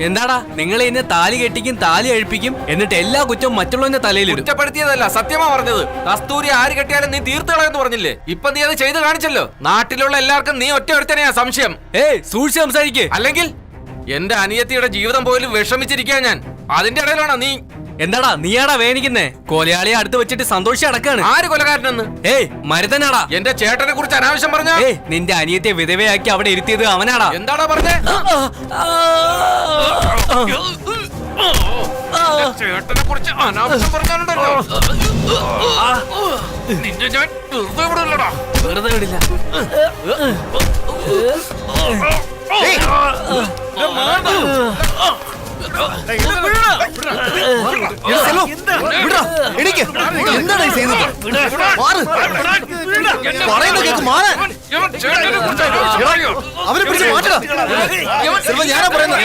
എന്താടാ, നിങ്ങൾ ഇന്നെ താലി കെട്ടിക്കും, താലി അഴിപ്പിക്കും, എന്നിട്ട് എല്ലാ കുറ്റവും മറ്റുള്ളവന്റെ തലയിലിടും. കുറ്റപ്പെടുത്തിയതല്ല, സത്യമാ പറഞ്ഞത്. കസ്തൂരി ആര് കെട്ടിയാലും നീ തീർത്തുകളയെന്ന് പറഞ്ഞില്ലേ? ഇപ്പൊ നീ അത് ചെയ്ത് കാണിച്ചല്ലോ. നാട്ടിലുള്ള എല്ലാവർക്കും നീ ഒറ്റ ഒരുത്തനെയാ സംശയം. സൂക്ഷിച്ച് സംസാരിക്കേ, അല്ലെങ്കിൽ എന്റെ അനിയത്തിയുടെ ജീവിതം പോലും വിഷമിച്ചിരിക്കാ ഞാൻ. അതിന്റെ ഇടയിലാണോ നീ? എന്താടാ നീയാടാ വേദനിക്കുന്നേ? കൊലയാളിയെ അടുത്ത് വെച്ചിട്ട് സന്തോഷം അടക്കാണ്. ആര് കൊലകാരനെന്ന്? മരുതനാടാ. എന്റെ ചേട്ടനെ കുറിച്ച് അനാവശ്യം പറഞ്ഞ. നിന്റെ അനിയത്തെ വിധവയാക്കി അവിടെ ഇരുത്തിയത് അവനാടാ. എന്താടാ പറഞ്ഞേ? ചേട്ടനെ കുറിച്ച് അനാവശ്യം പറഞ്ഞാലുണ്ടല്ലോ, നിന്റെ ഞാൻ വെറുതെ വിടില്ല. എന്താണ് ഈ ചെയ്യുന്നത്? അവരെ പിടിച്ച് മാറ്റടാ. സെൽവ, ഞാനാ പറയുന്നത്.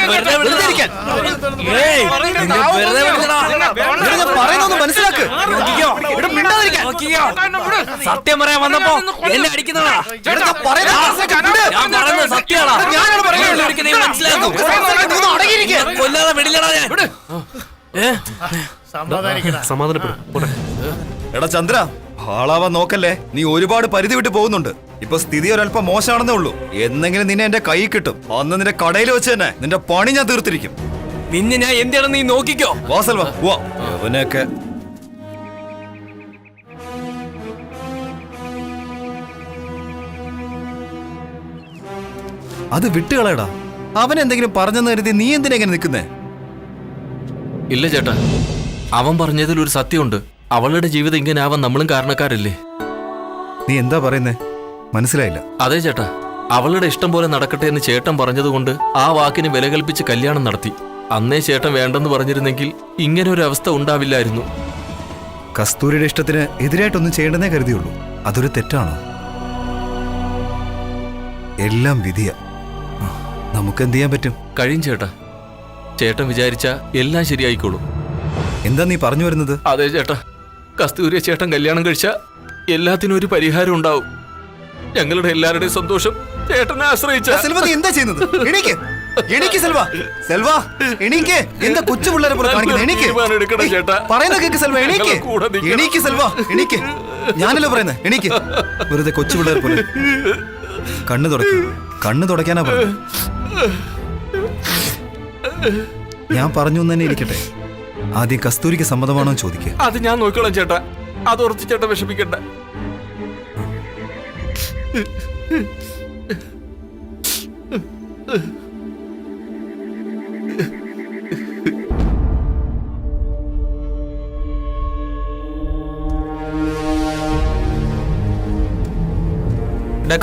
പറയുന്നൊന്ന് മനസ്സിലാക്ക്. സത്യം പറയാൻ വന്നപ്പോ എന്നെ അടിക്കുന്നതാ. സത്യമാണോ? കൊല്ലാതെ വിടില്ലടാ ഞാൻ. സമാധാനപ്പെടും. എടാ ചന്ദ്ര, ആളാവാൻ നോക്കല്ലേ. നീ ഒരുപാട് പരിധി വിട്ട് പോകുന്നുണ്ട്. ഇപ്പൊ സ്ഥിതി ഒരല്പം മോശമാണെന്നേ ഉള്ളൂ. എന്നെങ്കിലും നിന്നെ എന്റെ കൈ കിട്ടും. അന്ന് നിന്റെ കടയിൽ വെച്ച് തന്നെ നിന്റെ പണി ഞാൻ തീർത്തിരിക്കും. നിന്നെ ഞാൻ എന്താണെന്ന് നീ നോക്കിക്കോ. വാസൽവാ, അവനൊക്കെ അത് വിട്ടുകളയടാ. അവൻ എന്തെങ്കിലും പറഞ്ഞെന്ന് കരുതി നീ എന്തിനാ ഇങ്ങനെ നിൽക്കുന്നേ? ഇല്ല ചേട്ടാ, അവൻ പറഞ്ഞതിൽ ഒരു സത്യമുണ്ട്. അവളുടെ ജീവിതം ഇങ്ങനെ ആവാൻ നമ്മളും കാരണക്കാരല്ലേ? നീ എന്താ പറയുന്നേ? മനസ്സിലായില്ല. അതെ ചേട്ടാ, അവളുടെ ഇഷ്ടം പോലെ നടക്കട്ടെ എന്ന് ചേട്ടൻ പറഞ്ഞതുകൊണ്ട് ആ വാക്കിന് വില കൽപ്പിച്ച് കല്യാണം നടത്തി. അന്നേ ചേട്ടൻ വേണ്ടെന്ന് പറഞ്ഞിരുന്നെങ്കിൽ ഇങ്ങനെ ഒരു അവസ്ഥ ഉണ്ടാവില്ലായിരുന്നു. കസ്തൂരിയുടെ ഇഷ്ടത്തിന് എതിരായിട്ടൊന്നും ചെയ്യേണ്ടെന്നേ കരുതിയുള്ളൂ. അതൊരു തെറ്റാണോ? എല്ലാം വിധിയ. നമുക്കെന്ത് ചെയ്യാൻ പറ്റും? കഴിയും ചേട്ടാ. ചേട്ടൻ വിചാരിച്ച എല്ലാം ശരിയായിക്കോളും. എന്താ നീ പറഞ്ഞു വരുന്നത്? അതെ ചേട്ടാ, കസ്തൂരിയെ ചേട്ടൻ കല്യാണം കഴിച്ച എല്ലാത്തിനും ഒരു പരിഹാരം ഉണ്ടാവും. ഞങ്ങളുടെ എല്ലാവരുടെയും സന്തോഷം ചേട്ടനെ ആശ്രയിച്ച. സെൽവ, നീ എന്താ ചെയ്യുന്നത്? എണീക്ക്, എണീക്ക് സെൽവ. സെൽവ, എണീക്ക്. എന്താ കൊച്ചു പിള്ളേരെ പോലെ കാണിക്കുന്നത്? എണീക്ക്. പറയുന്ന കേക്ക് സെൽവ. എണീക്ക്, എണീക്ക് സെൽവ, എണീക്ക്. ഞാനല്ലോ പറയുന്നത്. എണീക്ക്. വെറുതെ കൊച്ചു പിള്ളേരെ പോലെ. കണ്ണു തുടയ്ക്കും. കണ്ണു തുടയ്ക്കാനാ പറഞ്ഞത്. ഞാൻ പറഞ്ഞു തന്നെ ഇരിക്കട്ടെ. ആദ്യം കസ്തൂരിക്ക് സമ്മതമാണോ ചോദിക്കുക. അത് ഞാൻ നോക്കിക്കോളാം ചേട്ടാ. അത് ഉറച്ചു ചേട്ടൻ വിഷമിക്കണ്ട.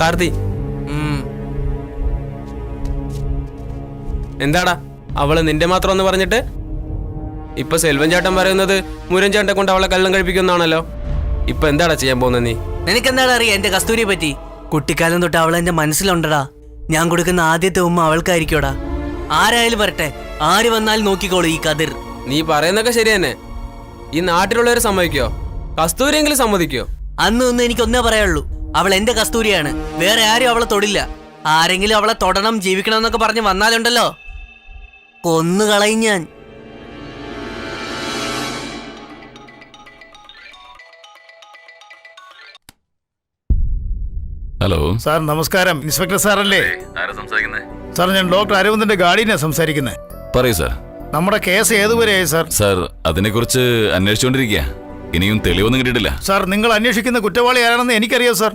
കാർത്തി, എന്താടാ അവള് നിന്റെ മാത്രം എന്ന് പറഞ്ഞിട്ട് ഇപ്പൊ സെൽവൻ ചേട്ടൻ പറയുന്നത് മുരൻ ചേട്ടൻ കൊണ്ട് അവളെ കല്യാണം കഴിപ്പിക്കുന്നാണല്ലോ. ഇപ്പൊ എന്താടാ ചെയ്യാൻ പോകുന്നത് നീ? നിനക്കെന്താടാ അറിയാം എന്റെ കസ്തൂരിയെ പറ്റി? കുട്ടിക്കാലം തൊട്ട് അവൾ എന്റെ മനസ്സിലുണ്ടടാ. ഞാൻ കൊടുക്കുന്ന ആദ്യത്തെ ഉമ്മ അവൾക്കായിരിക്കോടാ. ആരായാലും വരട്ടെ, ആര് വന്നാലും നോക്കിക്കോളൂ ഈ കതിർ. നീ പറയുന്നൊക്കെ ശരി തന്നെ. ഈ നാട്ടിലുള്ളവര് സമ്മതിക്കോ? കസ്തൂരിയെങ്കിലും സമ്മതിക്കോ? അന്ന് ഒന്ന് എനിക്ക് ഒന്നേ പറയുള്ളൂ, അവൾ എന്റെ കസ്തൂരിയാണ്. വേറെ ആരും അവളെ തൊടില്ല. ആരെങ്കിലും അവളെ തൊടണം, ജീവിക്കണം എന്നൊക്കെ പറഞ്ഞ് വന്നാലുണ്ടല്ലോ, കൊന്നുകളയും ഞാൻ. ഹലോ സാർ, നമസ്കാരം. ഇൻസ്പെക്ടർ സാറല്ലേ? സാർ, ഞാൻ ഡോക്ടർ അരവിന്ദന്റെ ഗാർഡിയനാണ് സംസാരിക്കുന്നത്. പറയൂ സാർ. നമ്മുടെ കേസ് ഏതുവരെയായി സാർ? സാർ, അതിനെക്കുറിച്ച് അന്വേഷിച്ചുകൊണ്ടിരിക്കുക. ഇനിയും തെളിവൊന്നും കിട്ടിയിട്ടില്ല. സാർ, നിങ്ങൾ അന്വേഷിക്കുന്ന കുറ്റവാളി ആരാണെന്ന് എനിക്കറിയാം സാർ.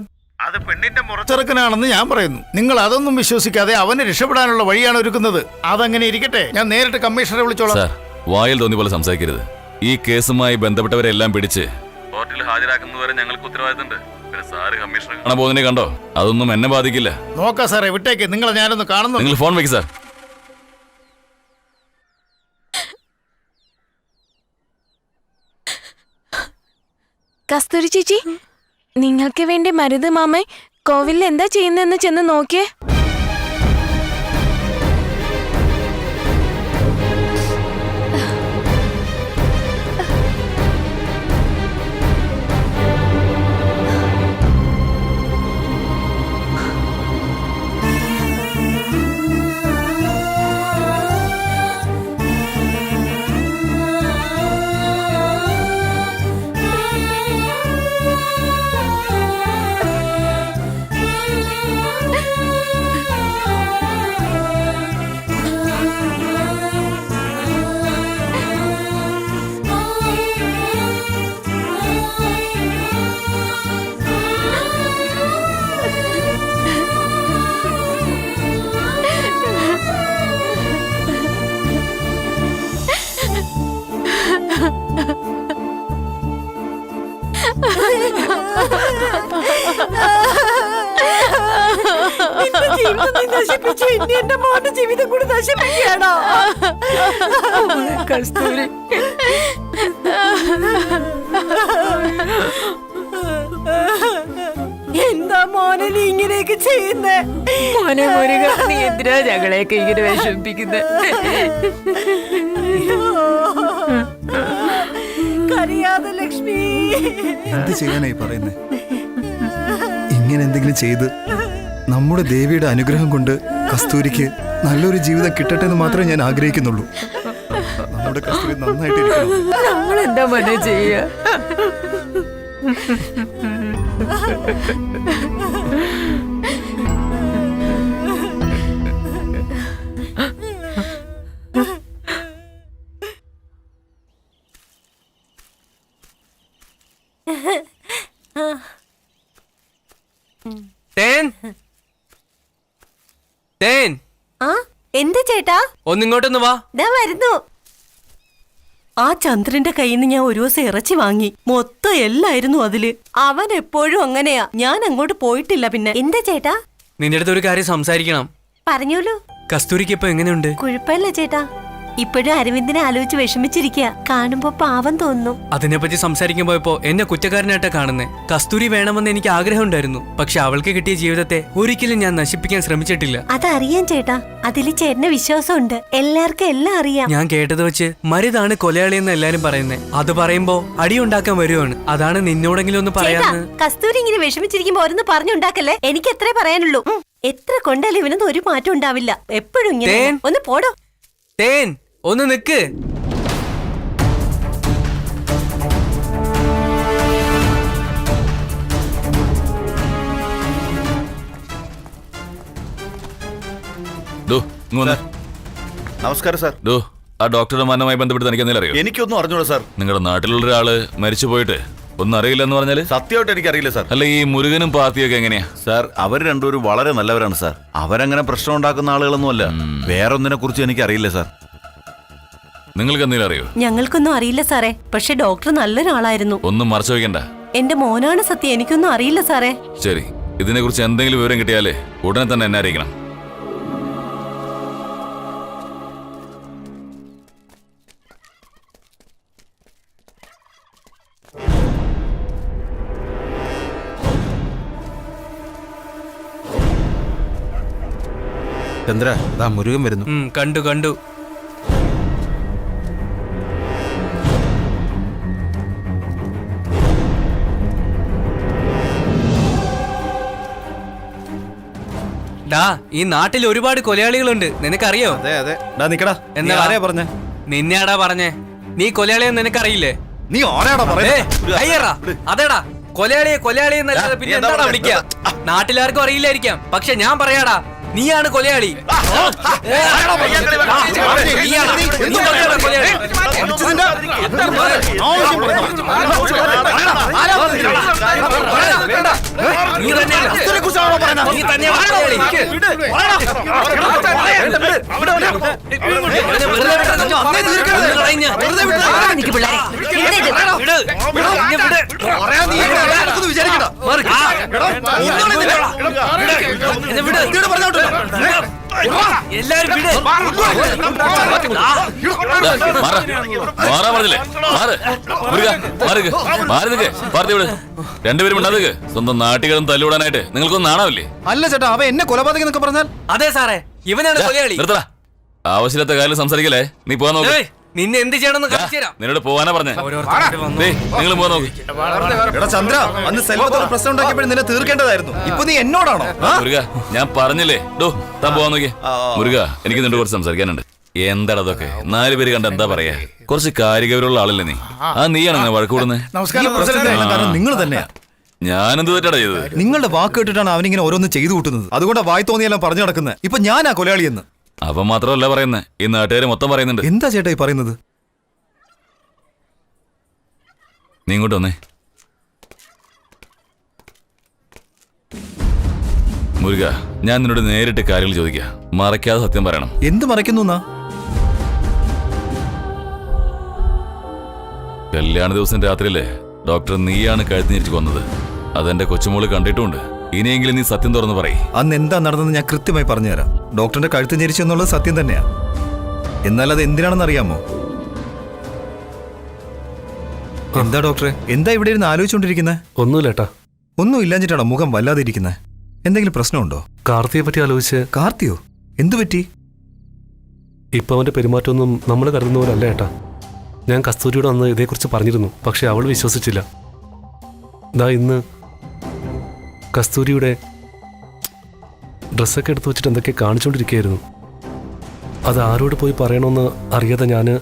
അത് പെണ്ണിന്റെ മുറച്ചെറുക്കനാണെന്ന് ഞാൻ പറയുന്നു. നിങ്ങൾ അതൊന്നും വിശ്വസിക്കാതെ അവനെ രക്ഷപ്പെടാനുള്ള വഴിയാണ് ഒരുക്കുന്നത്. അതങ്ങനെ ഇരിക്കട്ടെ, ഞാൻ നേരിട്ട് കമ്മീഷണറെ വിളിച്ചോളാം. സാർ, വായിൽ തോന്നിയ പോലെ സംസാരിക്കരുത്. ഈ കേസുമായി ബന്ധപ്പെട്ടവരെല്ലാം പിടിച്ച് കോർട്ടിൽ ഹാജരാക്കുന്നതുവരെ ഞങ്ങൾക്ക് ഉത്തരവാദിത്തമുണ്ട്. സാറ് കമ്മീഷണർ കാണാൻ പോകുന്നതിനെ കണ്ടോ? അതൊന്നും എന്നെ ബാധിക്കില്ല. നോക്കാം സാറേ, വിട്ടേക്ക്. നിങ്ങളെ ഞാനൊന്ന് കാണുന്നു. നിങ്ങൾ ഫോൺ വയ്ക്ക് സാർ. കസ്തൂരി ചേച്ചി, നിങ്ങൾക്ക് വേണ്ടി മരുത് മാമ കോവിലിൽ എന്താ ചെയ്യുന്നതെന്ന് ചെന്ന് നോക്കിയേ. എന്റെ മോന്റെ ജീവിതം കൂടി നശിപ്പിക്കുകയാണോ കസ്തൂരി? എന്താ മോനെ നീ ഇങ്ങനെയൊക്കെ ചെയ്യുന്നേ? മോനെ മുരുക, നീ എന്തിനാ ഞങ്ങളെയൊക്കെ ഇങ്ങനെ വിഷമിപ്പിക്കുന്നത്? കരയാതെ ലക്ഷ്മി. എന്ത് ചെയ്യാനായി പറയുന്നേ? ഇങ്ങനെ എന്തെങ്കിലും ചെയ്ത് നമ്മുടെ ദേവിയുടെ അനുഗ്രഹം കൊണ്ട് കസ്തൂരിക്ക് നല്ലൊരു ജീവിതം കിട്ടട്ടെ എന്ന് മാത്രമേ ഞാൻ ആഗ്രഹിക്കുന്നുള്ളൂ. നമ്മുടെ കസ്തൂരി നന്നായിട്ടിരിക്കണം. നമ്മൾ എന്താ മോനെ ചെയ്യാ? എന്താ ചേട്ടാ? ഒന്നിങ്ങോട്ടൊന്ന് വാ. വരുന്നു. ആ ചന്ദ്രന്റെ കയ്യിൽ നിന്ന് ഞാൻ ഒരു ദിവസം ഇറച്ചി വാങ്ങി. മൊത്തം എല്ലായിരുന്നു അതില്. അവൻ എപ്പോഴും അങ്ങനെയാ. ഞാൻ അങ്ങോട്ട് പോയിട്ടില്ല. പിന്നെ എന്താ ചേട്ടാ? നിന്റെ അടുത്ത് ഒരു കാര്യം സംസാരിക്കണം. പറഞ്ഞോളൂ. കസ്തൂരിക്ക് ഇപ്പൊ എങ്ങനെയുണ്ട്? കുഴപ്പമില്ല ചേട്ടാ. ഇപ്പോഴും അരവിന്ദിനെ ആലോചിച്ച് വിഷമിച്ചിരിക്കുക. കാണുമ്പോ പാവം തോന്നുന്നു. അതിനെപ്പറ്റി സംസാരിക്കാൻ പോയപ്പോ എന്നെ കുറ്റക്കാരനായിട്ടാ കാണുന്നേ. കസ്തൂരി വേണമെന്ന് എനിക്ക് ആഗ്രഹം ഉണ്ടായിരുന്നു. പക്ഷെ അവൾക്ക് കിട്ടിയ ജീവിതത്തെ ഒരിക്കലും ഞാൻ നശിപ്പിക്കാൻ ശ്രമിച്ചിട്ടില്ല. അതറിയാം ചേട്ടാ. അതില് ചേട്ടന് വിശ്വാസമുണ്ട്. എല്ലാവർക്കും എല്ലാം അറിയാം. ഞാൻ കേട്ടത് വെച്ച് മരുതാണ് കൊലയാളിയെന്ന് എല്ലാരും പറയുന്നേ. അത് പറയുമ്പോ അടിയുണ്ടാക്കാൻ വരുവാണ്. അതാണ് നിന്നോടെങ്കിലും ഒന്ന് പറയാന്ന്. കസ്തൂരി ഇങ്ങനെ വിഷമിച്ചിരിക്കുമ്പോ ഓരോന്ന് പറഞ്ഞുണ്ടാക്കല്ലേ. എനിക്ക് എത്രേ പറയാനുള്ളൂ. എത്ര കൊണ്ടാലും ഇവനൊന്നും ഒരു മാറ്റം ഉണ്ടാവില്ല. എപ്പോഴും ഇങ്ങനെ. ഒന്ന് പോടോ. തേൻ, ഒന്ന് നിക്ക്. നമസ്കാരം സാർ. ആ ഡോക്ടറുടെ മരണവുമായി ബന്ധപ്പെട്ട് തനിക്ക് എന്തെങ്കിലും അറിയോ? എനിക്കൊന്നും അറിഞ്ഞൂടാ സാർ. നിങ്ങളുടെ നാട്ടിലുള്ള ഒരാള് മരിച്ചു പോയിട്ട് ഒന്നും അറിയില്ലെന്ന് പറഞ്ഞാല്? സത്യമായിട്ട് എനിക്കറിയില്ല സാർ. അല്ല, ഈ മുരുകനും പാർട്ടിയൊക്കെ എങ്ങനെയാ? സാർ, അവർ രണ്ടുപേരും വളരെ നല്ലവരാണ് സാർ. അവരങ്ങനെ പ്രശ്നം ഉണ്ടാക്കുന്ന ആളുകളൊന്നുമല്ല. വേറൊന്നിനെ കുറിച്ച് എനിക്കറിയില്ല സാർ. നിങ്ങൾക്ക് എന്തെങ്കിലും അറിയോ? ഞങ്ങൾക്കൊന്നും അറിയില്ല സാറേ. പക്ഷെ ഡോക്ടർ നല്ലൊരാളായിരുന്നു. ഒന്നും മറച്ചു വയ്ക്കണ്ട. എന്റെ മോനാണ് സത്യം. എനിക്കൊന്നും അറിയില്ല സാറേ. ശരി, ഇതിനെ കുറിച്ച് എന്തെങ്കിലും വിവരം കിട്ടിയാലേ ഉടനെ തന്നെ എന്നെ അറിയിക്കണം. ചന്ദ്ര, ദാ മുരുകൻ വരുന്നു. കണ്ടു കണ്ടു. ഡാ ഈ നാട്ടിൽ ഒരുപാട് കൊലയാളികളുണ്ട്, നിനക്കറിയോ? അതെ അതെ. നിക്കടാ, എന്താ ആരെയാ പറഞ്ഞേ? നിന്നെയാടാ പറഞ്ഞേ. നീ കൊലയാളിയെന്ന് നിനക്കറിയില്ലേ? നീ ആരാടാ പറഞ്ഞേ? അയ്യറാ അതേടാ കൊലയാളിയെ കൊലയാളി എന്നല്ലാതെ പിന്നെ എന്താടാ വിളിക്കുക? നാട്ടിലാർക്കും അറിയില്ലായിരിക്കാം, പക്ഷെ ഞാൻ പറയാടാ, നീയാണ് കൊലയാളി. രണ്ടുപേരും ഉണ്ടാകുക സ്വന്തം നാട്ടുകളും തല്ലുകൂടാനായിട്ട് നിങ്ങൾക്കൊന്നും നാണാവില്ലേ? അല്ല ചേട്ടാ, അവ എന്നെ കൊലപാതകം എന്നൊക്കെ പറഞ്ഞാൽ? അതെ സാറേ, ഇവനാണ് കൊലയാളി. നിർത്തടാ, ആവശ്യമില്ലാത്ത കാര്യം സംസാരിക്കല്ലേ. നീ പോവാൻ നോക്ക്. നിന്നെ എന്ത് ചെയ്യണമെന്ന് കാണിച്ചു തരാം. നിന്നോട് പോവാനാ പറഞ്ഞേ. നിങ്ങൾ പോവാൻ നോക്ക്. എടാ ചന്ദ്ര, അന്ന് സെൽവത്തോട് പ്രശ്നം ഉണ്ടാക്കിയപ്പോഴും നിന്നെ തീർക്കേണ്ടതായിരുന്നു. ഇപ്പൊ നീ എന്നോടാണോ? മുരുക, ഞാൻ പറഞ്ഞില്ലേ ഡോ താൻ പോവാൻ നോക്കിയേ. മുരുക, എനിക്ക് നിന്നോട് കുറച്ച് സംസാരിക്കാനുണ്ട്. എന്താടാ അതൊക്കെ? 4 പേര് കണ്ട എന്താ പറയാ? കുറച്ച് കാര്യഗൗരവമുള്ള ആളല്ലേ നീ? നീയാണ് അങ്ങനെ വഴക്കൂടുന്നത്? കാരണം നിങ്ങൾ തന്നെയാ. ഞാനെന്ത് തെറ്റാടാ ചെയ്തത്? നിങ്ങളുടെ വാക്ക് കേട്ടിട്ടാണ് അവനിങ്ങനെ ഓരോന്ന് ചെയ്തു കൂട്ടുന്നത്. അതുകൊണ്ട് വായി തോന്നിയെല്ലാം പറഞ്ഞു നടക്കുന്നത്. ഇപ്പൊ ഞാനാ കൊലയാളിയെന്ന്. അവൻ മാത്രമല്ല പറയുന്നത്, ഈ നാട്ടുകാര് മൊത്തം പറയുന്നുണ്ട്. എന്താ ചേട്ടാ ഈ പറയുന്നത്? നീ ഇങ്ങോട്ട് വന്നേ. മുരുക, ഞാൻ നിന്നോട് നേരിട്ട് കാര്യങ്ങൾ ചോദിക്കാം, മറയ്ക്കാതെ സത്യം പറയണം. എന്ത് മറയ്ക്കുന്നു? കല്യാണ ദിവസം രാത്രിയിലെ ഡോക്ടർ നീയാണ് കഴുത്തിനിരിച്ച് കൊന്നത്. അതെന്റെ കൊച്ചുമോള് കണ്ടിട്ടുമുണ്ട്. ഇനിയെങ്കിലും നീ സത്യം തുറന്ന് പറയും. അന്ന് എന്താ നടന്നെന്ന് ഞാൻ കൃത്യമായി പറഞ്ഞുതരാം. ഡോക്ടറിന്റെ കഴുത്ത് ഞെരിച്ചു എന്നുള്ളത് സത്യം തന്നെയാ. എന്നാൽ അത് എന്തിനാണെന്ന് അറിയാമോ? എന്താ ഡോക്ടറെ, എന്താ ഇവിടെ ഇരുന്ന് ആലോചിച്ചുകൊണ്ടിരിക്കുന്നത്? ഒന്നുമില്ലേട്ടാ. ഒന്നും ഇല്ലാഞ്ഞിട്ടാണോ മുഖം വല്ലാതെ ഇരിക്കുന്നത്? എന്തെങ്കിലും പ്രശ്നമുണ്ടോ? കാർത്തിയെ പറ്റി ആലോചിച്ച്. കാർത്തിയോ? എന്തു പറ്റി? ഇപ്പൊ അവന്റെ പെരുമാറ്റമൊന്നും നമ്മൾ കരുതുന്ന പോലെ അല്ല ഏട്ടാ. ഞാൻ കസ്തൂരിയോട് അന്ന് ഇതേക്കുറിച്ച് പറഞ്ഞിരുന്നു, പക്ഷെ അവൾ വിശ്വസിച്ചില്ല. ദാ ഇന്ന് കസ്തൂരിയുടെ ഡ്രസ്സൊക്കെ എടുത്തു വെച്ചിട്ട് എന്തൊക്കെ കാണിച്ചുകൊണ്ടിരിക്കുകയായിരുന്നു. അത് ആരോട് പോയി പറയണമെന്ന് അറിയാതെ ഞാന്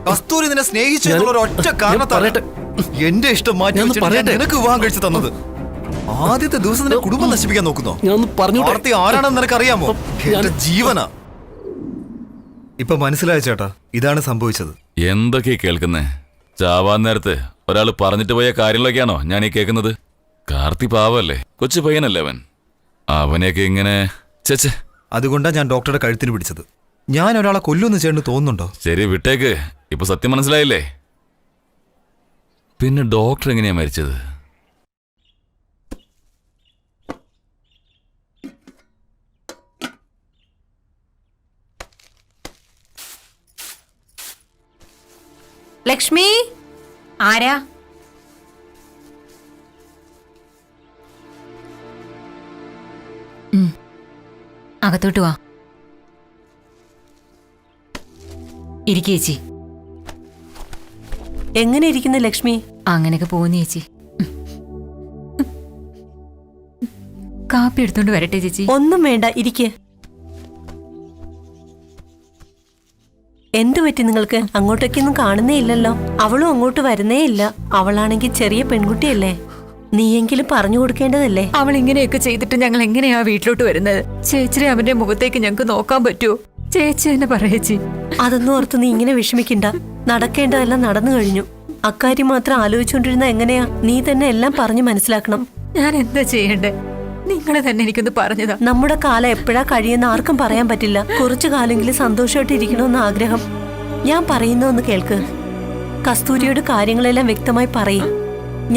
കസ്തൂരി നിന്നെ സ്നേഹിച്ചു ഒറ്റ കാരണത്താൽ എന്റെ ഇഷ്ടം മാറ്റി നിനക്ക് വിവാഹം കഴിച്ചു തന്നത്. ആദ്യത്തെ ദിവസം നിന്റെ കുടുംബം നശിപ്പിക്കാൻ നോക്കുന്നോ? കാർത്തി ആരാണെന്ന് നിനക്ക് അറിയാമോ? എന്റെ ജീവനാ. ഇപ്പൊ മനസ്സിലായ ചേട്ടാ, ഇതാണ് സംഭവിച്ചത്. എന്തൊക്കെയാ കേൾക്കുന്നേ? ചാവാൻ നേരത്ത് ഒരാൾ പറഞ്ഞിട്ട് പോയ കാര്യങ്ങളൊക്കെയാണോ ഞാൻ ഈ കേൾക്കുന്നത്? കാർത്തി പാവല്ലേ, കൊച്ചു പയ്യനല്ലേ അവൻ. അവനെയൊക്കെ ഇങ്ങനെ ചേച്ചേ. അതുകൊണ്ടാ ഞാൻ ഡോക്ടറുടെ കഴുത്തിന് പിടിച്ചത്. ഞാൻ ഒരാളെ കൊല്ലുമെന്ന് ചേട്ടന് തോന്നുന്നുണ്ടോ? ശരി, വിട്ടേക്ക്. ഇപ്പൊ സത്യം മനസ്സിലായില്ലേ? പിന്നെ ഡോക്ടർ എങ്ങനെയാ മരിച്ചത്? ലക്ഷ്മി, ആരാ? അകത്തോട്ട് വാ. ഇരിക്ക് ചേച്ചി. എങ്ങനെ ഇരിക്കുന്നു ലക്ഷ്മി? അങ്ങനെയൊക്കെ പോകുന്നു ചേച്ചി. കാപ്പി എടുത്തോണ്ട് വരട്ടെ ചേച്ചി? ഒന്നും വേണ്ട, ഇരിക്ക്. എന്തു പറ്റി നിങ്ങൾക്ക്? അങ്ങോട്ടേക്കൊന്നും കാണുന്നേ ഇല്ലല്ലോ. അവളും അങ്ങോട്ട് വരുന്നേ ഇല്ല. അവളാണെങ്കിൽ ചെറിയ പെൺകുട്ടിയല്ലേ, നീയെങ്കിലും പറഞ്ഞു കൊടുക്കേണ്ടതല്ലേ? അവൾ ഇങ്ങനെയൊക്കെ ചെയ്തിട്ട് ഞങ്ങൾ എങ്ങനെയാ വീട്ടിലോട്ട് വരുന്നത്? ചേച്ചിയെ അവന്റെ മുഖത്തേക്ക് ഞങ്ങൾക്ക് നോക്കാൻ പറ്റുമോ? ചേച്ചി തന്നെ പറയേച്ചി. അതൊന്നും ഓർത്ത് നീ ഇങ്ങനെ വിഷമിക്കണ്ട. നടക്കേണ്ടതെല്ലാം നടന്നു കഴിഞ്ഞു. അക്കാര്യം മാത്രം ആലോചിച്ചുകൊണ്ടിരുന്ന എങ്ങനെയാ? നീ തന്നെ എല്ലാം പറഞ്ഞു മനസ്സിലാക്കണം. ഞാൻ എന്താ ചെയ്യണ്ടേ? നിങ്ങൾ തന്നെ എനിക്കൊന്ന് പറഞ്ഞതാ. നമ്മുടെ കാലം എപ്പോഴാ കഴിയുന്ന ആർക്കും പറയാൻ പറ്റില്ല. കുറച്ചു കാലെങ്കിലും സന്തോഷമായിട്ട് ഇരിക്കണമെന്ന് ആഗ്രഹം. ഞാൻ പറയുന്നൊന്ന് കേൾക്ക്. കസ്തൂരിയോട് കാര്യങ്ങളെല്ലാം വ്യക്തമായി പറയും.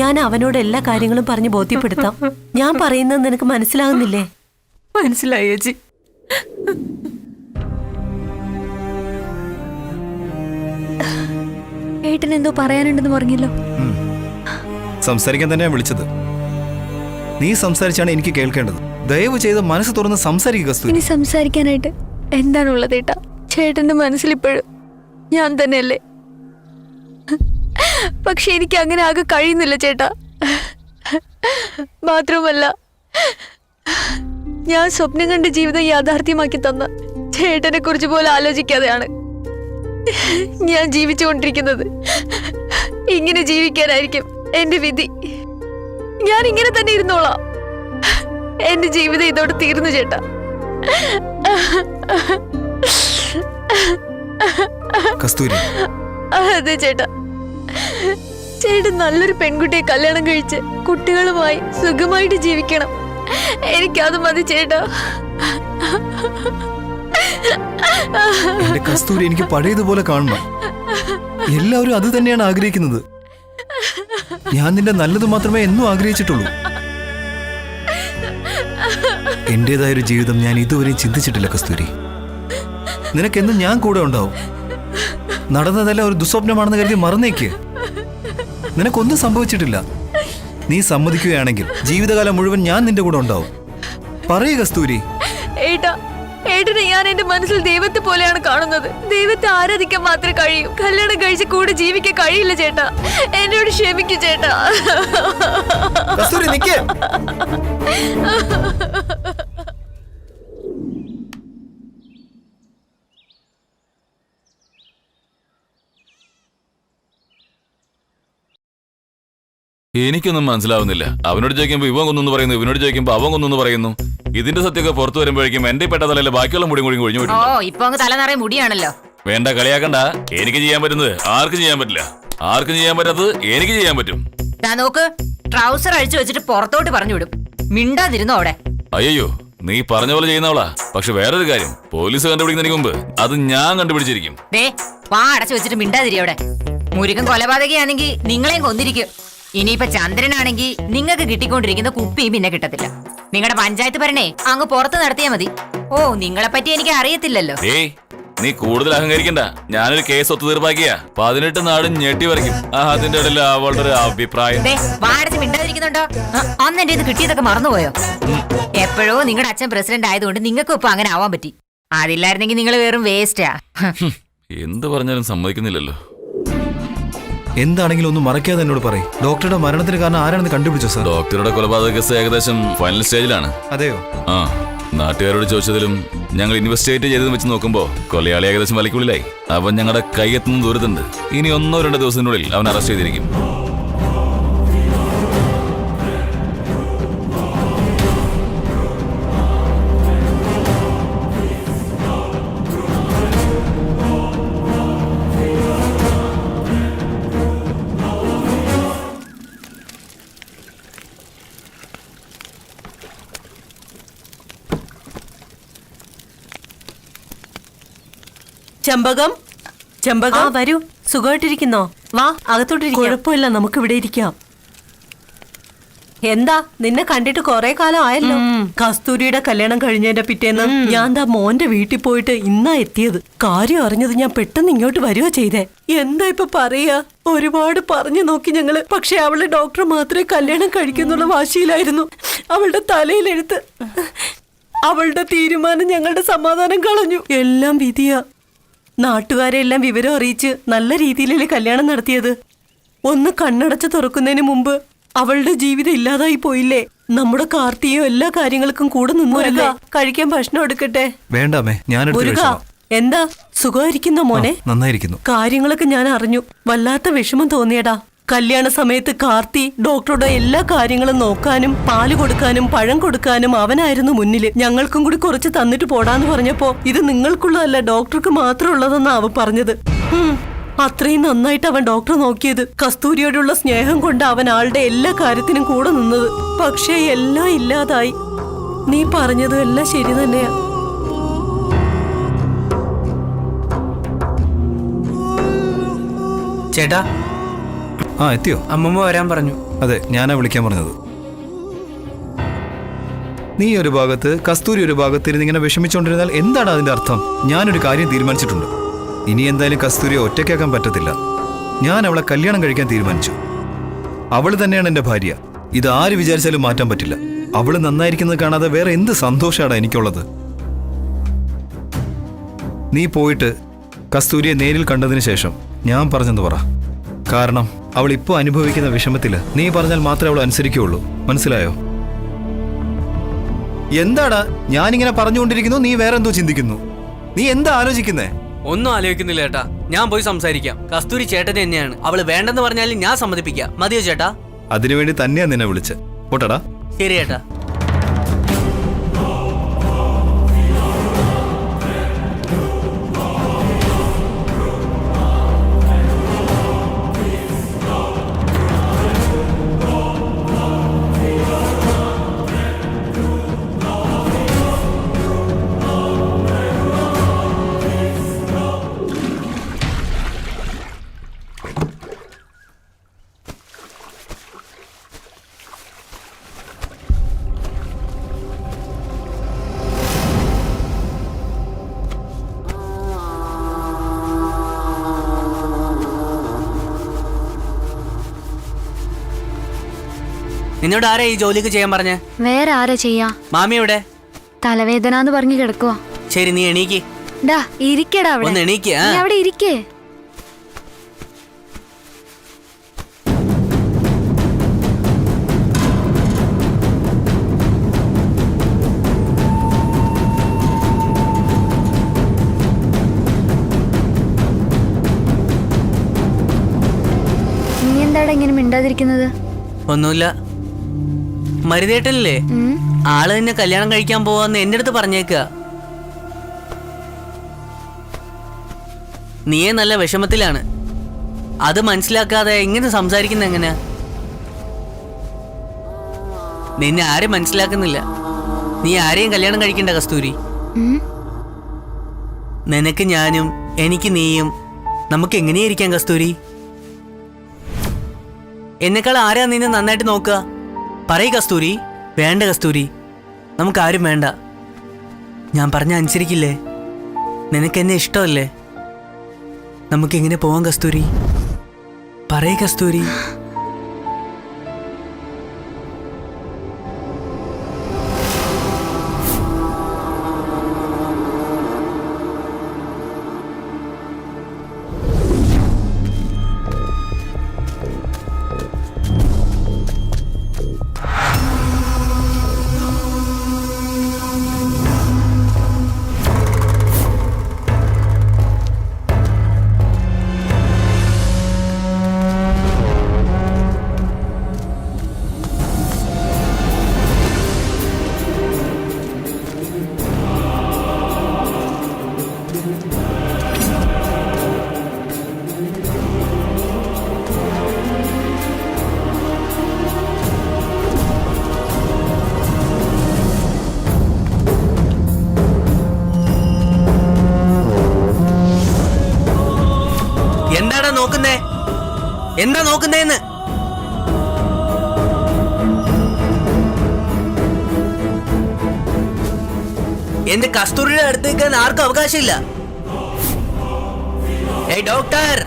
ഞാൻ അവനോട് എല്ലാ കാര്യങ്ങളും പറഞ്ഞ് ബോധ്യപ്പെടുത്താം. ഞാൻ പറയുന്നത് നിനക്ക് മനസ്സിലാകുന്നില്ലേ? മനസ്സിലായി ചേച്ചി. ഏട്ടൻ എന്തോ പറയാനുണ്ടെന്ന് പറഞ്ഞല്ലോ. സംസാരിക്കാൻ തന്നെയാണ് വിളിച്ചത്. നീ സംസാരിച്ചാണ് എനിക്ക് കേൾക്കേണ്ടത്. ദയവ് ചെയ്ത് മനസ്സ് തുറന്ന് സംസാരിക്കുക കസ്തൂരി. ഇനി സംസാരിക്കാനായിട്ട് എന്താണുള്ളത് ഏട്ടാ? ചേട്ടന്റെ മനസ്സിൽ ഇപ്പോഴും ഞാൻ തന്നെയല്ലേ? പക്ഷെ എനിക്ക് അങ്ങനെ ആകെ കഴിയുന്നില്ല ചേട്ടാ. മാത്രമല്ല ഞാൻ സ്വപ്നം കണ്ട ജീവിതം യാഥാർത്ഥ്യമാക്കി തന്ന ചേട്ടനെ കുറിച്ച് പോലും ആലോചിക്കാതെയാണ് ഞാൻ ജീവിച്ചുകൊണ്ടിരിക്കുന്നത്. ഇങ്ങനെ ജീവിക്കാനായിരിക്കും എന്റെ വിധി. ഞാൻ ഇങ്ങനെ തന്നെ ഇരുന്നോളാം. എന്റെ ജീവിതം ഇതോടെ തീർന്നു ചേട്ടാ. കസ്തൂരി, അതെ ചേട്ടാ. ചേട്ടൻ നല്ലൊരു പെൺകുട്ടിയെ കല്യാണം കഴിച്ച് കുട്ടികളുമായി സുഖമായിട്ട് ജീവിക്കണം. എനിക്കത് മതി ചേട്ടാ. എന്റെ കസ്തൂരി, എനിക്ക് പഴയതുപോലെ കാണണം. എല്ലാവരും അത് തന്നെയാണ് ആഗ്രഹിക്കുന്നത്. ഞാൻ നിന്റെ നല്ലത് മാത്രമേ എന്നും ആഗ്രഹിച്ചിട്ടുള്ളൂ. എന്റേതായൊരു ജീവിതം ഞാൻ ഇതുവരെ ചിന്തിച്ചിട്ടില്ല കസ്തൂരി. നിനക്കെന്നും ഞാൻ കൂടെ ഉണ്ടാവും. നടന്നതെല്ലാം ഒരു ദുസ്വപ്നമാണെന്ന് കരുതി മറന്നേക്ക്. നിനക്കൊന്നും സംഭവിച്ചിട്ടില്ല. നീ സമ്മതിക്കുകയാണെങ്കിൽ ജീവിതകാലം മുഴുവൻ ഞാൻ നിന്റെ കൂടെ ഉണ്ടാവും. പറയൂ കസ്തൂരി. ഏട്ടനെ ഞാൻ എന്റെ മനസ്സിൽ ദൈവത്തെ പോലെയാണ് കാണുന്നത്. ദൈവത്തെ ആരാധിക്കാൻ മാത്രമേ കഴിയൂ. കല്യാണം കഴിച്ച് കൂടെ ജീവിക്കാൻ കഴിയില്ല ചേട്ടാ. എന്നോട് ക്ഷമിക്കൂ ചേട്ടാ. കസ്തൂരി നിക്കേ. എനിക്കൊന്നും മനസ്സിലാവുന്നില്ല. അവനോട് ചോദിക്കുമ്പോ ഇവൻ കൊന്നു പറയുന്നു, ഇവനോട് ചോദിക്കുമ്പോ അവൻ കൊന്നു പറയുന്നു. ഇതിന്റെ സത്യമൊക്കെ പുറത്തു വരുമ്പോഴേക്കും എന്റെ പെട്ട തലയിലെ ബാക്കിയുള്ള മുടി കൂടി ഒഴിഞ്ഞു ഓ ഇപ്പൊ അങ്ങ് തല നിറയെ മുടിയാണല്ലോ. വേണ്ട, കളിയാക്കണ്ട. എനിക്ക് ചെയ്യാൻ പറ്റുന്നത് ആർക്കും ചെയ്യാൻ പറ്റില്ല. ആർക്കും ചെയ്യാൻ പറ്റാത്തത് എനിക്ക് ചെയ്യാൻ പറ്റും. നോക്ക്, ട്രൗസർ അഴിച്ചു വെച്ചിട്ട് പുറത്തോട്ട് പറഞ്ഞു വിടും. മിണ്ടാതിരുന്നോ അവിടെ. അയ്യോ, നീ പറഞ്ഞ പോലെ ചെയ്യുന്നവളാ. പക്ഷെ വേറൊരു കാര്യം, പോലീസ് കണ്ടുപിടിക്കുന്നതിന് മുമ്പ് അത് ഞാൻ കണ്ടുപിടിച്ചിരിക്കും. വാ അടച്ചു വെച്ചിട്ട് മിണ്ടാതിരി അവിടെ. മുരുകൻ കൊലപാതകയാണെങ്കിൽ നിങ്ങളെയും കൊന്നിരിക്കും. ഇനിയിപ്പൊ ചന്ദ്രനാണെങ്കിൽ നിങ്ങൾക്ക് കിട്ടിക്കൊണ്ടിരിക്കുന്ന കുപ്പിയും പിന്നെ കിട്ടത്തില്ല. നിങ്ങളുടെ പഞ്ചായത്ത് ഭരണേ അങ്ങ് പുറത്ത് നടത്തിയാ മതി. ഓ, നിങ്ങളെ പറ്റി എനിക്ക് അറിയത്തില്ലല്ലോ. നീ കൂടുതൽ അഹങ്കരിക്കണ്ട. ഞാനൊരു കേസ് ഒത്തുതീർപ്പാക്കിയ 18 നാടും ഞെട്ടി വരയ്ക്കും. അതിന്റെ ഇടയിൽ അവളുടെ ഒരു അഭിപ്രായം. വാടച്ച് മിണ്ടാതിരിക്കുന്നുണ്ടോ? അന്ന് എന്റെ ഇത് കിട്ടിയതൊക്കെ മറന്നുപോയോ? എപ്പോഴോ നിങ്ങളുടെ അച്ഛൻ പ്രസിഡന്റ് ആയതുകൊണ്ട് നിങ്ങൾക്കും ഇപ്പൊ അങ്ങനെ ആവാൻ പറ്റി. അതില്ലായിരുന്നെങ്കിൽ നിങ്ങൾ വെറും വേസ്റ്റാ. എന്ത് പറഞ്ഞാലും സമ്മതിക്കുന്നില്ലല്ലോ. എന്താണെങ്കിലും ഒന്നും മറക്കാതെ എന്നോട് പറയും. ഡോക്ടറുടെ മരണത്തിന് കാരണം ആരാണെന്ന് കണ്ടുപിടിച്ചോ സാർ? ഡോക്ടറുടെ കൊലപാതക കേസ് ഏകദേശം ഫൈനൽ സ്റ്റേജിലാണ്. അതെയോ? ആ, നാട്ടുകാരോട് ചോദിച്ചതിലും ഞങ്ങൾ ഇൻവെസ്റ്റിഗേറ്റ് ചെയ്തത് വെച്ച് നോക്കുമ്പോ കൊലയാളി ഏകദേശം വലയ്ക്കുള്ളിലായി. അവൻ ഞങ്ങളുടെ കൈയെത്തുന്ന ദൂരത്തുണ്ട്. ഇനി 1-2 ദിവസത്തിനുള്ളിൽ അവൻ അറസ്റ്റ് ചെയ്തിരിക്കും. ചെമ്പകം, ചെമ്പകം വരൂ. സുഖമായിട്ടിരിക്കുന്നോ? വാ അകത്തോട്ടിരിക്കാം. കുഴപ്പമില്ല, നമുക്ക് ഇവിടെ ഇരിക്കാം. എന്താ, നിന്നെ കണ്ടിട്ട് കൊറേ കാലം ആയല്ലോ. കസ്തൂരിയുടെ കല്യാണം കഴിഞ്ഞതിന്റെ പിറ്റേന്ന് ഞാൻ ദാ മോന്റെ വീട്ടിൽ പോയിട്ട് ഇന്നാ എത്തിയത്. കാര്യം അറിഞ്ഞത് ഞാൻ പെട്ടെന്ന് ഇങ്ങോട്ട് വരിക ചെയ്തേ. എന്താ ഇപ്പൊ പറയാ, ഒരുപാട് പറഞ്ഞു നോക്കി ഞങ്ങള്. പക്ഷെ അവളുടെ ഡോക്ടർ മാത്രമേ കല്യാണം കഴിക്കുന്നുള്ള വാശിയിലായിരുന്നു. അവളുടെ തലയിലെഴുത്ത്. അവളുടെ തീരുമാനം ഞങ്ങളുടെ സമാധാനം കളഞ്ഞു. എല്ലാം വിധിയാ. നാട്ടുകാരെല്ലാം വിവരം അറിയിച്ച് നല്ല രീതിയിലല്ലേ കല്യാണം നടത്തിയത്. ഒന്ന് കണ്ണടച്ച് തുറക്കുന്നതിന് മുമ്പ് അവളുടെ ജീവിതം ഇല്ലാതായി പോയില്ലേ. നമ്മുടെ കാർത്തിയും എല്ലാ കാര്യങ്ങൾക്കും കൂടെ നിന്നു. കഴിക്കാൻ ഭക്ഷണം എടുക്കട്ടെ? വേണ്ടാമേ, ഞാൻ എന്താ, സുഖമായിരിക്കുന്നോ മോനെ? നന്നായിരിക്കുന്നു. കാര്യങ്ങളൊക്കെ ഞാൻ അറിഞ്ഞു. വല്ലാത്ത വിഷമം തോന്നിയടാ. കല്യാണ സമയത്ത് കാർത്തി ഡോക്ടറുടെ എല്ലാ കാര്യങ്ങളും നോക്കാനും പാല് കൊടുക്കാനും പഴം കൊടുക്കാനും അവനായിരുന്നു മുന്നില്. ഞങ്ങൾക്കും കൂടി കുറച്ച് തന്നിട്ട് പോടാന്ന് പറഞ്ഞപ്പോ ഇത് നിങ്ങൾക്കുള്ളതല്ല ഡോക്ടർക്ക് മാത്രം ഉള്ളതെന്നാ അവൻ പറഞ്ഞത്. അത്രയും നന്നായിട്ട് അവൻ ഡോക്ടർ നോക്കിയത്. കസ്തൂരിയോടുള്ള സ്നേഹം കൊണ്ട് അവൻ ആളുടെ എല്ലാ കാര്യത്തിനും കൂടെ നിന്നത്. പക്ഷേ എല്ലാം ഇല്ലാതായി. നീ പറഞ്ഞതും എല്ലാം ശരി തന്നെയാ. ചേട്ടാ, എത്തിയോ? അമ്മമ്മ വരാൻ പറഞ്ഞു. അതെ, ഞാനാ വിളിക്കാൻ പറഞ്ഞത്. നീ ഒരു ഭാഗത്ത് കസ്തൂരി ഒരു ഭാഗത്ത് ഇരുന്ന് ഇങ്ങനെ വിഷമിച്ചുകൊണ്ടിരുന്നാൽ എന്താണ് അതിന്റെ അർത്ഥം? ഞാനൊരു കാര്യം തീരുമാനിച്ചിട്ടുണ്ട്. ഇനി എന്തായാലും കസ്തൂരിയെ ഒറ്റയ്ക്കാക്കാൻ പറ്റത്തില്ല. ഞാൻ അവളെ കല്യാണം കഴിക്കാൻ തീരുമാനിച്ചു. അവൾ തന്നെയാണ് എന്റെ ഭാര്യ. ഇത് ആര് വിചാരിച്ചാലും മാറ്റാൻ പറ്റില്ല. അവള് നന്നായിരിക്കുന്നത് കാണാതെ വേറെ എന്ത് സന്തോഷാണ് എനിക്കുള്ളത്? നീ പോയിട്ട് കസ്തൂരിയെ നേരിൽ കണ്ടതിന് ശേഷം ഞാൻ പറഞ്ഞെന്ന് പറ. കാരണം അവൾ ഇപ്പോൾ അനുഭവിക്കുന്ന വിഷമത്തില് നീ പറഞ്ഞാൽ മാത്രമേ അവൾ അനുസരിക്കുകയുള്ളൂ. മനസ്സിലായോ? എന്താടാ ഞാനിങ്ങനെ പറഞ്ഞുകൊണ്ടിരിക്കുന്നു, നീ വേറെ എന്തോ ചിന്തിക്കുന്നു. നീ എന്താ ആലോചിക്കുന്നേ? ഒന്നും ആലോചിക്കുന്നില്ല ചേട്ടാ. ഞാൻ പോയി സംസാരിക്കാം. കസ്തൂരി ചേട്ടൻ തന്നെയാണ്. അവള് വേണ്ടെന്ന് പറഞ്ഞാലും ഞാൻ സമ്മതിപ്പിക്കാം. മതിയോ ചേട്ടാ? അതിനുവേണ്ടി തന്നെയാ നിന്നെ വിളിച്ച്. പോട്ടടാ. ശരി ചേട്ടാ. നിന്നോട് ആരാ ഈ ജോലിക്ക് ചെയ്യാൻ പറഞ്ഞേ? വേറെ ആരാ ചെയ്യാ? മാമി എവിടെ? തലവേദന എന്ന് പറഞ്ഞു കിടക്കുവാ. ശരി, നീ എണീക്ക്. ഡാ ഇരിക്കടാ അവിടെ. ഒന്ന് എണീക്ക്. നീ അവിടെ ഇരിക്കേ. നീ എന്താടാ ഇങ്ങനെ മിണ്ടാതിരിക്കുന്നത്? ഒന്നുമില്ല. മരുതേട്ടല്ലേ ആള് തന്നെ കല്യാണം കഴിക്കാൻ പോവാന്ന് എന്റെ അടുത്ത് പറഞ്ഞേക്കുക. നീയെ നല്ല വിഷമത്തിലാണ്. അത് മനസ്സിലാക്കാതെ എങ്ങനെ സംസാരിക്കുന്ന എങ്ങനെയാ? നിന്നെ ആരും മനസ്സിലാക്കുന്നില്ല. നീ ആരെയും കല്യാണം കഴിക്കണ്ട കസ്തൂരി. നിനക്ക് ഞാനും എനിക്ക് നീയും നമുക്ക് എങ്ങനെയായിരിക്കാം കസ്തൂരി? എന്നെക്കാൾ ആരാ നിന്നെ നന്നായിട്ട് നോക്കുക? പറയ് കസ്തൂരി. വേണ്ട കസ്തൂരി, നമുക്കാരും വേണ്ട. ഞാൻ പറഞ്ഞ അനുസരിക്കില്ലേ? നിനക്ക് എന്നെ ഇഷ്ടമല്ലേ? നമുക്കെങ്ങനെ പോവാം കസ്തൂരി? പറയ് കസ്തൂരി. എന്താടാ നോക്കുന്നേ? എന്താ നോക്കുന്നേന്ന്? എന്റെ കസ്തൂരിയുടെ അടുത്തേക്ക് ആർക്കും അവകാശമില്ല. ഏയ് ഡോക്ടർ,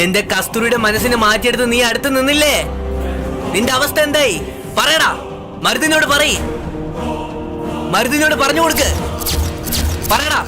എന്റെ കസ്തൂരിയുടെ മനസ്സിനെ മാറ്റിയെടുത്ത് നീ അടുത്ത് നിന്നില്ലേ? നിന്റെ അവസ്ഥ എന്തായി? പറയടാ. മരുതിനോട് പറയ്. മരുതിനോട് പറഞ്ഞു കൊടുക്ക്. പറയടാ.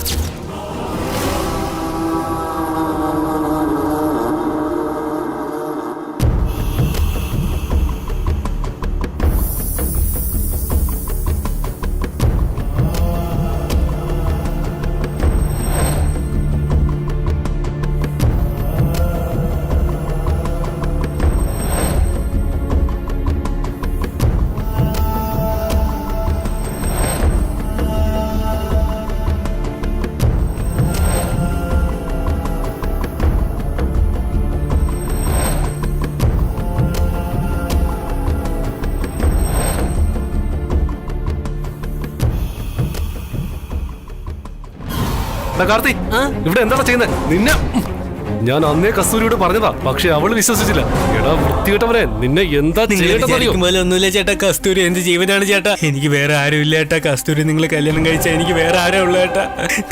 കാർത്തി, ഇവിടെ എന്താണ് ചെയ്യുന്നത്? നിന്നെ ഞാൻ അന്നേ കസ്തൂരിയോട് പറഞ്ഞതാ, പക്ഷെ അവള് വിശ്വസിച്ചില്ല. എടാ വൃത്തികെട്ടവനെ, നിന്നെ എന്താ ഒന്നുമില്ല ചേട്ടാ. കസ്തൂരി എന്റെ ജീവനാണ് ചേട്ടാ. എനിക്ക് വേറെ ആരും ഇല്ല ചേട്ടാ. കസ്തൂരി നിങ്ങൾ കല്യാണം കഴിച്ചാൽ എനിക്ക് വേറെ ആരാ ഉള്ള ചേട്ടാ?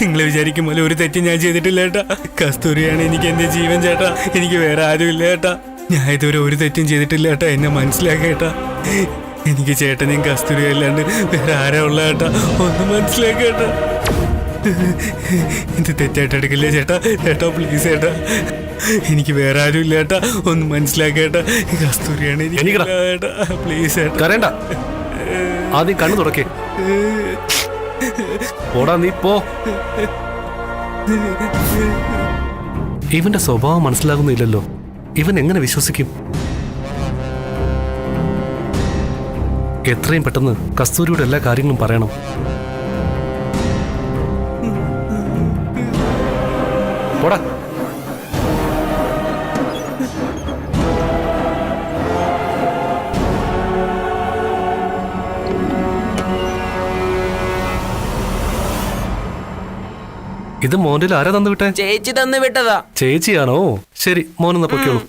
നിങ്ങൾ വിചാരിക്കും പോലെ ഒരു തെറ്റും ഞാൻ ചെയ്തിട്ടില്ല ചേട്ടാ. കസ്തൂരിയാണ് എനിക്ക് എന്റെ ജീവൻ ചേട്ടാ. എനിക്ക് വേറെ ആരും ഇല്ല ചേട്ടാ. ഞാൻ ഇതുവരെ ഒരു തെറ്റും ചെയ്തിട്ടില്ല ചേട്ടാ. എന്നെ മനസ്സിലാക്കേട്ടാ. എനിക്ക് ചേട്ടനെയും കസ്തൂരി അല്ലാണ്ട് വേറെ ആരാ ഉള്ള ചേട്ടാ? ഒന്ന് മനസ്സിലാക്കേട്ടാ. ഇത് തെറ്റായിട്ട് എടുക്കില്ലേ ചേട്ടാ? ചേട്ടാ പ്ലീസ് ചേട്ടാ, എനിക്ക് വേറെ ആരും ഇല്ല ചേട്ടാ. ഒന്ന് മനസ്സിലാക്കേട്ടാ. കസ്തൂരിയാണ് എനിക്ക് ചേട്ടാ. പ്ലീസ് ചേട്ടാ. കരയണ്ട. ആദ്യം കണ്ണു തുറക്കേ. പോടാ നീ പോ. ഇവന്റെ സ്വഭാവം മനസ്സിലാകുന്നില്ലല്ലോ. ഇവൻ എങ്ങനെ വിശ്വസിക്കും? എത്രയും പെട്ടെന്ന് കസ്തൂരിയുടെ എല്ലാ കാര്യങ്ങളും പറയണം. പോടാ. ഇത് മോന്റെ ആരാ തന്നു വിട്ടേ? ചേച്ചി തന്നു വിട്ടതാ. ചേച്ചിയാണോ? ശരി, മോനെന്നാ പൊയ്ക്കോളൂ.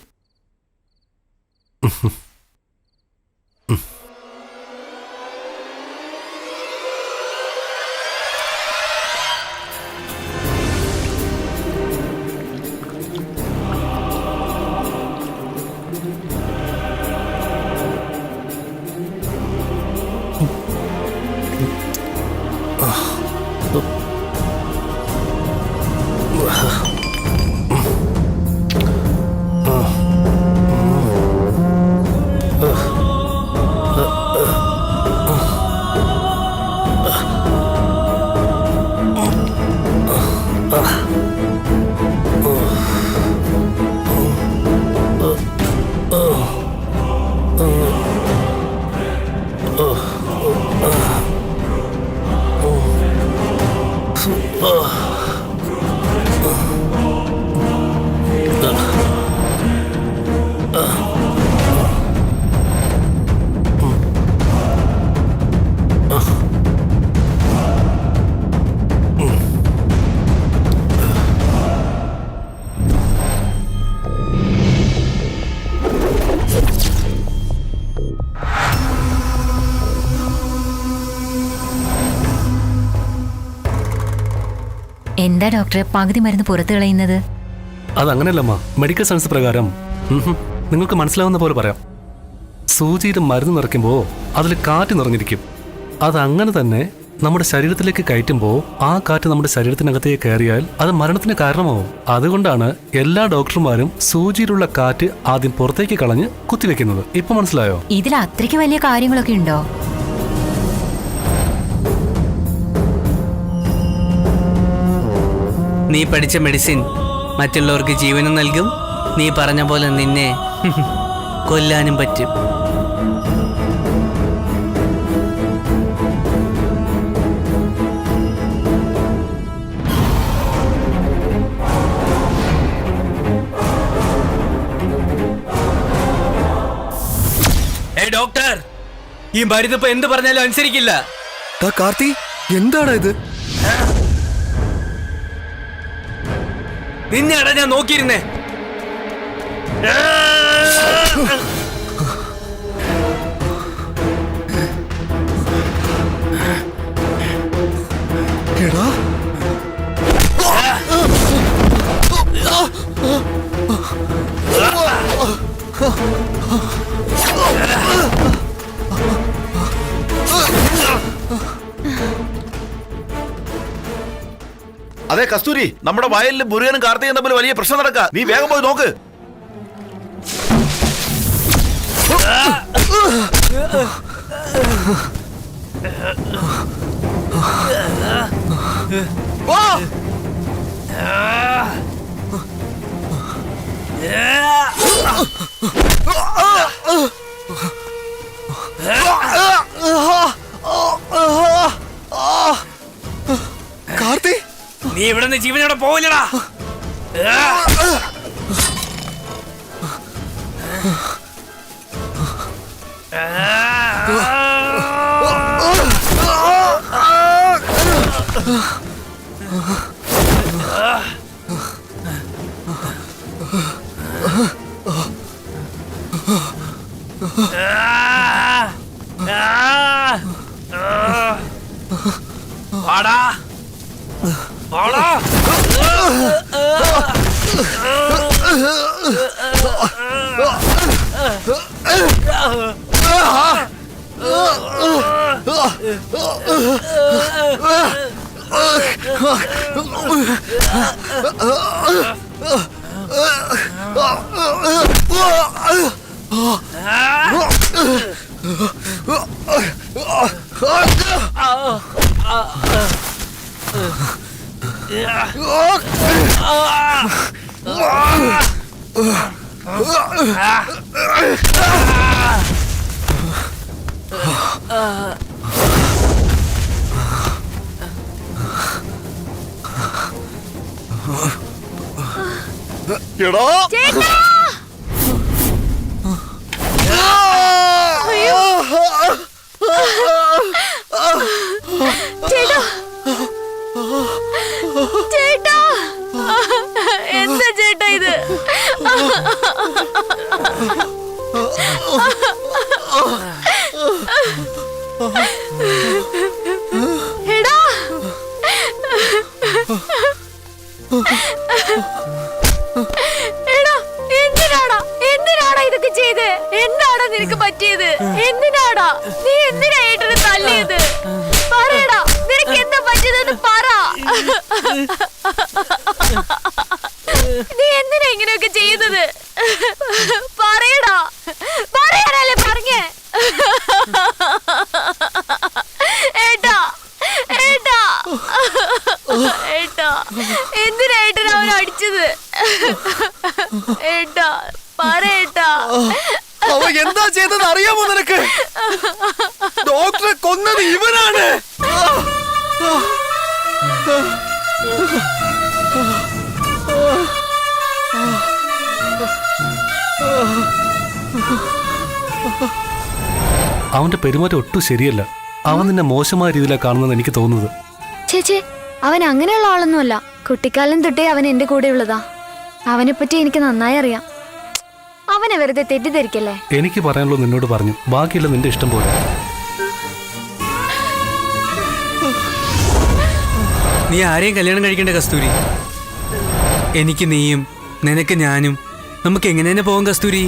എന്താ ഡോക്ടറെ പകുതി മരുന്ന് പുറത്തു കളയുന്നത്? അതങ്ങനെയല്ലമ്മ. മെഡിക്കൽ സയൻസ് പ്രകാരം നിങ്ങൾക്ക് മനസ്സിലാവുന്ന പോലെ പറയാം. സൂചിയിൽ മരുന്ന് നിറയ്ക്കുമ്പോൾ അതിൽ കാറ്റ് നിറഞ്ഞിരിക്കും. അതങ്ങനെ തന്നെ നമ്മുടെ ശരീരത്തിലേക്ക് കയറ്റുമ്പോൾ ആ കാറ്റ് നമ്മുടെ ശരീരത്തിനകത്തേക്ക് കയറിയാൽ അത് മരണത്തിന് കാരണമാവും. അതുകൊണ്ടാണ് എല്ലാ ഡോക്ടർമാരും സൂചിയിലുള്ള കാറ്റ് ആദ്യം പുറത്തേക്ക് കളഞ്ഞ് കുത്തിവെക്കുന്നത്. ഇപ്പൊ മനസ്സിലായോ? ഇതിൽ അത്രയ്ക്ക് വലിയ കാര്യങ്ങളൊക്കെ ഉണ്ടോ? നീ പഠിച്ച മെഡിസിൻ മറ്റുള്ളവർക്ക് ജീവനും നൽകും. നീ പറഞ്ഞ പോലെ നിന്നെ കൊല്ലാനും പറ്റും. ഡോക്ടർ, ഈ മരുന്ന് ഇപ്പൊ എന്ത് പറഞ്ഞാലും അനുസരിക്കില്ല. കാർത്തി, എന്താടാ ഇത്? നിന്നെയാടാ ഞാൻ നോക്കിയിരുന്നേ. എടാ, അതെ കസ്തൂരി, നമ്മുടെ വയലിൽ മുരുകനും കാർത്തികനും തമ്മിൽ വലിയ പ്രശ്നം നടക്കുക. നീ വേഗം പോയി നോക്ക്. കാർത്തി, നീ ഇവിടെ നിന്ന് ജീവനോടെ പോവില്ലടാ. വാടാ വാടാ. എടാ ചേട്ടാ എന്താ ചേട്ടാ ഇത്? എടാ എടാ എന്തിനാടാ ഇതൊക്കെ ചെയ്ത്? എന്താടാ നിനക്ക് പറ്റിയത്? എന്തിനാടാ നീ ഏട്ടനെ തല്ലിയത്? പറയടാ, നിനക്ക് എന്താ പറ്റിയതെന്ന് പറ. നീ എന്തിനാ ഇങ്ങനെയൊക്കെ ചെയ്യുന്നത്? പറയടാ, പറയാനല്ലേ പറഞ്ഞേ? ഏട്ടാ എന്തിനാ ഏട്ടനെ അവൻ അടിച്ചത്? ഏട്ടാ പറയേട്ടാ. അവ എന്താ ചെയ്തത് അറിയാമോ നിനക്ക്? ഡോക്ടറെ കൊന്നത് ഇവനാണ്. അവന്റെ പെരുമാറ്റം ഒട്ടും ശരിയല്ല. അവൻ നിന്നെ മോശമായ രീതിയിലാണ് കാണുന്നത് എനിക്ക് തോന്നുന്നത്. ചേച്ചേ, അവൻ അങ്ങനെയുള്ള ആളൊന്നുമല്ല. കുട്ടിക്കാലം തൊട്ടേ അവൻ എന്റെ കൂടെ ഉള്ളതാ. അവനെപ്പറ്റി എനിക്ക് നന്നായി അറിയാം. അവനെ വെറുതെ തെറ്റിദ്ധരിക്കല്ലേ. എനിക്ക് പറയാനുള്ളത് നിന്നോട് പറഞ്ഞു, ബാക്കിയുള്ള നിന്റെ ഇഷ്ടം പോലെ. നീ ആരെയും കല്യാണം കഴിക്കേണ്ട കസ്തൂരി. എനിക്ക് നീയും നിനക്ക് ഞാനും. നമുക്ക് എങ്ങനെ തന്നെ പോകാം കസ്തൂരി?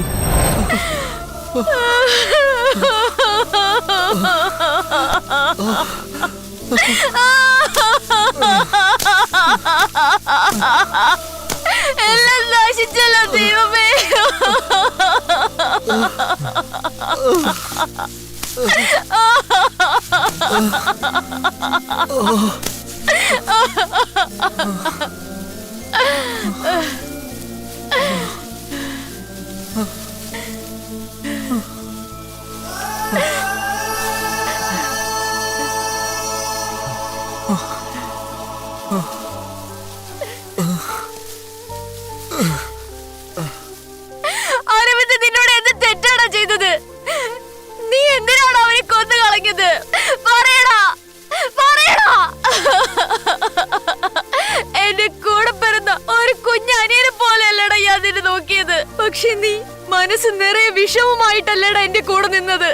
എല്ലാം നശിച്ചല്ലോ ദൈവമേ. അരവിന്ദ് നിന്നോട് എന്ത് തെറ്റാണ് ചെയ്തത്? നീ എന്തിനാണ് അവനെ കൊന്നു കളഞ്ഞത്? പറയടാ. എന്റെ കൂടെ പിറന്ന ഒരു കുഞ്ഞനിയനെ പോലെയല്ലടാ ഞാൻ നിന്നെ നോക്കിയത്. പക്ഷെ നീ മനസ്സ് നിറയെ വിഷവുമായിട്ടല്ലടാ എന്റെ കൂടെ നിന്നത്.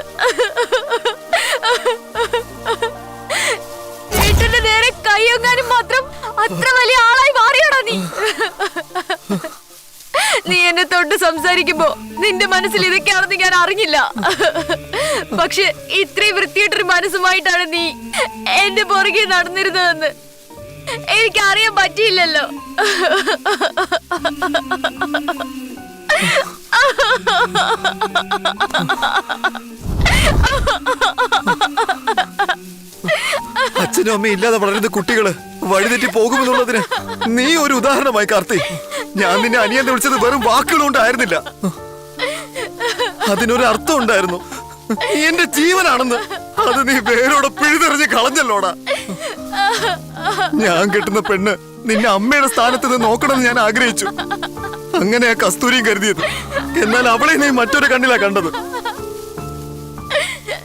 വീട്ടിന്റെ നേരെ കൈയൊങ്ങാനും മാത്രം അത്ര വലിയ ആളായി മാറിയാടാ നീ. നീ എന്നെ തൊട്ട് സംസാരിക്കുമ്പോ നിന്റെ മനസ്സിൽ ഇതൊക്കെയാണെന്ന് ഞാൻ അറിഞ്ഞില്ല. പക്ഷെ ഇത്രയും വൃത്തിയായിട്ടൊരു മനസ്സുമായിട്ടാണ് നീ എന്റെ പുറകെ നടന്നിരുന്നതെന്ന് എനിക്ക് അറിയാൻ പറ്റിയില്ലല്ലോ. അച്ഛനും അമ്മയും ഇല്ലാതെ വളരുന്ന കുട്ടികള് വഴിതെറ്റി പോകുമെന്നുള്ളതിന് നീ ഒരു ഉദാഹരണമായി കാർത്തി. ഞാൻ നിന്നെ അനിയനെ വിളിച്ചത് വെറും വാക്കുകൾ കൊണ്ടായിരുന്നില്ല. അതിനൊരു അർത്ഥം ഉണ്ടായിരുന്നു. നീ എന്റെ ജീവനാണെന്ന്. അത് നീ വേരോടെ പിഴുതെറിഞ്ഞ് കളഞ്ഞല്ലോടാ. ഞാൻ കെട്ടുന്ന പെണ്ണ് നിന്നെ അമ്മയുടെ സ്ഥാനത്ത് നിന്ന് നോക്കണമെന്ന് ഞാൻ ആഗ്രഹിച്ചു. അങ്ങനെയാ കസ്തൂരിയും കരുതിയത്. എന്നാൽ അവളെ നീ മറ്റൊരു കണ്ണിലാ കണ്ടത്.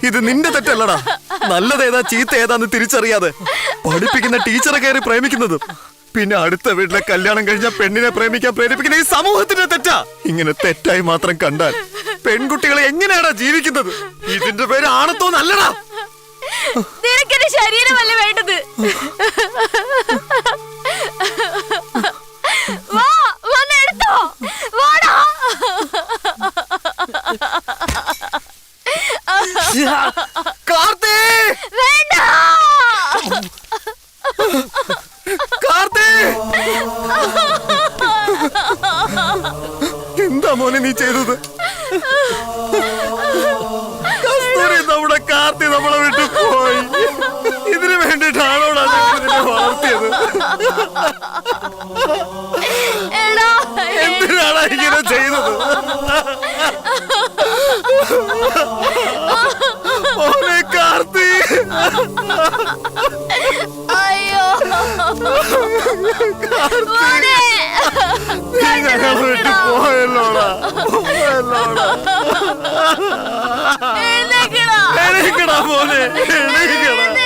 ഇത് നിന്റെ തെറ്റല്ലടാ. നല്ലതേതാ ചീത്ത ഏതാന്ന് തിരിച്ചറിയാതെ പഠിപ്പിക്കുന്ന ടീച്ചറെ കയറി പ്രേമിക്കുന്നത്, പിന്നെ അടുത്ത വീട്ടിലെ കല്യാണം കഴിഞ്ഞ പെണ്ണിനെ പ്രേമിക്കാൻ പ്രേരിപ്പിക്കുന്ന ഈ സമൂഹത്തിന്റെ തെറ്റാ. ഇങ്ങനെ തെറ്റായി മാത്രം കണ്ടാൽ പെൺകുട്ടികളെ എങ്ങനെയാടാ ജീവിക്കുന്നത്? ഇതിന്റെ പേര് ആണത്തോന്നല്ലടാ. നിനക്കെന്റെ ശരീരമല്ല വേണ്ടത്. വാ, വന്നെടുത്തോ. വാടാ. കാർത്തി, വേണ്ട. കാർത്തി, എന്താ മോനെ നീ ചെയ്തത്? കസ്തൂരി, നമ്മുടെ കാർത്തി നമ്മളെ വിട്ടു പോയി. എടാ എന്തിനാണ് ഇങ്ങനെ ചെയ്തത്? മോനെ കാർത്തി, അയ്യോ മോനെ, നീ ഞങ്ങളെ വിട്ട് പോയല്ലോടാ, പോയല്ലോടാ. എഴുന്നേക്കടാ എണീക്കടാ മോനെ, എണീക്കടാ.